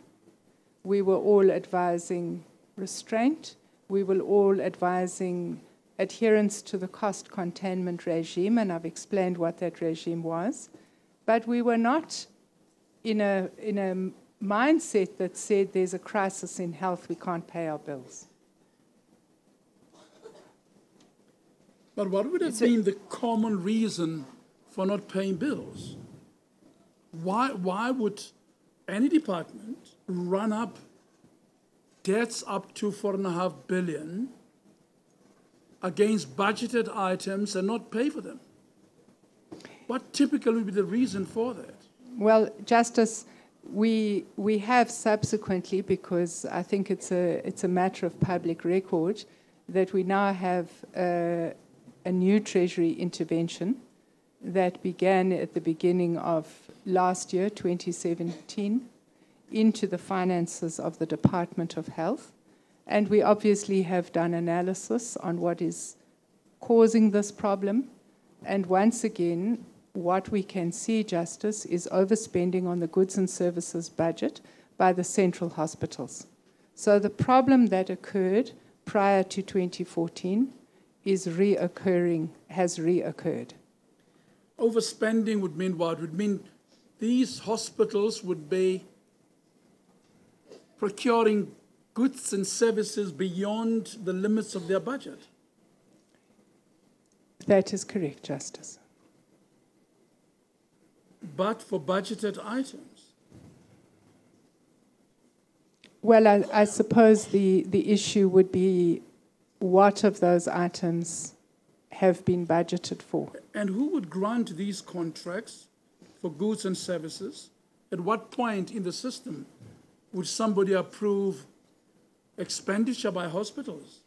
We were all advising restraint. We were all advising adherence to the cost containment regime, and I've explained what that regime was. But we were not in a mindset that said there's a crisis in health, we can't pay our bills. But what would have been the common reason for not paying bills? Why would any department run up debts up to 4.5 billion against budgeted items and not pay for them? What typically would be the reason for that? Well, Justice, we have subsequently, because I think it's a matter of public record, that we now have a new Treasury intervention that began at the beginning of last year, 2017, into the finances of the Department of Health. And we obviously have done analysis on what is causing this problem. And once again, what we can see, Justice, is overspending on the goods and services budget by the central hospitals. So the problem that occurred prior to 2014 is reoccurring, has reoccurred. Overspending would mean what? Would mean these hospitals would be procuring goods and services beyond the limits of their budget. That is correct, Justice. But for budgeted items. Well, I suppose the issue would be what of those items have been budgeted for. And who would grant these contracts for goods and services? At what point in the system would somebody approve expenditure by hospitals?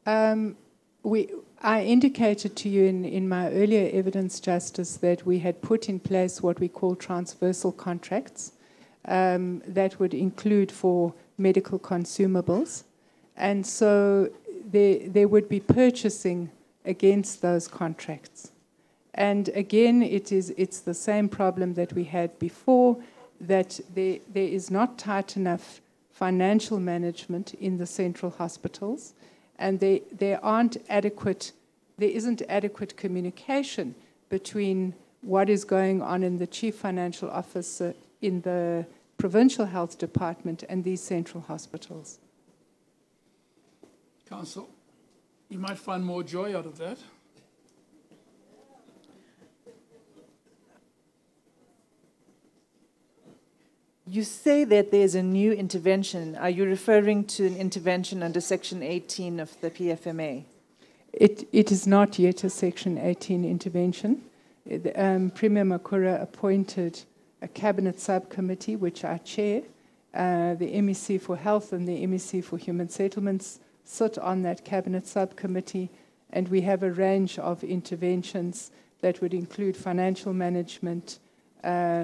I indicated to you in my earlier evidence, Justice, that we had put in place what we call transversal contracts that would include for medical consumables. And so they would be purchasing against those contracts. And again, it's the same problem that we had before, that there is not tight enough financial management in the central hospitals, and there isn't adequate communication between what is going on in the chief financial officer in the provincial health department and these central hospitals. Council, you might find more joy out of that. You say that there's a new intervention. Are you referring to an intervention under Section 18 of the PFMA? It is not yet a Section 18 intervention. Premier Makura appointed a cabinet subcommittee, which I chair. The MEC for Health and the MEC for Human Settlements sit on that cabinet subcommittee, and we have a range of interventions that would include financial management,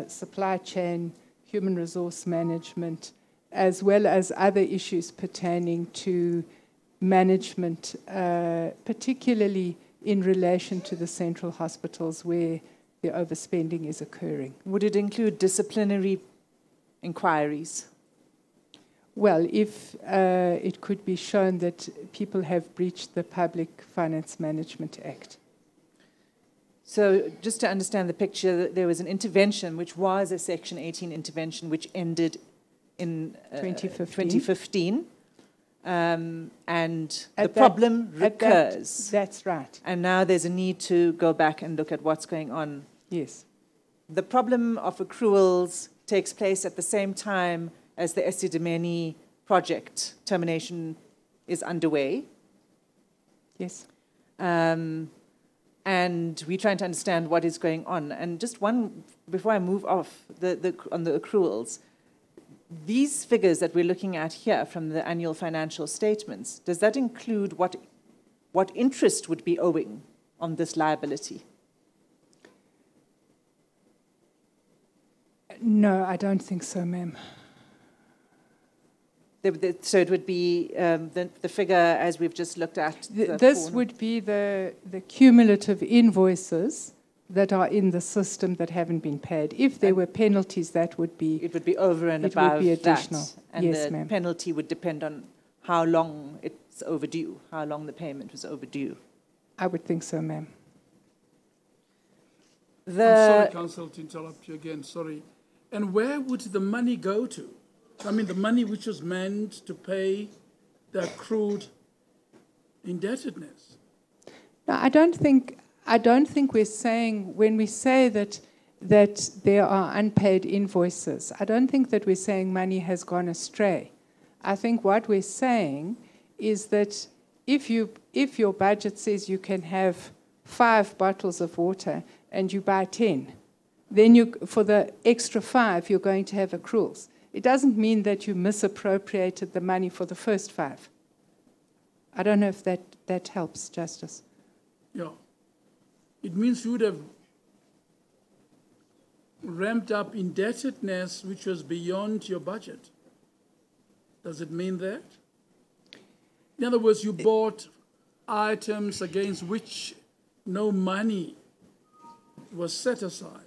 supply chain, human resource management, as well as other issues pertaining to management, particularly in relation to the central hospitals where the overspending is occurring. Would it include disciplinary inquiries? Well, if it could be shown that people have breached the Public Finance Management Act. So just to understand the picture, there was an intervention which was a Section 18 intervention which ended in 2015. And the problem recurs. That's right. And now there's a need to go back and look at what's going on. Yes. The problem of accruals takes place at the same time as the Esidimeni project termination is underway. Yes. And we're trying to understand what is going on. And just one, before I move off on the accruals, these figures that we're looking at here from the annual financial statements, does that include what interest would be owing on this liability? No, I don't think so, ma'am. So it would be the figure as we've just looked at. This would be the cumulative invoices that are in the system that haven't been paid. If there were penalties, that would be... It would be over and it above would be additional. that. And Yes, the ma'am. penalty would depend on how long it's overdue, how long the payment was overdue. I would think so, ma'am. I'm sorry, Council, to interrupt you again, sorry. And where would the money go to? I mean, the money which was meant to pay the accrued indebtedness. No, I don't think we're saying, when we say that there are unpaid invoices, I don't think that we're saying money has gone astray. I think what we're saying is that if your budget says you can have 5 bottles of water and you buy 10, then for the extra 5, you're going to have accruals. It doesn't mean that you misappropriated the money for the first 5. I don't know if that helps, Justice. Yeah. It means you would have ramped up indebtedness which was beyond your budget. Does it mean that? In other words, you bought items against which no money was set aside.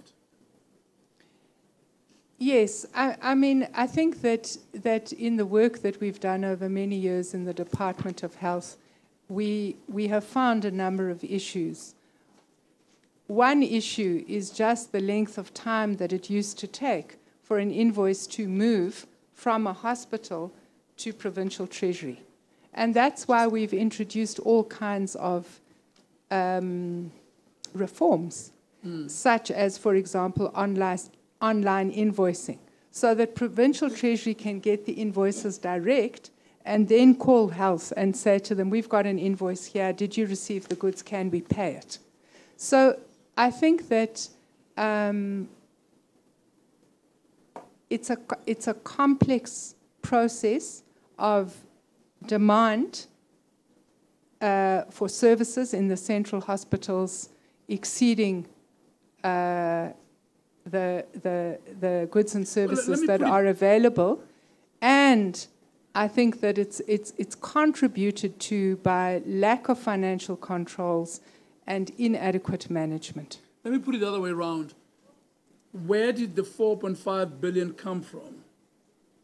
Yes, I mean, I think that in the work that we've done over many years in the Department of Health, we have found a number of issues. One issue is just the length of time that it used to take for an invoice to move from a hospital to Provincial Treasury. And that's why we've introduced all kinds of reforms, such as, for example, online invoicing, so that Provincial Treasury can get the invoices direct and then call Health and say to them, we've got an invoice here, did you receive the goods, can we pay it? So I think that it's a complex process of demand for services in the central hospitals exceeding the goods and services that are available, and I think that it's contributed to by lack of financial controls and inadequate management. Let me put it the other way around. Where did the 4.5 billion come from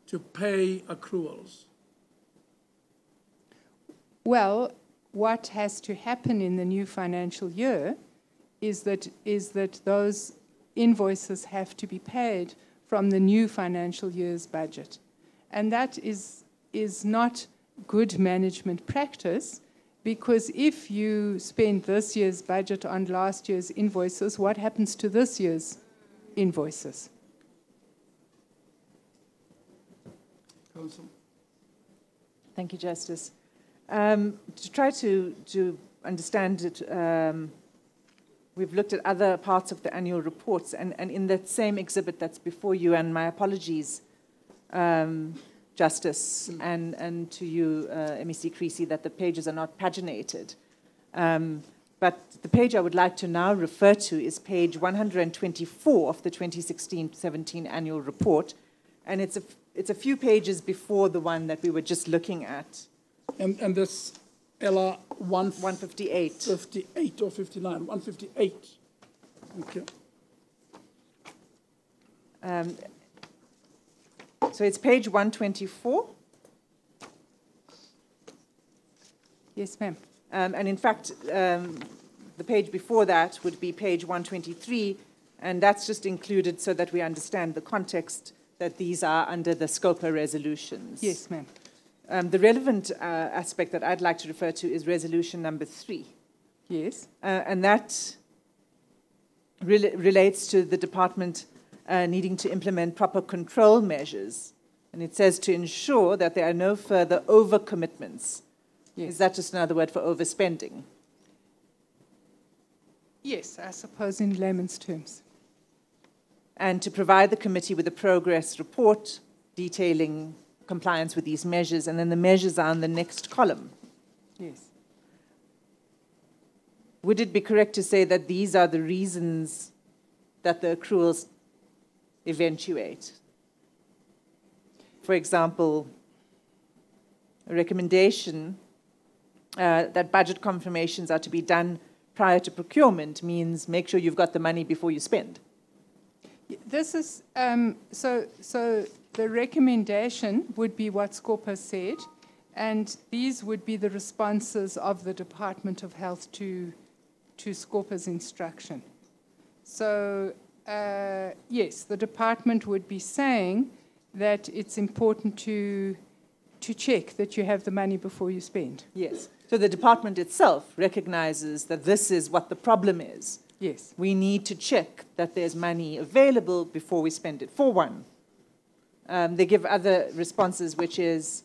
to pay accruals? Well, what has to happen in the new financial year is that those invoices have to be paid from the new financial year's budget. And that is not good management practice, because if you spend this year's budget on last year's invoices, what happens to this year's invoices? Council. Thank you, Justice. To try to understand it, we've looked at other parts of the annual reports, and in that same exhibit that's before you, and my apologies, Justice, and to you, MEC Creasy, that the pages are not paginated. But the page I would like to now refer to is page 124 of the 2016-17 annual report, and it's a few pages before the one that we were just looking at. And this LR 158. 58 or 59? 158. Okay. So it's page 124. Yes, ma'am. And in fact, the the page before that would be page 123, and that's just included so that we understand the context that these are under the SCOPA resolutions. Yes, ma'am. The relevant aspect that I'd like to refer to is resolution number 3. Yes. And that relates to the department needing to implement proper control measures. And it says to ensure that there are no further overcommitments. Yes. Is that just another word for overspending? Yes, I suppose in layman's terms. And to provide the committee with a progress report detailing compliance with these measures, and then the measures are in the next column. Yes. Would it be correct to say that these are the reasons that the accruals eventuate? For example, a recommendation that budget confirmations are to be done prior to procurement means make sure you've got the money before you spend. This is, so the recommendation would be what SCOPA said, and these would be the responses of the Department of Health to SCOPA's instruction. So, yes, the department would be saying that it's important to check that you have the money before you spend. Yes. So the department itself recognizes that this is what the problem is. Yes. We need to check that there's money available before we spend it, for one. They give other responses, which is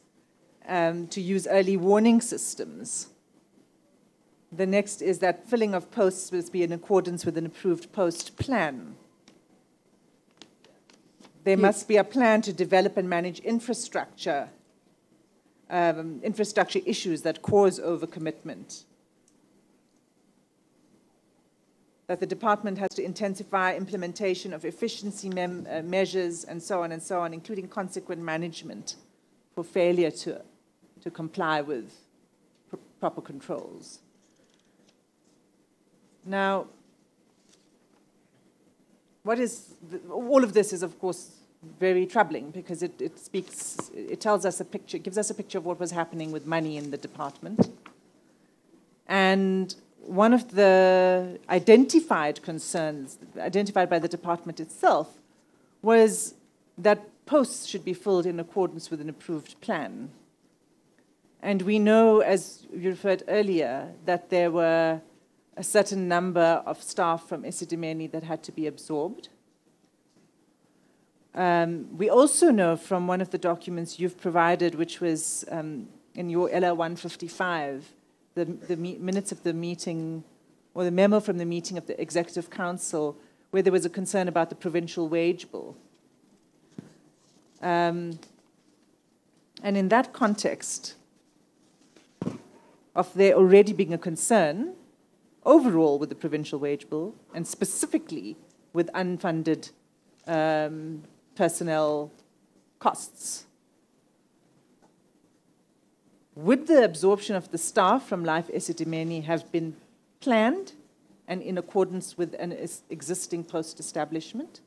to use early warning systems. The next is that filling of posts must be in accordance with an approved post plan. There must be a plan to develop and manage infrastructure issues that cause overcommitment. That the department has to intensify implementation of efficiency measures and so on, including consequent management for failure to comply with proper controls. All of this is, of course, very troubling because it tells us a picture, gives us a picture of what was happening with money in the department. And one of the identified concerns, identified by the department itself, was that posts should be filled in accordance with an approved plan. And we know, as you referred earlier, that there were a certain number of staff from Esidimeni that had to be absorbed. We also know from one of the documents you've provided, which was in your LR 155, the minutes of the meeting, or the memo from the meeting of the Executive Council, where there was a concern about the provincial wage bill. And in that context, of there already being a concern overall with the provincial wage bill, and specifically with unfunded personnel costs, would the absorption of the staff from Life Esidimeni have been planned and in accordance with an existing post-establishment?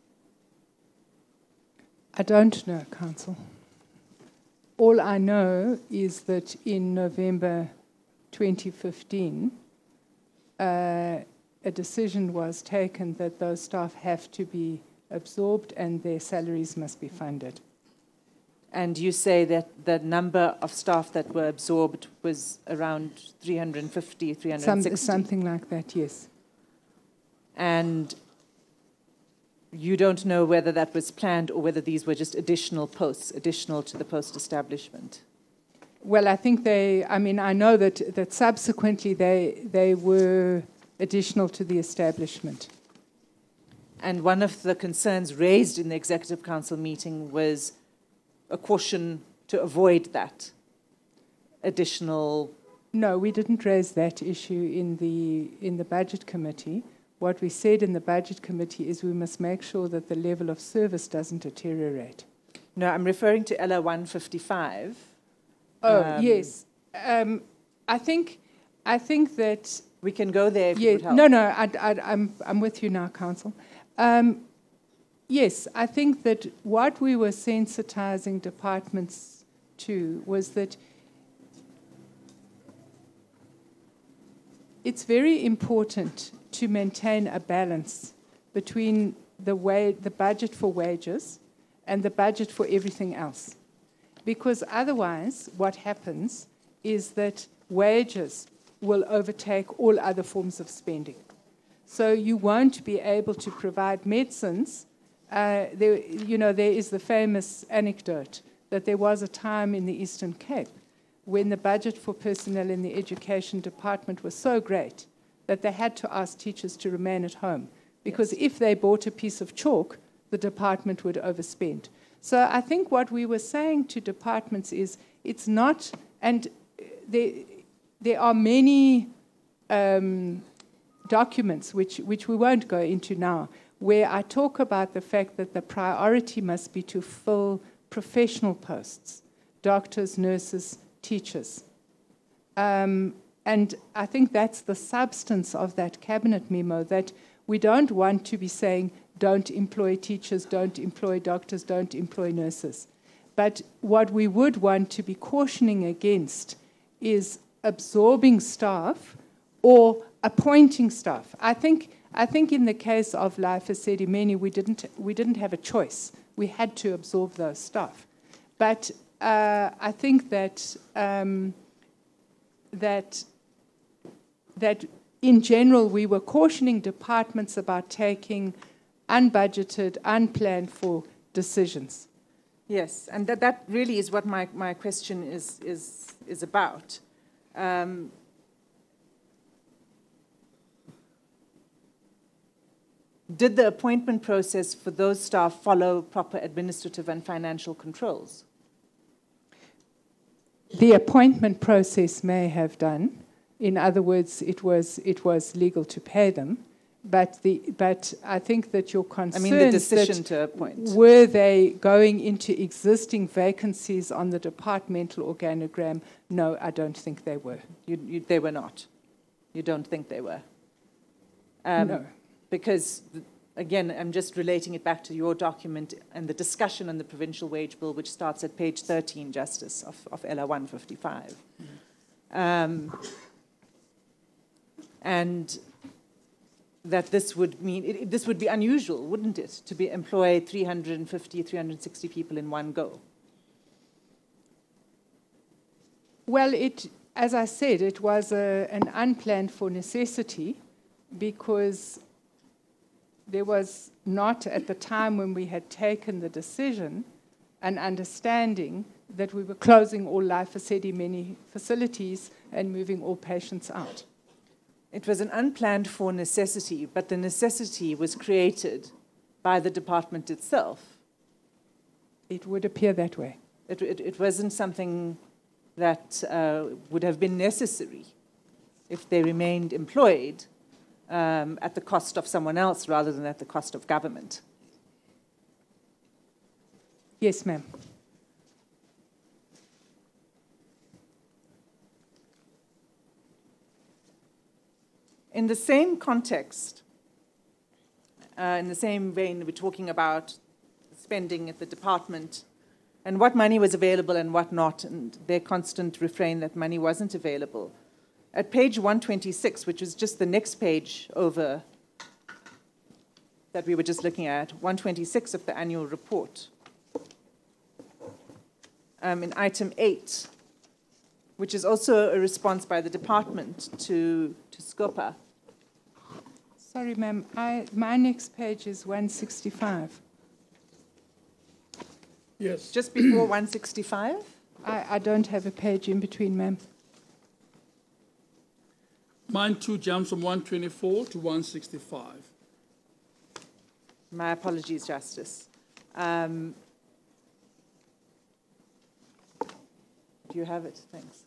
I don't know, Council. All I know is that in November 2015, a decision was taken that those staff have to be absorbed and their salaries must be funded. And you say that the number of staff that were absorbed was around 350, 360? Something like that, yes. And you don't know whether that was planned or whether these were just additional posts, additional to the post establishment? Well, I think I know that subsequently they were additional to the establishment. And one of the concerns raised in the Executive Council meeting was a caution to avoid that additional. No, we didn't raise that issue in the Budget Committee. What we said in the Budget Committee is we must make sure that the level of service doesn't deteriorate. No, I'm referring to LR 155. Oh, yes. I think that we can go there if it would help. No, I'm with you now, Council. Yes, I think that what we were sensitizing departments to was that it's very important to maintain a balance between the budget for wages and the budget for everything else. Because otherwise, what happens is that wages will overtake all other forms of spending. So you won't be able to provide medicines. There is the famous anecdote that there was a time in the Eastern Cape when the budget for personnel in the education department was so great that they had to ask teachers to remain at home, because if they bought a piece of chalk, the department would overspend. So I think what we were saying to departments is it's not, and there are many documents, which we won't go into now, where I talk about the fact that the priority must be to fill professional posts, doctors, nurses, teachers. And I think that's the substance of that cabinet memo, that we don't want to be saying, don't employ teachers, don't employ doctors, don't employ nurses. But what we would want to be cautioning against is absorbing staff or appointing staff. I think in the case of Life Esidimeni, we didn't have a choice. We had to absorb those staff. But I think that that in general we were cautioning departments about taking unbudgeted, unplanned for decisions. Yes, and that really is what my question is about. Did the appointment process for those staff follow proper administrative and financial controls? The appointment process may have done. In other words, it was legal to pay them. But I think that your concern the decision to appoint. Were they going into existing vacancies on the departmental organogram? No, I don't think they were. They were not. You don't think they were? No. Because, again, I'm just relating it back to your document and the discussion on the provincial wage bill, which starts at page 13, Justice, of LR 155. And that this would mean, this would be unusual, wouldn't it, to be employ 350, 360 people in one go? Well, as I said, it was an unplanned for necessity, because there was not, at the time when we had taken the decision, an understanding that we were closing all Life Esidimeni facilities and moving all patients out. It was an unplanned for necessity, but the necessity was created by the department itself. It would appear that way. It wasn't something that would have been necessary if they remained employed at the cost of someone else rather than at the cost of government. Yes, ma'am. In the same context, in the same vein, we're talking about spending at the department and what money was available and what not, and their constant refrain that money wasn't available. At page 126, which was just the next page over that we were just looking at, 126 of the annual report, in item 8, which is also a response by the department to SCOPA. Sorry, ma'am. My next page is 165. Yes. Just before 165? I don't have a page in between, ma'am. Mine too jumps from 124 to 165. My apologies, Justice. Do you have it? Thanks.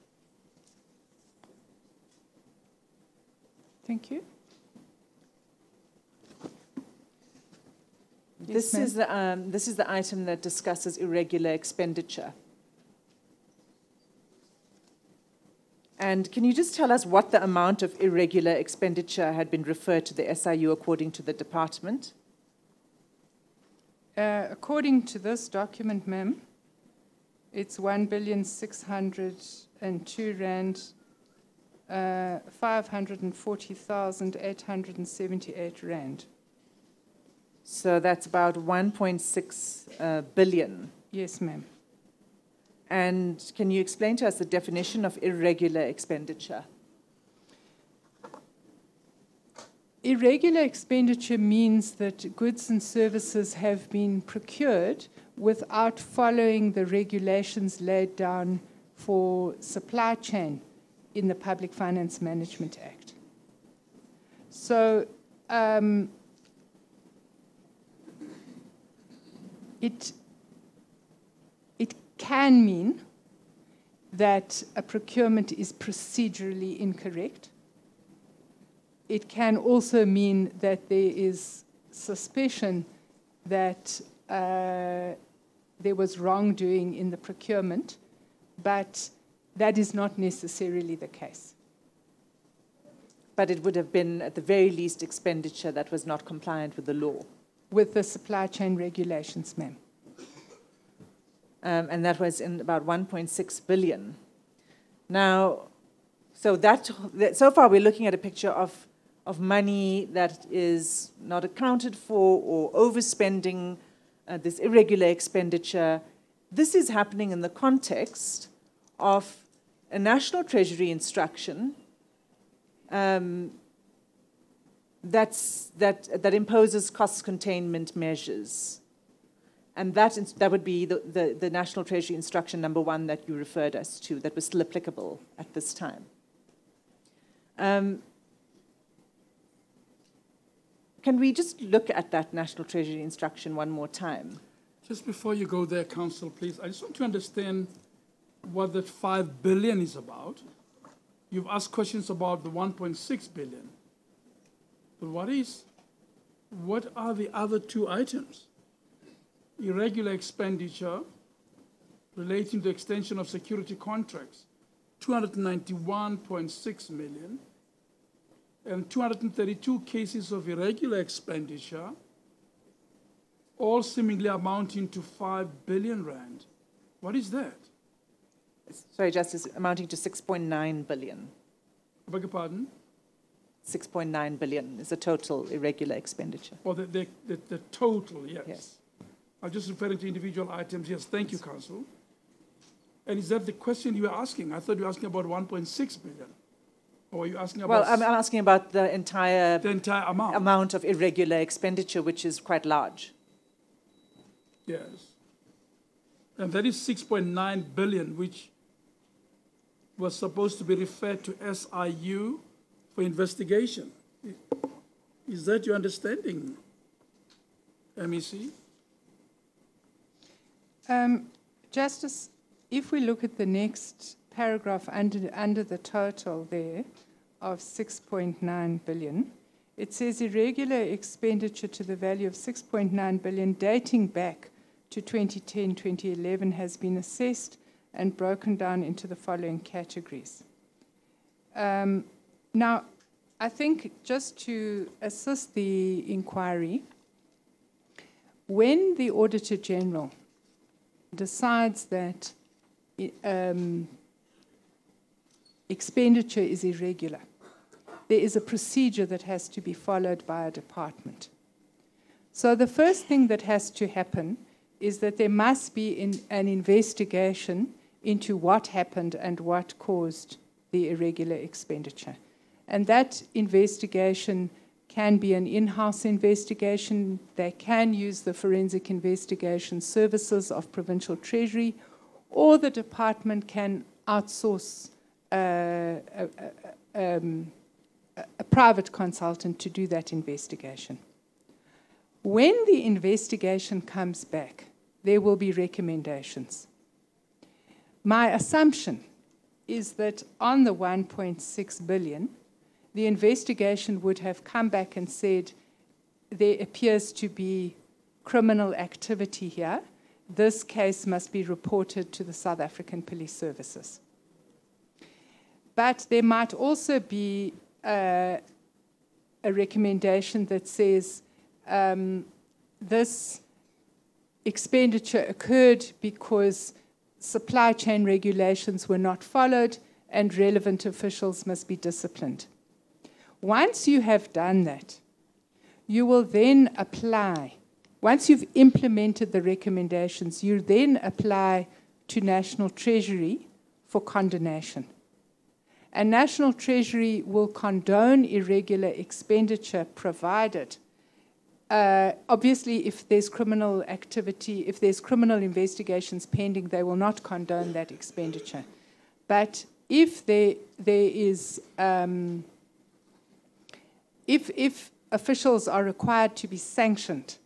Thank you. This is the item that discusses irregular expenditure. And can you just tell us what the amount of irregular expenditure had been referred to the SIU according to the department? According to this document, ma'am, it's 1,602 rand 540,878 rand. So that's about 1.6 billion. Yes, ma'am. And can you explain to us the definition of irregular expenditure? Irregular expenditure means that goods and services have been procured without following the regulations laid down for supply chain in the Public Finance Management Act. So it can mean that a procurement is procedurally incorrect. It can also mean that there is suspicion that there was wrongdoing in the procurement, but that is not necessarily the case. But it would have been, at the very least, expenditure that was not compliant with the law. With the supply chain regulations, ma'am. And that was in about 1.6 billion. Now, so far we're looking at a picture of money that is not accounted for or overspending, this irregular expenditure. This is happening in the context of a National Treasury instruction that imposes cost containment measures. And that would be the National Treasury Instruction number 1 that you referred us to, that was still applicable at this time. Can we just look at that National Treasury Instruction one more time? Just before you go there, Council, please, I just want to understand what that 5 billion is about. You've asked questions about the 1.6 billion. But what are the other two items? Irregular expenditure relating to extension of security contracts, 291.6 million, and 232 cases of irregular expenditure, all seemingly amounting to 5 billion rand. What is that? Sorry, Justice, amounting to 6.9 billion. I beg your pardon? 6.9 billion is the total irregular expenditure. Or the total, yes. Yes. I'm just referring to individual items. Yes, thank you, Council. And is that the question you were asking? I thought you were asking about 1.6 billion. Or are you asking about... Well, I'm asking about the entire amount. Amount of irregular expenditure, which is quite large. Yes. And that is 6.9 billion, which was supposed to be referred to SIU for investigation. Is that your understanding, MEC? Justice, if we look at the next paragraph under the total there of 6.9 billion, it says irregular expenditure to the value of 6.9 billion dating back to 2010-2011 has been assessed and broken down into the following categories. Now, I think just to assist the inquiry, when the Auditor General decides that expenditure is irregular, there is a procedure that has to be followed by a department. So the first thing that has to happen is that there must be an investigation into what happened and what caused the irregular expenditure. And that investigation can be an in-house investigation. They can use the forensic investigation services of Provincial Treasury, or the department can outsource a private consultant to do that investigation. When the investigation comes back, there will be recommendations. My assumption is that on the 1.6 billion, the investigation would have come back and said, there appears to be criminal activity here. This case must be reported to the South African Police Services. But there might also be a recommendation that says this expenditure occurred because supply chain regulations were not followed, and relevant officials must be disciplined. Once you have done that, you will then apply. Once you've implemented the recommendations, you then apply to National Treasury for condonation. And National Treasury will condone irregular expenditure provided, obviously if there's criminal activity, if there's criminal investigations pending, they will not condone that expenditure. But if there is, if officials are required to be sanctioned,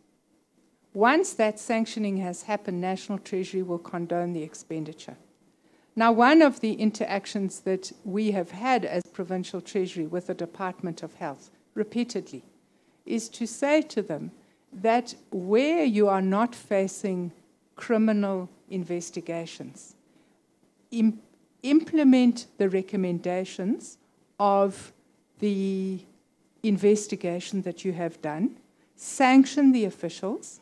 once that sanctioning has happened, National Treasury will condone the expenditure. Now, one of the interactions that we have had as Provincial Treasury with the Department of Health repeatedly is to say to them that where you are not facing criminal investigations, implement the recommendations of the investigation that you have done, sanction the officials,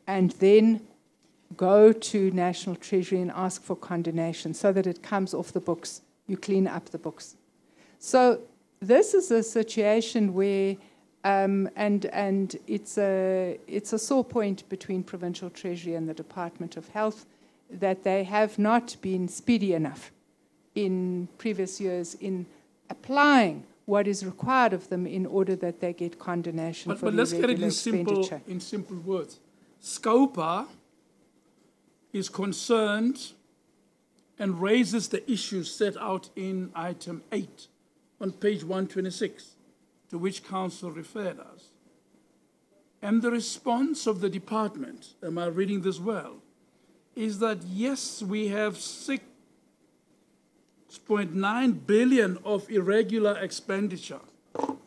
and then go to National Treasury and ask for condonation so that it comes off the books. You clean up the books. So this is a situation where, and it's a sore point between Provincial Treasury and the Department of Health that they have not been speedy enough in previous years in applying what is required of them in order that they get condonation for but let's get it in simple words. SCOPA is concerned and raises the issues set out in item 8 on page 126, to which Council referred us. And the response of the department, am I reading this well, is that yes, we have 6.9 billion of irregular expenditure,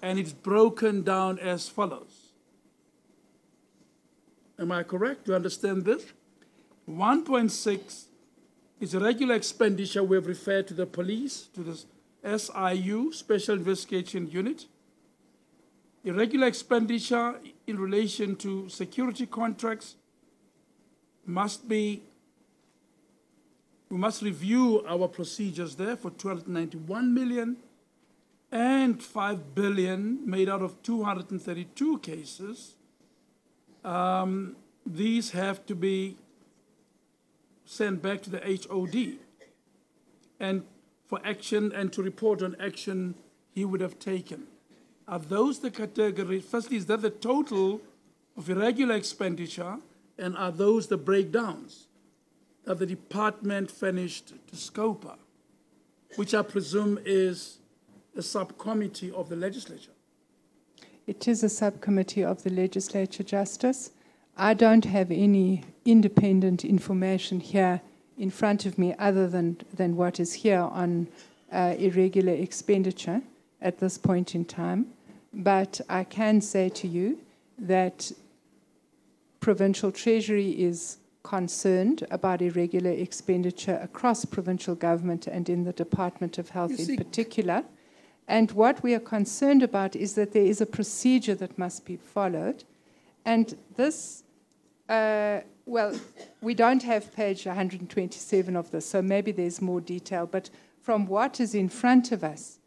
and it's broken down as follows. Am I correct? Do you understand this? 1.6 is irregular expenditure. We've referred to the police, to the SIU, Special Investigation Unit. Irregular expenditure in relation to security contracts must be, we must review our procedures there for 291 million, and 5 billion made out of 232 cases. These have to be sent back to the HOD and for action and to report on action he would have taken. Are those the categories? Firstly, is that the total of irregular expenditure, and are those the breakdowns that the department furnished to SCOPA, which I presume is a subcommittee of the legislature? It is a subcommittee of the legislature, Justice. I don't have any independent information here in front of me other than what is here on irregular expenditure at this point in time. But I can say to you that Provincial Treasury is concerned about irregular expenditure across provincial government and in the Department of Health in particular. And what we are concerned about is that there is a procedure that must be followed. And this, well, we don't have page 127 of this, so maybe there's more detail. But from what is in front of us,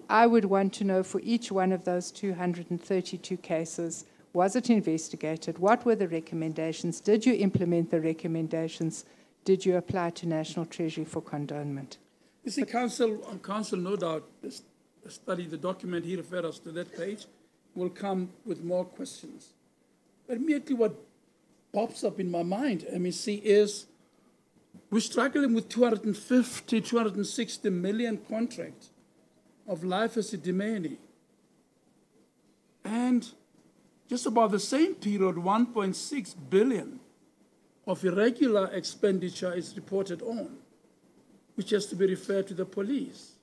I would want to know for each one of those 232 cases, was it investigated? What were the recommendations? Did you implement the recommendations? Did you apply to National Treasury for condonement? You see, Council, no doubt, study the document he referred us to that page, will come with more questions. But immediately what pops up in my mind, MEC, is we're struggling with 250, 260 million contract of life Esidimeni. And just about the same period, 1.6 billion of irregular expenditure is reported on, which has to be referred to the police.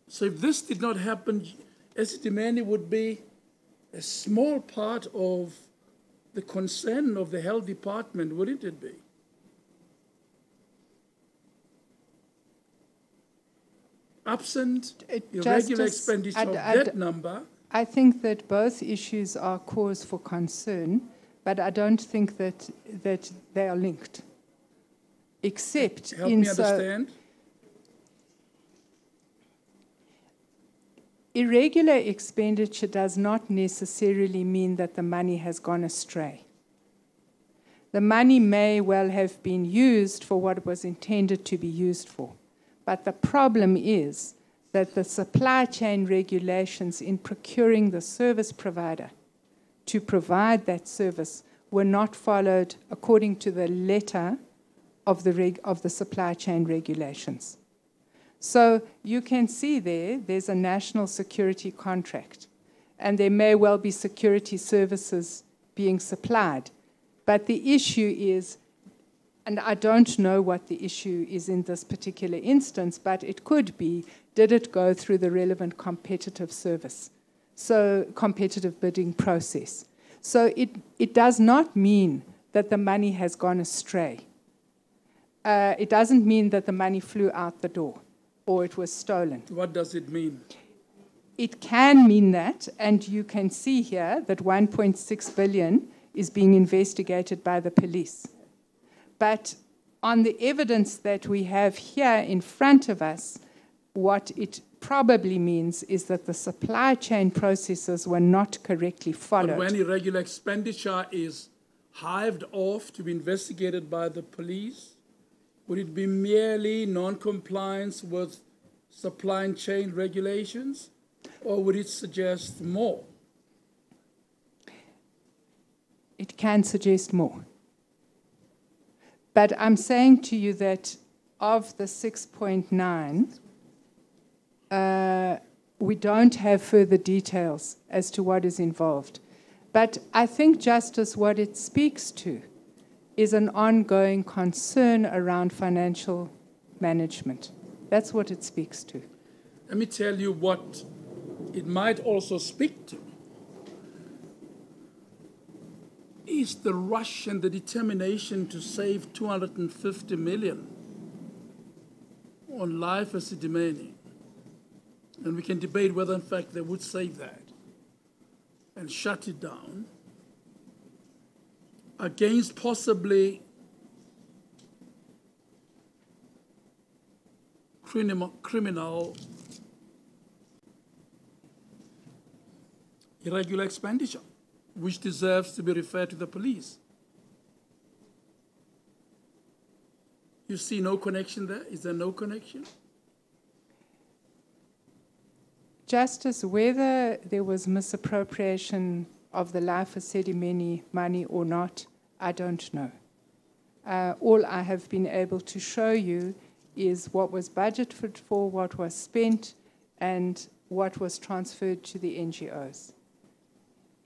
So if this did not happen, Esidimeni would be a small part of the concern of the health department, wouldn't it be? Absent irregular expenditure of that number. I think that both issues are cause for concern, but I don't think that they are linked. except Help in me understand. Irregular expenditure does not necessarily mean that the money has gone astray. The money may well have been used for what it was intended to be used for. But the problem is that the supply chain regulations in procuring the service provider to provide that service were not followed according to the letter of the supply chain regulations. So you can see there's a national security contract, and there may well be security services being supplied. But the issue is, and I don't know what the issue is in this particular instance, but it could be, did it go through the relevant competitive service, so competitive bidding process? So it does not mean that the money has gone astray. It doesn't mean that the money flew out the door or it was stolen. What does it mean? It can mean that, and you can see here that 1.6 billion is being investigated by the police. But on the evidence that we have here in front of us, what it probably means is that the supply chain processes were not correctly followed. But when irregular expenditure is hived off to be investigated by the police, would it be merely non-compliance with supply chain regulations, or would it suggest more? It can suggest more. But I'm saying to you that of the 6.9, we don't have further details as to what is involved. But I think, Justice, what it speaks to is an ongoing concern around financial management. That's what it speaks to. Let me tell you what it might also speak to. Is the rush and the determination to save 250 million on life as Esidimeni. And we can debate whether, in fact, they would save that and shut it down against possibly criminal irregular expenditure, which deserves to be referred to the police. You see no connection there? Is there no connection? Justice, whether there was misappropriation of the Life of Sedimeni money or not, I don't know. All I have been able to show you is what was budgeted for, what was spent, and what was transferred to the NGOs.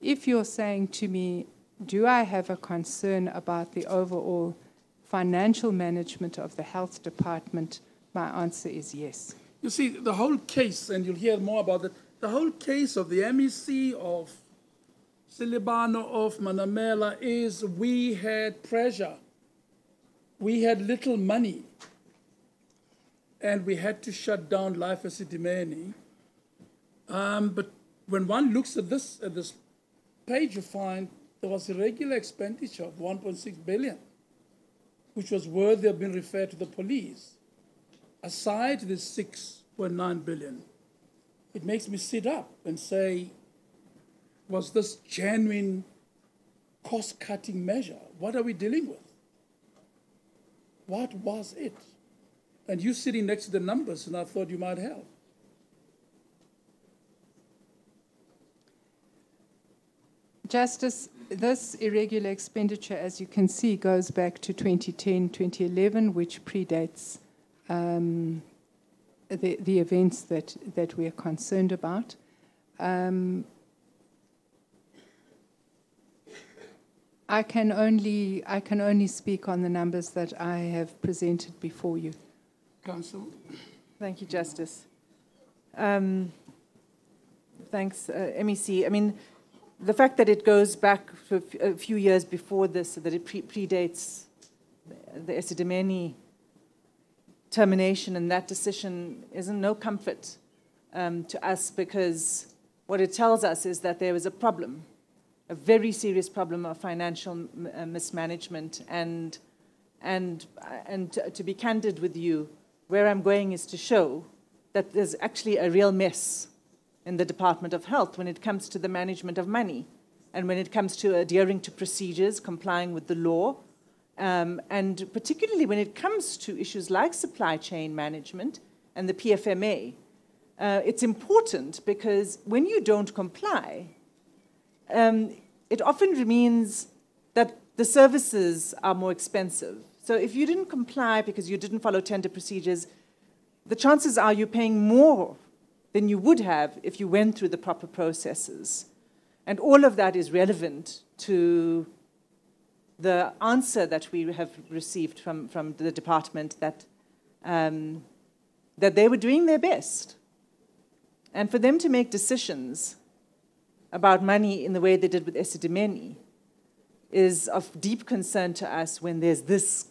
If you're saying to me, do I have a concern about the overall financial management of the health department, my answer is yes. You see, the whole case, and you'll hear more about it, the whole case of the MEC, of Silibano, of Manamela, is we had pressure. We had little money. And we had to shut down Life as Esidimeni. But when one looks at this page, you find there was irregular expenditure of 1.6 billion, which was worthy of being referred to the police. Aside the 6.9 billion, it makes me sit up and say, was this genuine cost-cutting measure? What are we dealing with? What was it? And you sitting next to the numbers, and I thought you might help. Justice, this irregular expenditure, as you can see, goes back to 2010, 2011, which predates the events that we are concerned about. I can only speak on the numbers that I have presented before you. Counsel? Thank you, Justice. Thanks, MEC. I mean, the fact that it goes back to a few years before this, that it predates the Esidimeni termination and that decision is in no comfort to us, because what it tells us is that there was a problem, a very serious problem of financial mismanagement, and And to be candid with you, where I'm going is to show that there's actually a real mess in the Department of Health when it comes to the management of money and when it comes to adhering to procedures, complying with the law, and particularly when it comes to issues like supply chain management and the PFMA. It's important because when you don't comply, it often means that the services are more expensive. So if you didn't comply because you didn't follow tender procedures, the chances are you're paying more than you would have if you went through the proper processes. And all of that is relevant to the answer that we have received from the department that they were doing their best. And for them to make decisions about money in the way they did with Esidimeni is of deep concern to us when there's this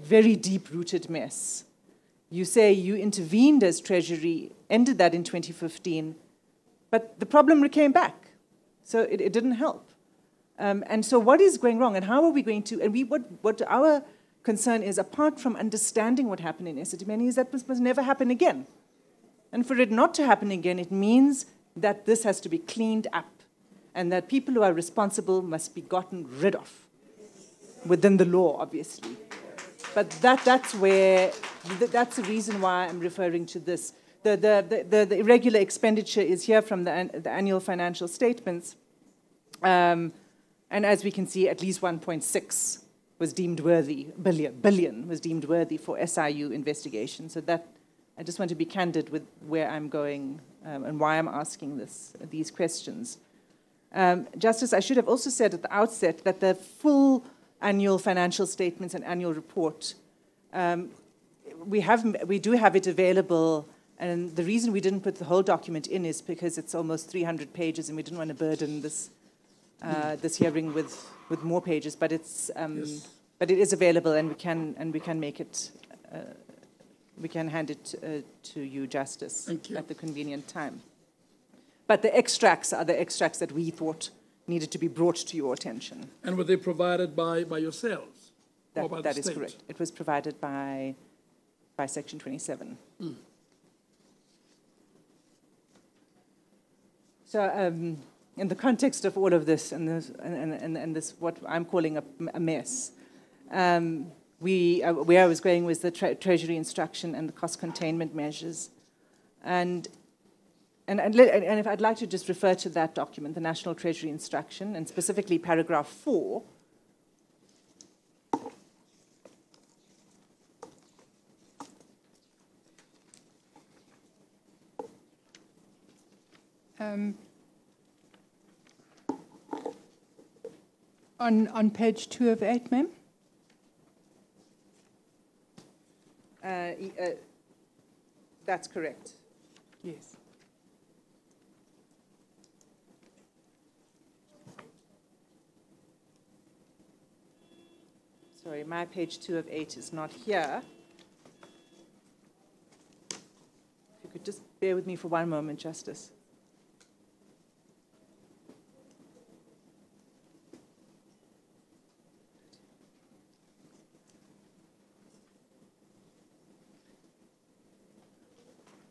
very deep-rooted mess. You say you intervened as Treasury, ended that in 2015, but the problem came back. So it didn't help. And so what is going wrong, and how are we going to, and what our concern is, apart from understanding what happened in Esidimeni, is that this must never happen again. And for it not to happen again, it means that this has to be cleaned up and that people who are responsible must be gotten rid of, within the law, obviously. But that's the reason why I'm referring to this. The irregular expenditure is here from the annual financial statements. And as we can see, at least 1.6 was deemed worthy, billion was deemed worthy for SIU investigation. So that, I just want to be candid with where I'm going and why I'm asking these questions. Justice, I should have also said at the outset that the full annual financial statements and annual report, we do have it available, and the reason we didn't put the whole document in is because it's almost 300 pages, and we didn't want to burden this hearing with more pages. But but it is available, and we can make it. We can hand it to you, Justice, at the convenient time. But the extracts are the extracts that we thought needed to be brought to your attention. And were they provided by yourselves? Or by that the is state? correct. It was provided by Section 27. Mm. So in the context of all of this, and this what I'm calling a mess, where I was going was the Treasury instruction and the cost containment measures. And if I'd like to just refer to that document, the National Treasury Instruction, and specifically paragraph 4. On page 2 of 8, ma'am? That's correct. Yes. Sorry, my page 2 of 8 is not here. If you could just bear with me for one moment, Justice.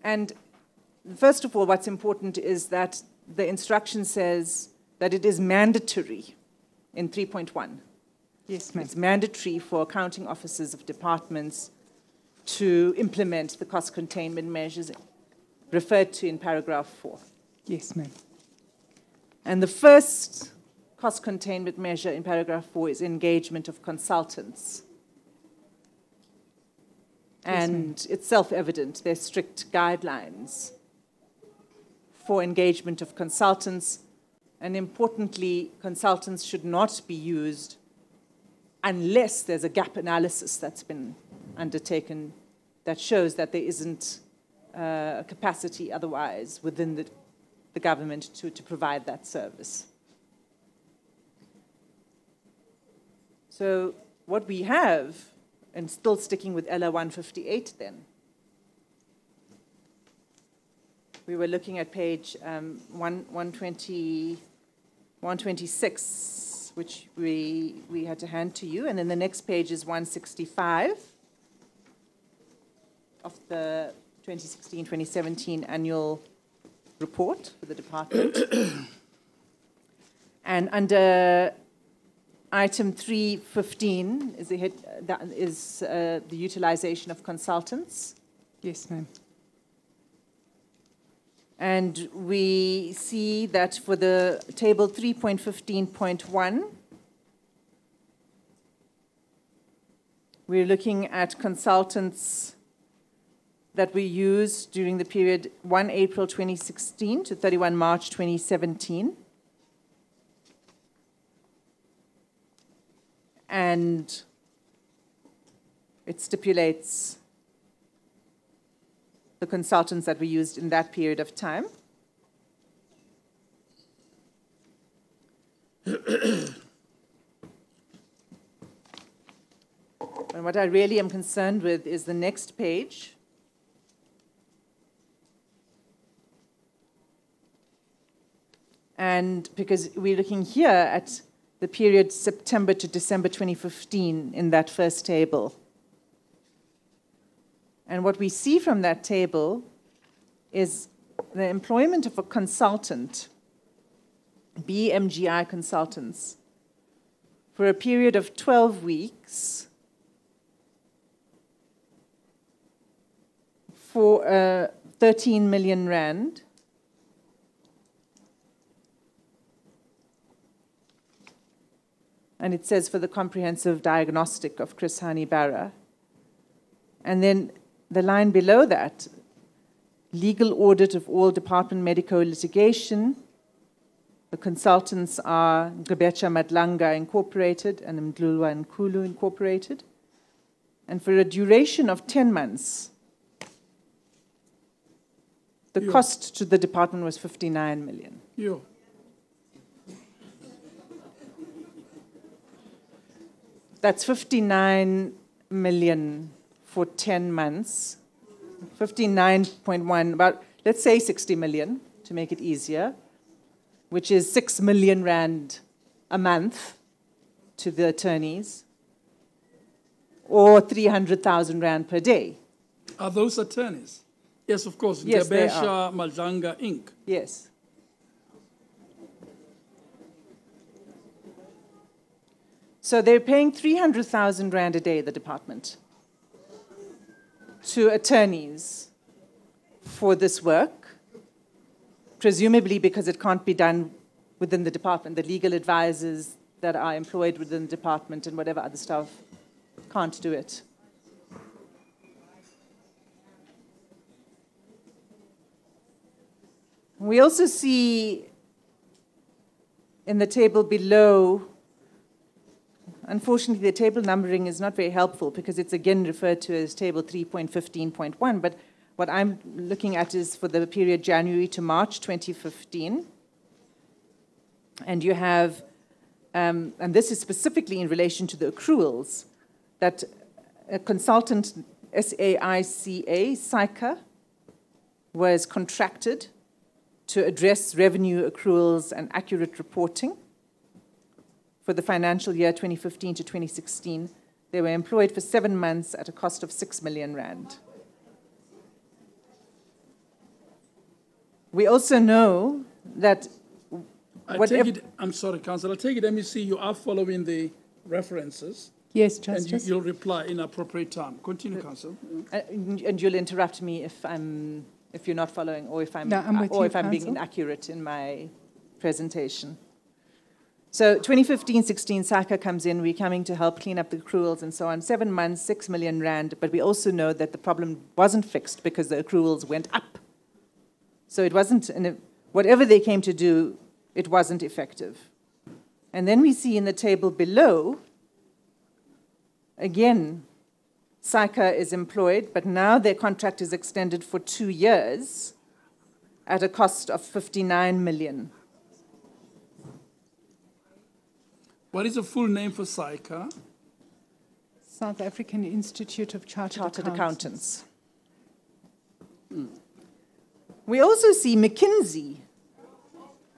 And first of all, what's important is that the instruction says that it is mandatory in 3.1. Yes, ma'am. It's mandatory for accounting officers of departments to implement the cost containment measures referred to in paragraph 4. Yes, ma'am. And the first cost containment measure in paragraph 4 is engagement of consultants. And it's self-evident, there's strict guidelines for engagement of consultants. And importantly, consultants should not be used unless there's a gap analysis that's been undertaken that shows that there isn't a capacity otherwise within the government to provide that service. So what we have, and still sticking with LR 158 then, we were looking at page 126 which we had to hand to you. And then the next page is 165 of the 2016-2017 annual report for the department. And under item 315 is the utilization of consultants. Yes, ma'am. And we see that for the table 3.15.1, we're looking at consultants that we used during the period 1 April 2016 to 31 March 2017. And it stipulates the consultants that we used in that period of time. And what I really am concerned with is the next page. And because we're looking here at the period September to December 2015 in that first table. And what we see from that table is the employment of a consultant, BMGI consultants, for a period of 12 weeks for 13 million rand. And it says for the comprehensive diagnostic of Chris Hani Barra. And then the line below that, legal audit of all department medico litigation. The consultants are Gqeberha Madlanga Incorporated and Mdlulwa Nkulu Incorporated. And for a duration of 10 months, the cost to the department was 59 million. Yeah. That's 59 million for 10 months, 59.1, about, let's say 60 million to make it easier, which is 6 million rand a month to the attorneys, or 300,000 rand per day. Are those attorneys? Yes, of course. Yes, they Gqeberha Madlanga Inc. Yes. So they're paying 300,000 rand a day, the department, to attorneys for this work, presumably because it can't be done within the department. The legal advisors that are employed within the department and whatever other staff can't do it. We also see in the table below, unfortunately, the table numbering is not very helpful because it's again referred to as table 3.15.1, but what I'm looking at is for the period January to March 2015. And you have, and this is specifically in relation to the accruals, that a consultant, SAICA, was contracted to address revenue accruals and accurate reporting. For the financial year 2015 to 2016, they were employed for 7 months at a cost of 6 million rand. We also know that I'm sorry, Councillor, I take it MEC, you are following the references. Yes, And Justice. you'll reply in appropriate time. Continue, Councillor. and you'll interrupt me if you're not following, or if I'm No, I'm with you, being Council. inaccurate in my presentation. So 2015-16, SACA comes in, we're coming to help clean up the accruals and so on. 7 months, 6 million rand, but we also know that the problem wasn't fixed because the accruals went up. So it wasn't, whatever they came to do, it wasn't effective. And then we see in the table below, again, SACA is employed, but now their contract is extended for 2 years at a cost of 59 million. What is the full name for SAICA? South African Institute of Chartered Accountants. We also see McKinsey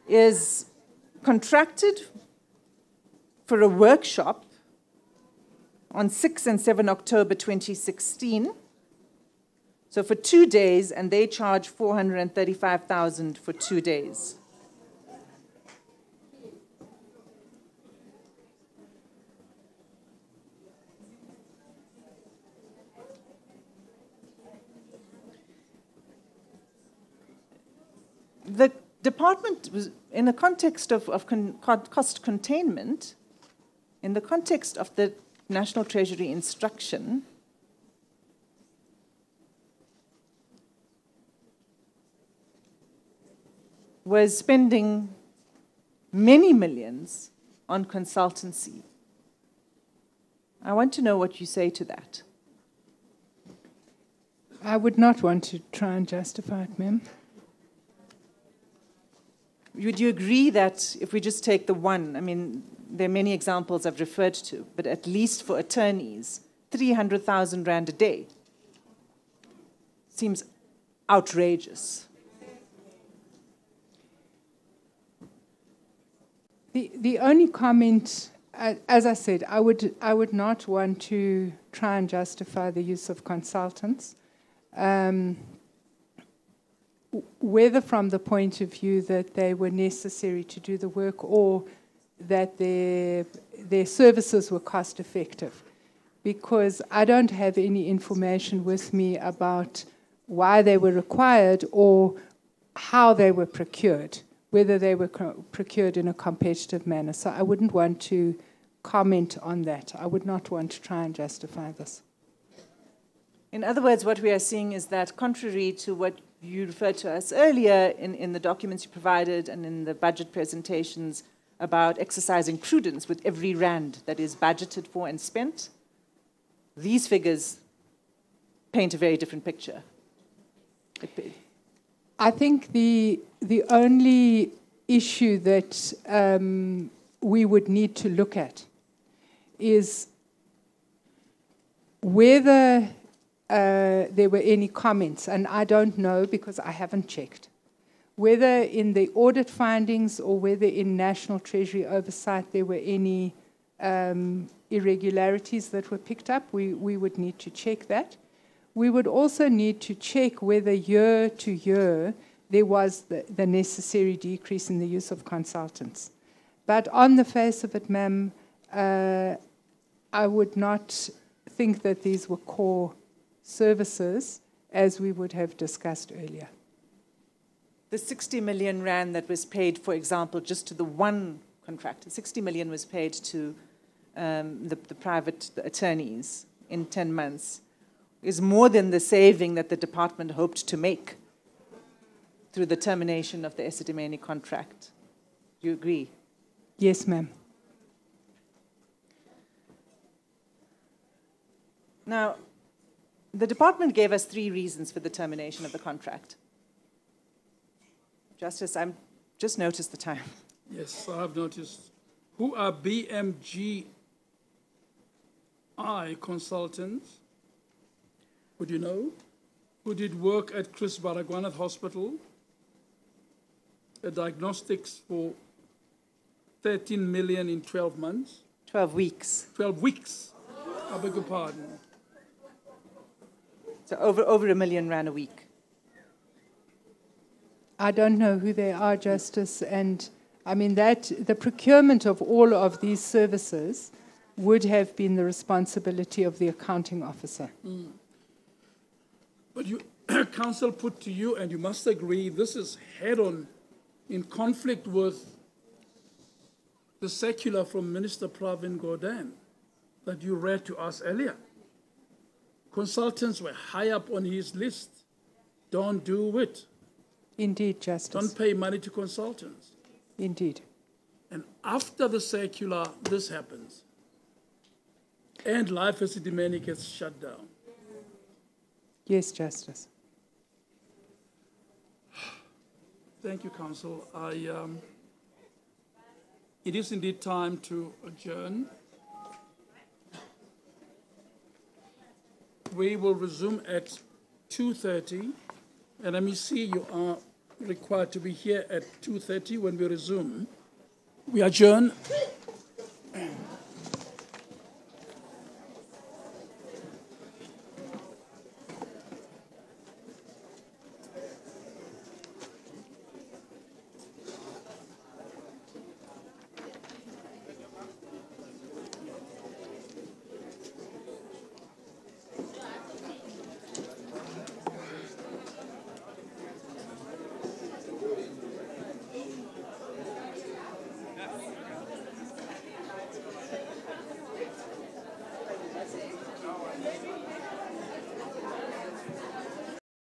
is contracted for a workshop on 6 and 7 October 2016. So for 2 days, and they charge 435,000 for 2 days. The department was, in the context of cost containment, in the context of the National Treasury instruction, was spending many millions on consultancy. I want to know what you say to that. I would not want to try and justify it, ma'am. Would you agree that if we just take the one, I mean, there are many examples I've referred to, but at least for attorneys, 300,000 Rand a day seems outrageous. The only comment, as I said, I would not want to try and justify the use of consultants, whether from the point of view that they were necessary to do the work or that their services were cost effective. Because I don't have any information with me about why they were required or how they were procured, whether they were procured in a competitive manner. So I wouldn't want to comment on that. I would not want to try and justify this. In other words, what we are seeing is that contrary to what you referred to us earlier in the documents you provided and in the budget presentations about exercising prudence with every rand that is budgeted for and spent, these figures paint a very different picture. I think the only issue that we would need to look at is whether there were any comments, and I don't know because I haven't checked, whether in the audit findings or whether in National Treasury oversight there were any irregularities that were picked up. We would need to check that. We would also need to check whether year to year there was the necessary decrease in the use of consultants. But on the face of it, ma'am, I would not think that these were core services as we would have discussed earlier. The 60 million Rand that was paid, for example, just to the one contractor, 60 million was paid to the private attorneys in 10 months, is more than the saving that the department hoped to make through the termination of the Esidimeni contract. Do you agree? Yes, ma'am. Now, the department gave us 3 reasons for the termination of the contract. Justice, I've just noticed the time. Yes, I have noticed. Who are BMGI consultants? Would you know? Who did work at Chris Baragwanath Hospital? A diagnostics for 13 million in 12 months. 12 weeks. 12 weeks. I beg your pardon. So over R1 million a week. I don't know who they are, Justice, and I mean that the procurement of all of these services would have been the responsibility of the accounting officer. Mm. But you, counsel put to you, and you must agree, this is head-on in conflict with the circular from Minister Pravin Gordhan that you read to us earlier. Consultants were high up on his list. Don't do it. Indeed, Justice. Don't pay money to consultants. Indeed. And after the circular, this happens. And Life Esidimeni gets shut down. Yes, Justice. Thank you, Counsel. It is indeed time to adjourn. We will resume at 2:30. And let me see, you are required to be here at 2:30 when we resume. We adjourn.